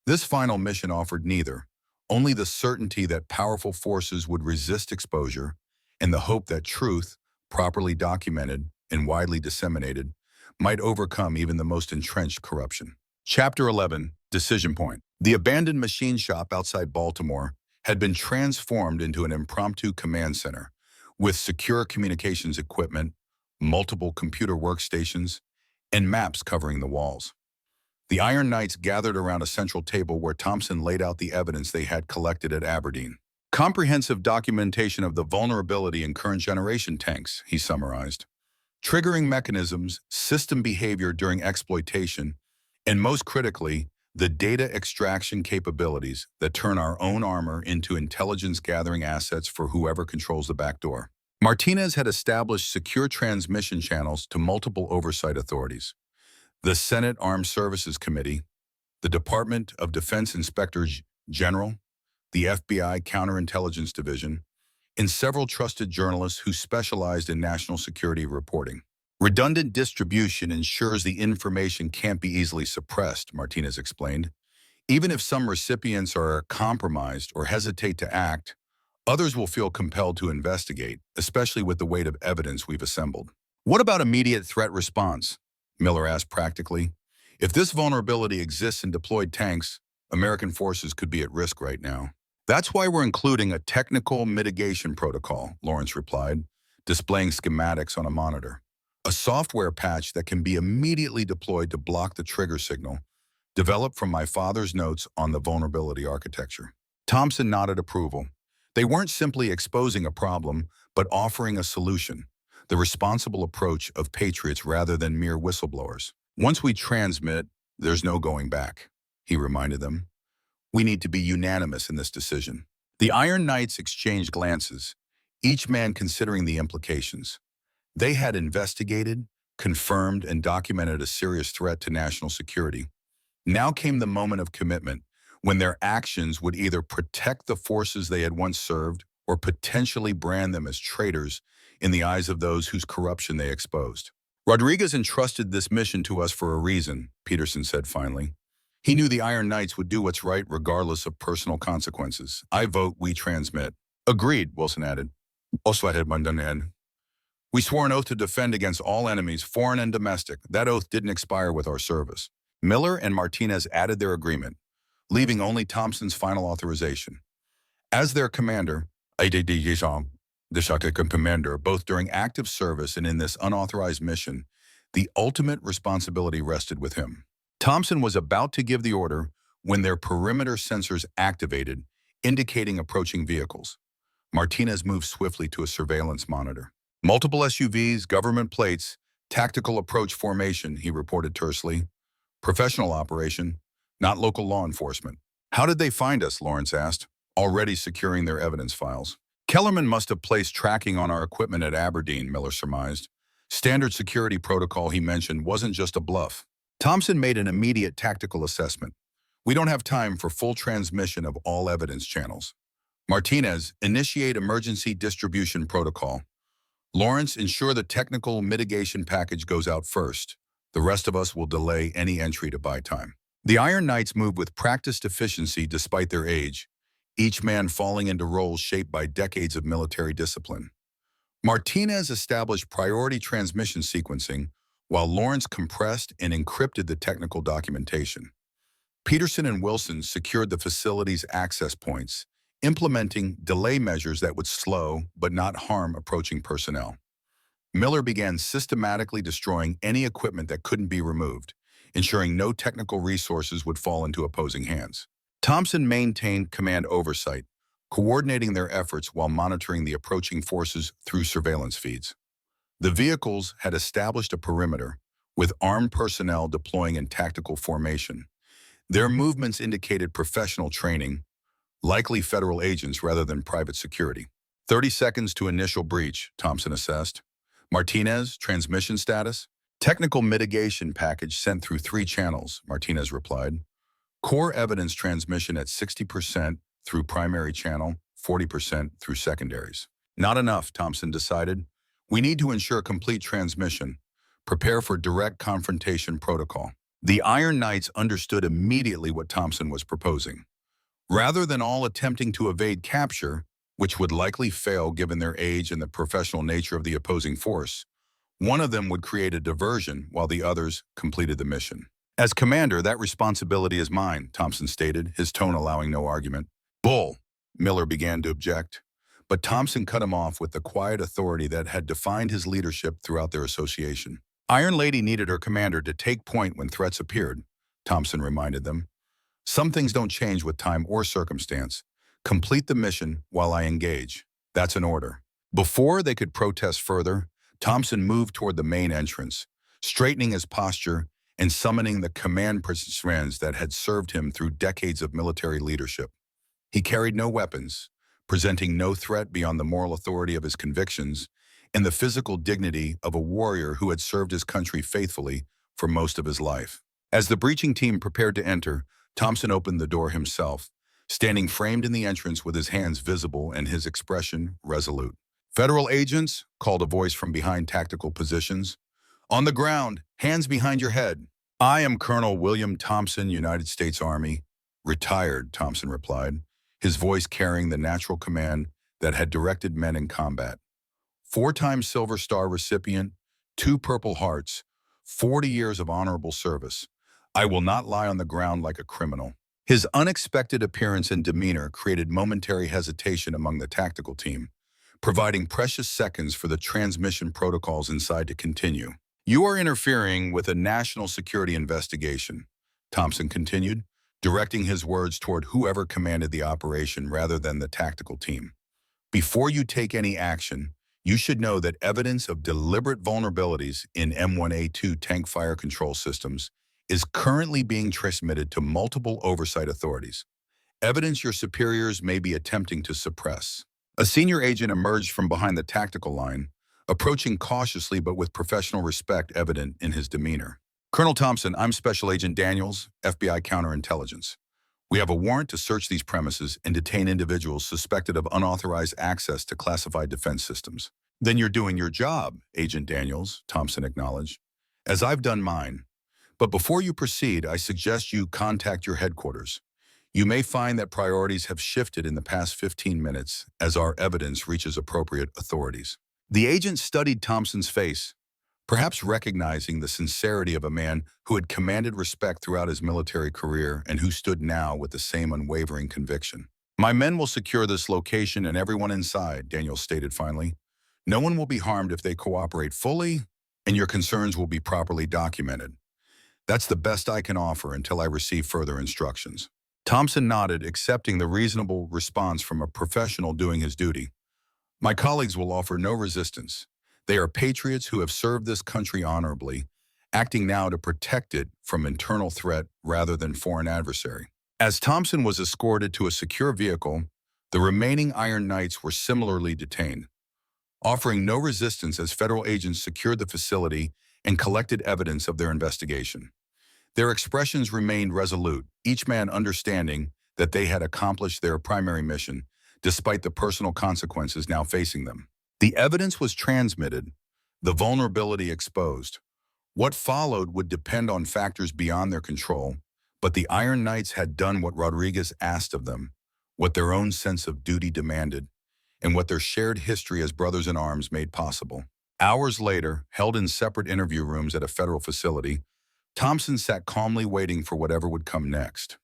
This final mission offered neither, only the certainty that powerful forces would resist exposure and the hope that truth, properly documented and widely disseminated, might overcome even the most entrenched corruption. Chapter 11, Decision Point. The abandoned machine shop outside Baltimore had been transformed into an impromptu command center with secure communications equipment, multiple computer workstations, and maps covering the walls. The Iron Knights gathered around a central table where Thompson laid out the evidence they had collected at Aberdeen. Comprehensive documentation of the vulnerability in current generation tanks, he summarized. Triggering mechanisms, system behavior during exploitation, and most critically, the data extraction capabilities that turn our own armor into intelligence-gathering assets for whoever controls the back door. Martinez had established secure transmission channels to multiple oversight authorities: the Senate Armed Services Committee, the Department of Defense Inspector General, the FBI Counterintelligence Division, and several trusted journalists who specialized in national security reporting. Redundant distribution ensures the information can't be easily suppressed, Martinez explained. Even if some recipients are compromised or hesitate to act, others will feel compelled to investigate, especially with the weight of evidence we've assembled. What about immediate threat response? Miller asked practically. If this vulnerability exists in deployed tanks, American forces could be at risk right now. That's why we're including a technical mitigation protocol, Lawrence replied, displaying schematics on a monitor. A software patch that can be immediately deployed to block the trigger signal, developed from my father's notes on the vulnerability architecture. Thompson nodded approval. They weren't simply exposing a problem, but offering a solution, the responsible approach of patriots rather than mere whistleblowers. Once we transmit, there's no going back, he reminded them. We need to be unanimous in this decision. The Iron Knights exchanged glances, each man considering the implications. They had investigated, confirmed, and documented a serious threat to national security. Now came the moment of commitment, when their actions would either protect the forces they had once served or potentially brand them as traitors in the eyes of those whose corruption they exposed. Rodriguez entrusted this mission to us for a reason, Peterson said finally. He knew the Iron Knights would do what's right regardless of personal consequences. I vote we transmit. Agreed, Wilson added. We swore an oath to defend against all enemies, foreign and domestic. That oath didn't expire with our service. Miller and Martinez added their agreement, leaving only Thompson's final authorization. As their commander, both during active service and in this unauthorized mission, the ultimate responsibility rested with him. Thompson was about to give the order when their perimeter sensors activated, indicating approaching vehicles. Martinez moved swiftly to a surveillance monitor. Multiple SUVs, government plates, tactical approach formation, he reported tersely. Professional operation, not local law enforcement. How did they find us, Lawrence asked, already securing their evidence files. Kellerman must have placed tracking on our equipment at Aberdeen, Miller surmised. Standard security protocol he mentioned wasn't just a bluff. Thompson made an immediate tactical assessment. We don't have time for full transmission of all evidence channels. Martinez, initiate emergency distribution protocol. Lawrence, ensure the technical mitigation package goes out first. The rest of us will delay any entry to buy time. The Iron Knights moved with practiced efficiency despite their age, each man falling into roles shaped by decades of military discipline. Martinez established priority transmission sequencing, while Lawrence compressed and encrypted the technical documentation. Peterson and Wilson secured the facility's access points, implementing delay measures that would slow but not harm approaching personnel. Miller began systematically destroying any equipment that couldn't be removed, ensuring no technical resources would fall into opposing hands. Thompson maintained command oversight, coordinating their efforts while monitoring the approaching forces through surveillance feeds. The vehicles had established a perimeter, with armed personnel deploying in tactical formation. Their movements indicated professional training, likely federal agents rather than private security. 30 seconds to initial breach, Thompson assessed. Martinez, transmission status? Technical mitigation package sent through 3 channels, Martinez replied. Core evidence transmission at 60% through primary channel, 40% through secondaries. Not enough, Thompson decided. We need to ensure complete transmission. Prepare for direct confrontation protocol. The Iron Knights understood immediately what Thompson was proposing. Rather than all attempting to evade capture, which would likely fail given their age and the professional nature of the opposing force, one of them would create a diversion while the others completed the mission. As commander, that responsibility is mine, Thompson stated, his tone allowing no argument. Bull, Miller began to object, but Thompson cut him off with the quiet authority that had defined his leadership throughout their association. Iron Lady needed her commander to take point when threats appeared, Thompson reminded them. Some things don't change with time or circumstance. Complete the mission while I engage. That's an order. Before they could protest further, Thompson moved toward the main entrance, straightening his posture and summoning the command participants that had served him through decades of military leadership. He carried no weapons, presenting no threat beyond the moral authority of his convictions and the physical dignity of a warrior who had served his country faithfully for most of his life. As the breaching team prepared to enter, Thompson opened the door himself, standing framed in the entrance with his hands visible and his expression resolute. "Federal agents," called a voice from behind tactical positions. "On the ground, hands behind your head." "I am Colonel William Thompson, United States Army." "Retired," Thompson replied, his voice carrying the natural command that had directed men in combat. Four-time Silver Star recipient, 2 Purple Hearts, 40 years of honorable service. I will not lie on the ground like a criminal. His unexpected appearance and demeanor created momentary hesitation among the tactical team, providing precious seconds for the transmission protocols inside to continue. "You are interfering with a national security investigation," Thompson continued, directing his words toward whoever commanded the operation rather than the tactical team. "Before you take any action, you should know that evidence of deliberate vulnerabilities in M1A2 tank fire control systems is currently being transmitted to multiple oversight authorities, evidence your superiors may be attempting to suppress." A senior agent emerged from behind the tactical line, approaching cautiously but with professional respect evident in his demeanor. "Colonel Thompson, I'm Special Agent Daniels, FBI Counterintelligence. We have a warrant to search these premises and detain individuals suspected of unauthorized access to classified defense systems." "Then you're doing your job, Agent Daniels," Thompson acknowledged, "as I've done mine. But before you proceed, I suggest you contact your headquarters. You may find that priorities have shifted in the past 15 minutes as our evidence reaches appropriate authorities." The agent studied Thompson's face, perhaps recognizing the sincerity of a man who had commanded respect throughout his military career and who stood now with the same unwavering conviction. "My men will secure this location and everyone inside," Daniels stated finally. "No one will be harmed if they cooperate fully, and your concerns will be properly documented. That's the best I can offer until I receive further instructions." Thompson nodded, accepting the reasonable response from a professional doing his duty. "My colleagues will offer no resistance. They are patriots who have served this country honorably, acting now to protect it from internal threat rather than foreign adversary." As Thompson was escorted to a secure vehicle, the remaining Iron Knights were similarly detained, offering no resistance as federal agents secured the facility and collected evidence of their investigation. Their expressions remained resolute, each man understanding that they had accomplished their primary mission, despite the personal consequences now facing them. The evidence was transmitted, the vulnerability exposed. What followed would depend on factors beyond their control, but the Iron Knights had done what Rodriguez asked of them, what their own sense of duty demanded, and what their shared history as brothers in arms made possible. Hours later, held in separate interview rooms at a federal facility, Thompson sat calmly waiting for whatever would come next.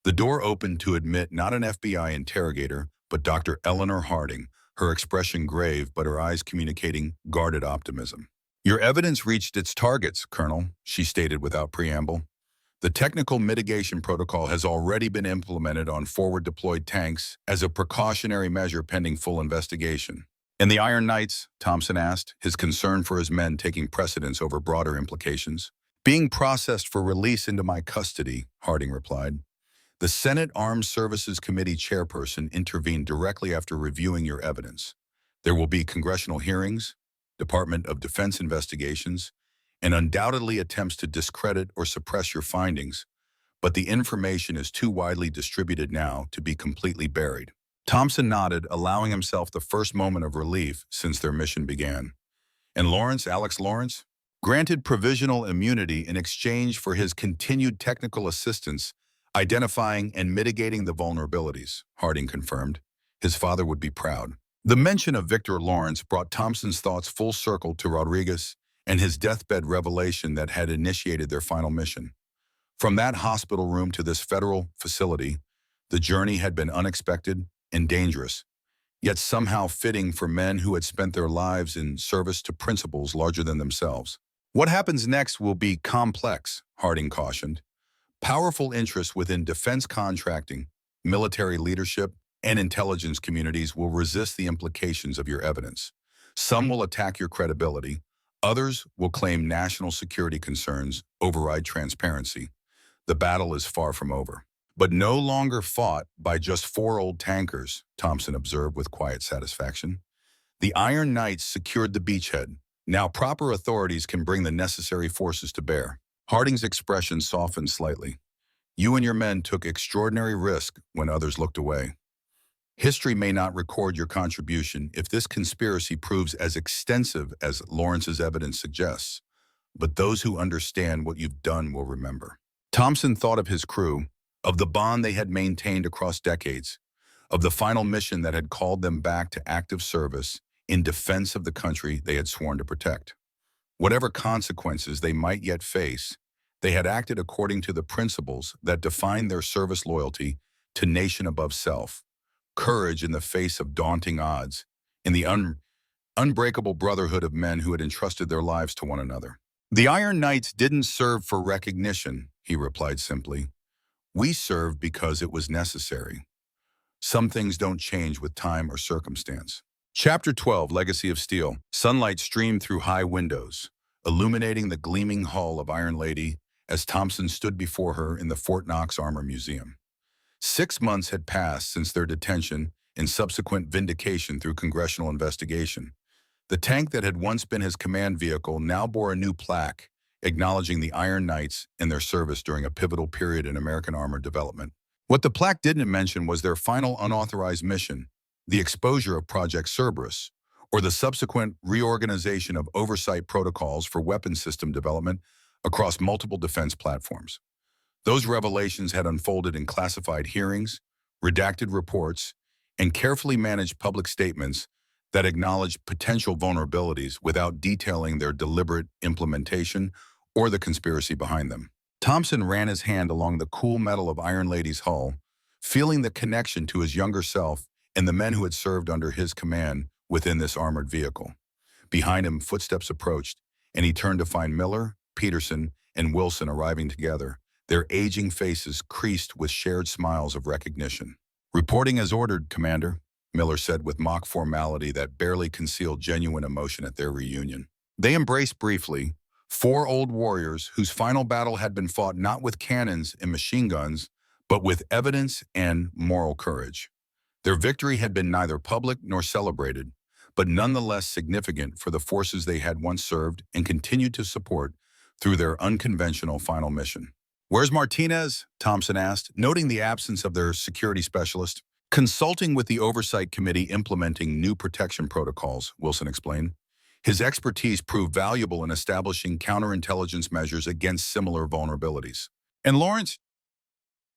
The door opened to admit not an FBI interrogator, but Dr. Eleanor Harding, her expression grave but her eyes communicating guarded optimism. "Your evidence reached its targets, Colonel," she stated without preamble. "The technical mitigation protocol has already been implemented on forward-deployed tanks as a precautionary measure pending full investigation." "And the Iron Knights?" Thompson asked, his concern for his men taking precedence over broader implications. "Being processed for release into my custody," Harding replied. "The Senate Armed Services Committee chairperson intervened directly after reviewing your evidence. There will be congressional hearings, Department of Defense investigations, and undoubtedly attempts to discredit or suppress your findings, but the information is too widely distributed now to be completely buried." Thompson nodded, allowing himself the first moment of relief since their mission began. "And Lawrence, Alex Lawrence?" "Granted provisional immunity in exchange for his continued technical assistance identifying and mitigating the vulnerabilities," Harding confirmed. His father would be proud. The mention of Victor Lawrence brought Thompson's thoughts full circle to Rodriguez and his deathbed revelation that had initiated their final mission. From that hospital room to this federal facility, the journey had been unexpected and dangerous, yet somehow fitting for men who had spent their lives in service to principles larger than themselves. "What happens next will be complex," Harding cautioned. "Powerful interests within defense contracting, military leadership, and intelligence communities will resist the implications of your evidence. Some will attack your credibility. Others will claim national security concerns override transparency. The battle is far from over. But no longer fought by just four old tankers, Thompson observed with quiet satisfaction. The Iron Knights secured the beachhead. Now proper authorities can bring the necessary forces to bear. Harding's expression softened slightly. You and your men took extraordinary risk when others looked away. History may not record your contribution if this conspiracy proves as extensive as Lawrence's evidence suggests, but those who understand what you've done will remember. Thompson thought of his crew, of the bond they had maintained across decades, of the final mission that had called them back to active service in defense of the country they had sworn to protect. Whatever consequences they might yet face, they had acted according to the principles that defined their service loyalty to nation above self, courage in the face of daunting odds, in the unbreakable brotherhood of men who had entrusted their lives to one another. The Iron Knights didn't serve for recognition, he replied simply. We served because it was necessary. Some things don't change with time or circumstance. Chapter 12, Legacy of Steel. Sunlight streamed through high windows, illuminating the gleaming hull of Iron Lady as Thompson stood before her in the Fort Knox Armor Museum. 6 months had passed since their detention and subsequent vindication through congressional investigation. The tank that had once been his command vehicle now bore a new plaque, acknowledging the Iron Knights and their service during a pivotal period in American armor development. What the plaque didn't mention was their final unauthorized mission, the exposure of Project Cerberus, or the subsequent reorganization of oversight protocols for weapon system development across multiple defense platforms. Those revelations had unfolded in classified hearings, redacted reports, and carefully managed public statements that acknowledged potential vulnerabilities without detailing their deliberate implementation or the conspiracy behind them. Thompson ran his hand along the cool metal of Iron Lady's hull, feeling the connection to his younger self and the men who had served under his command within this armored vehicle. Behind him, footsteps approached, and he turned to find Miller, Peterson, and Wilson arriving together, their aging faces creased with shared smiles of recognition. Reporting as ordered, Commander, Miller said with mock formality that barely concealed genuine emotion at their reunion. They embraced briefly, four old warriors whose final battle had been fought not with cannons and machine guns, but with evidence and moral courage. Their victory had been neither public nor celebrated, but nonetheless significant for the forces they had once served and continued to support through their unconventional final mission. Where's Martinez? Thompson asked, noting the absence of their security specialist. Consulting with the Oversight Committee implementing new protection protocols, Wilson explained. His expertise proved valuable in establishing counterintelligence measures against similar vulnerabilities. And Lawrence?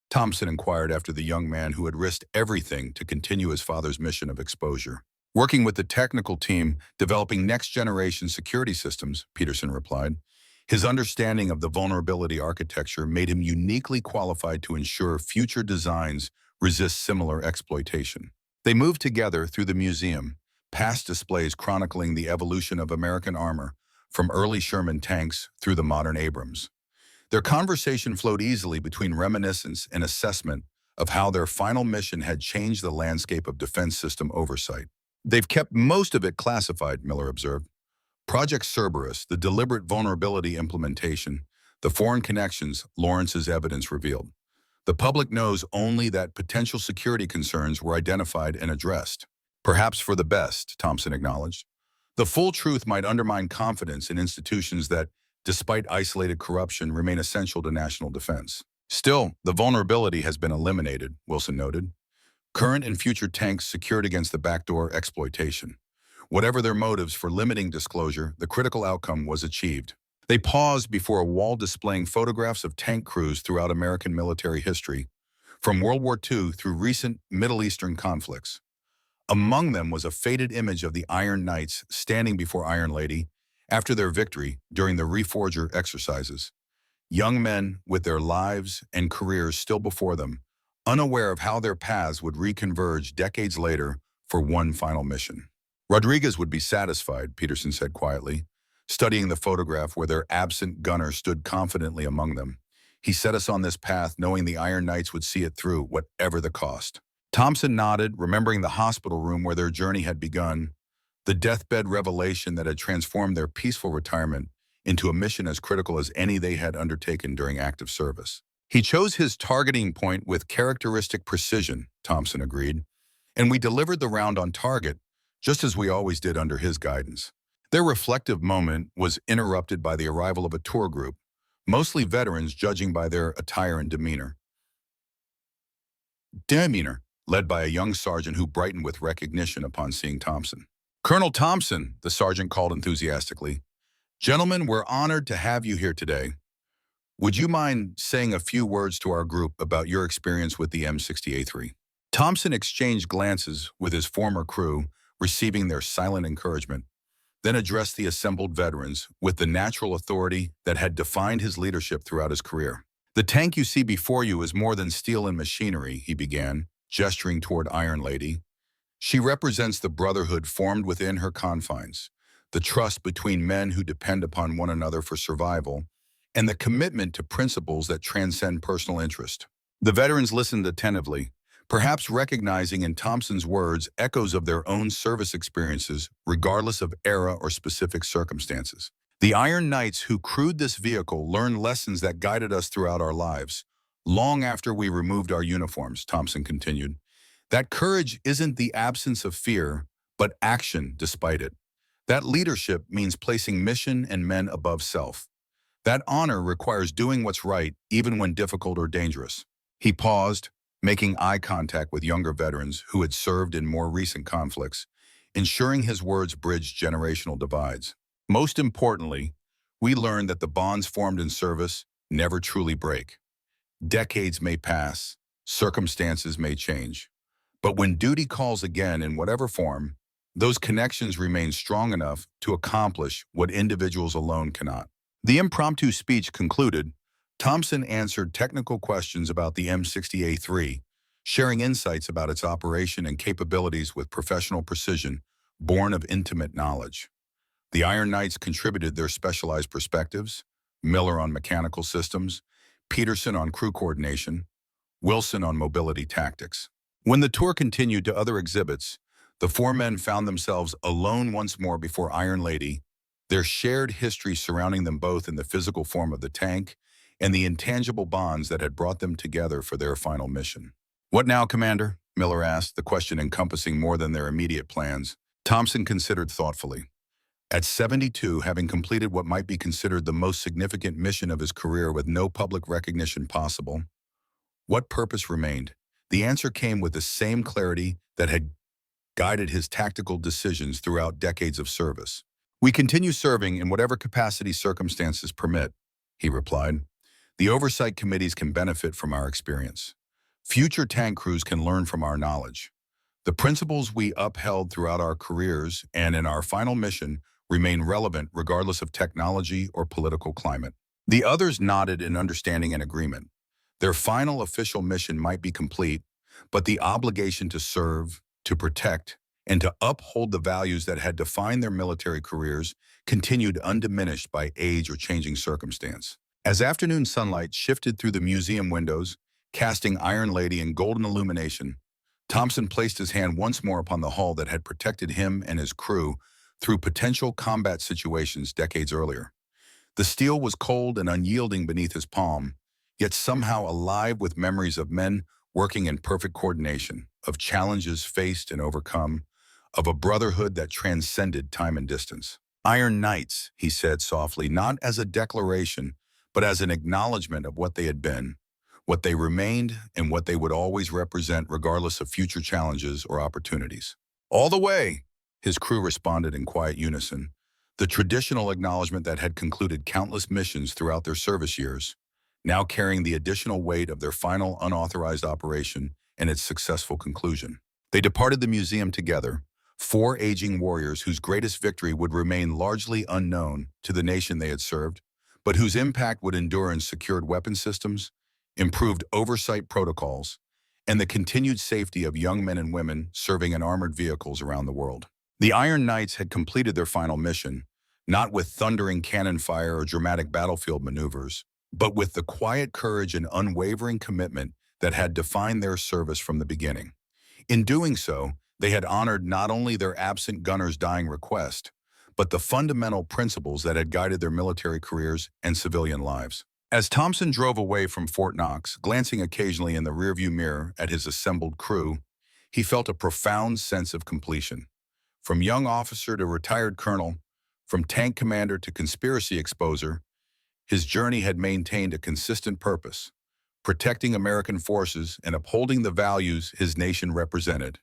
Thompson inquired after the young man who had risked everything to continue his father's mission of exposure. Working with the technical team developing next-generation security systems, Peterson replied. His understanding of the vulnerability architecture made him uniquely qualified to ensure future designs resist similar exploitation. They moved together through the museum, past displays chronicling the evolution of American armor, from early Sherman tanks through the modern Abrams. Their conversation flowed easily between reminiscence and assessment of how their final mission had changed the landscape of defense system oversight. They've kept most of it classified, Miller observed. Project Cerberus, the deliberate vulnerability implementation, the foreign connections Lawrence's evidence revealed. The public knows only that potential security concerns were identified and addressed. Perhaps for the best, Thompson acknowledged. The full truth might undermine confidence in institutions that, despite isolated corruption, remain essential to national defense. Still, the vulnerability has been eliminated, Wilson noted. Current and future tanks secured against the backdoor exploitation. Whatever their motives for limiting disclosure, the critical outcome was achieved. They paused before a wall displaying photographs of tank crews throughout American military history, from World War II through recent Middle Eastern conflicts. Among them was a faded image of the Iron Knights standing before Iron Lady after their victory during the Reforger exercises. Young men with their lives and careers still before them, unaware of how their paths would reconverge decades later for one final mission. Rodriguez would be satisfied, Peterson said quietly, studying the photograph where their absent gunner stood confidently among them. He set us on this path knowing the Iron Knights would see it through, whatever the cost. Thompson nodded, remembering the hospital room where their journey had begun, the deathbed revelation that had transformed their peaceful retirement into a mission as critical as any they had undertaken during active service. He chose his targeting point with characteristic precision, Thompson agreed, and we delivered the round on target, just as we always did under his guidance. Their reflective moment was interrupted by the arrival of a tour group, mostly veterans judging by their attire and demeanor. Led by a young sergeant who brightened with recognition upon seeing Thompson. "Colonel Thompson," the sergeant called enthusiastically. "Gentlemen, we're honored to have you here today. Would you mind saying a few words to our group about your experience with the M60A3? Thompson exchanged glances with his former crew, receiving their silent encouragement, then addressed the assembled veterans with the natural authority that had defined his leadership throughout his career. "The tank you see before you is more than steel and machinery," he began, gesturing toward Iron Lady. "She represents the brotherhood formed within her confines, the trust between men who depend upon one another for survival, and the commitment to principles that transcend personal interest." The veterans listened attentively, perhaps recognizing in Thompson's words echoes of their own service experiences, regardless of era or specific circumstances. "The Iron Knights who crewed this vehicle learned lessons that guided us throughout our lives, long after we removed our uniforms," Thompson continued. "That courage isn't the absence of fear, but action despite it. That leadership means placing mission and men above self. That honor requires doing what's right, even when difficult or dangerous." He paused, making eye contact with younger veterans who had served in more recent conflicts, ensuring his words bridged generational divides. "Most importantly, we learned that the bonds formed in service never truly break. Decades may pass, circumstances may change, but when duty calls again in whatever form, those connections remain strong enough to accomplish what individuals alone cannot." The impromptu speech concluded, Thompson answered technical questions about the M60A3, sharing insights about its operation and capabilities with professional precision, born of intimate knowledge. The Iron Knights contributed their specialized perspectives, Miller on mechanical systems, Peterson on crew coordination, Wilson on mobility tactics. When the tour continued to other exhibits, the four men found themselves alone once more before Iron Lady, their shared history surrounding them both in the physical form of the tank and the intangible bonds that had brought them together for their final mission. "What now, Commander?" Miller asked, the question encompassing more than their immediate plans. Thompson considered thoughtfully. At 72, having completed what might be considered the most significant mission of his career with no public recognition possible, what purpose remained? The answer came with the same clarity that had guided his tactical decisions throughout decades of service. "We continue serving in whatever capacity circumstances permit," he replied. "The oversight committees can benefit from our experience. Future tank crews can learn from our knowledge. The principles we upheld throughout our careers and in our final mission remain relevant regardless of technology or political climate." The others nodded in understanding and agreement. Their final official mission might be complete, but the obligation to serve, to protect, and to uphold the values that had defined their military careers continued undiminished by age or changing circumstance. As afternoon sunlight shifted through the museum windows, casting Iron Lady in golden illumination, Thompson placed his hand once more upon the hull that had protected him and his crew through potential combat situations decades earlier. The steel was cold and unyielding beneath his palm, yet somehow alive with memories of men working in perfect coordination, of challenges faced and overcome, of a brotherhood that transcended time and distance. "Iron Knights," he said softly, not as a declaration, but as an acknowledgement of what they had been, what they remained, and what they would always represent regardless of future challenges or opportunities. "All the way," his crew responded in quiet unison, the traditional acknowledgement that had concluded countless missions throughout their service years, now carrying the additional weight of their final unauthorized operation and its successful conclusion. They departed the museum together, four aging warriors whose greatest victory would remain largely unknown to the nation they had served, but whose impact would endure in secured weapon systems, improved oversight protocols, and the continued safety of young men and women serving in armored vehicles around the world. The Iron Knights had completed their final mission, not with thundering cannon fire or dramatic battlefield maneuvers, but with the quiet courage and unwavering commitment that had defined their service from the beginning. In doing so, they had honored not only their absent gunner's dying request, but the fundamental principles that had guided their military careers and civilian lives. As Thompson drove away from Fort Knox, glancing occasionally in the rearview mirror at his assembled crew, he felt a profound sense of completion. From young officer to retired colonel, from tank commander to conspiracy exposer, his journey had maintained a consistent purpose, protecting American forces and upholding the values his nation represented,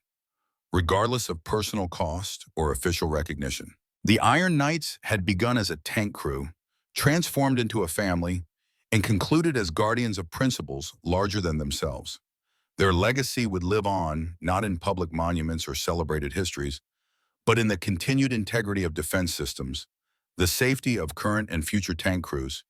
regardless of personal cost or official recognition. The Iron Knights had begun as a tank crew, transformed into a family, and concluded as guardians of principles larger than themselves. Their legacy would live on, not in public monuments or celebrated histories, but in the continued integrity of defense systems, the safety of current and future tank crews,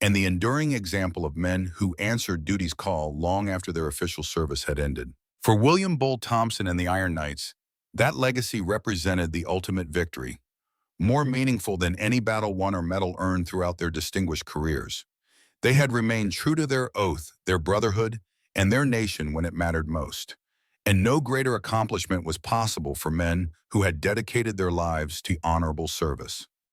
and the enduring example of men who answered duty's call long after their official service had ended. For William Bull Thompson and the Iron Knights, that legacy represented the ultimate victory, more meaningful than any battle won or medal earned throughout their distinguished careers. They had remained true to their oath, their brotherhood, and their nation when it mattered most. And no greater accomplishment was possible for men who had dedicated their lives to honorable service.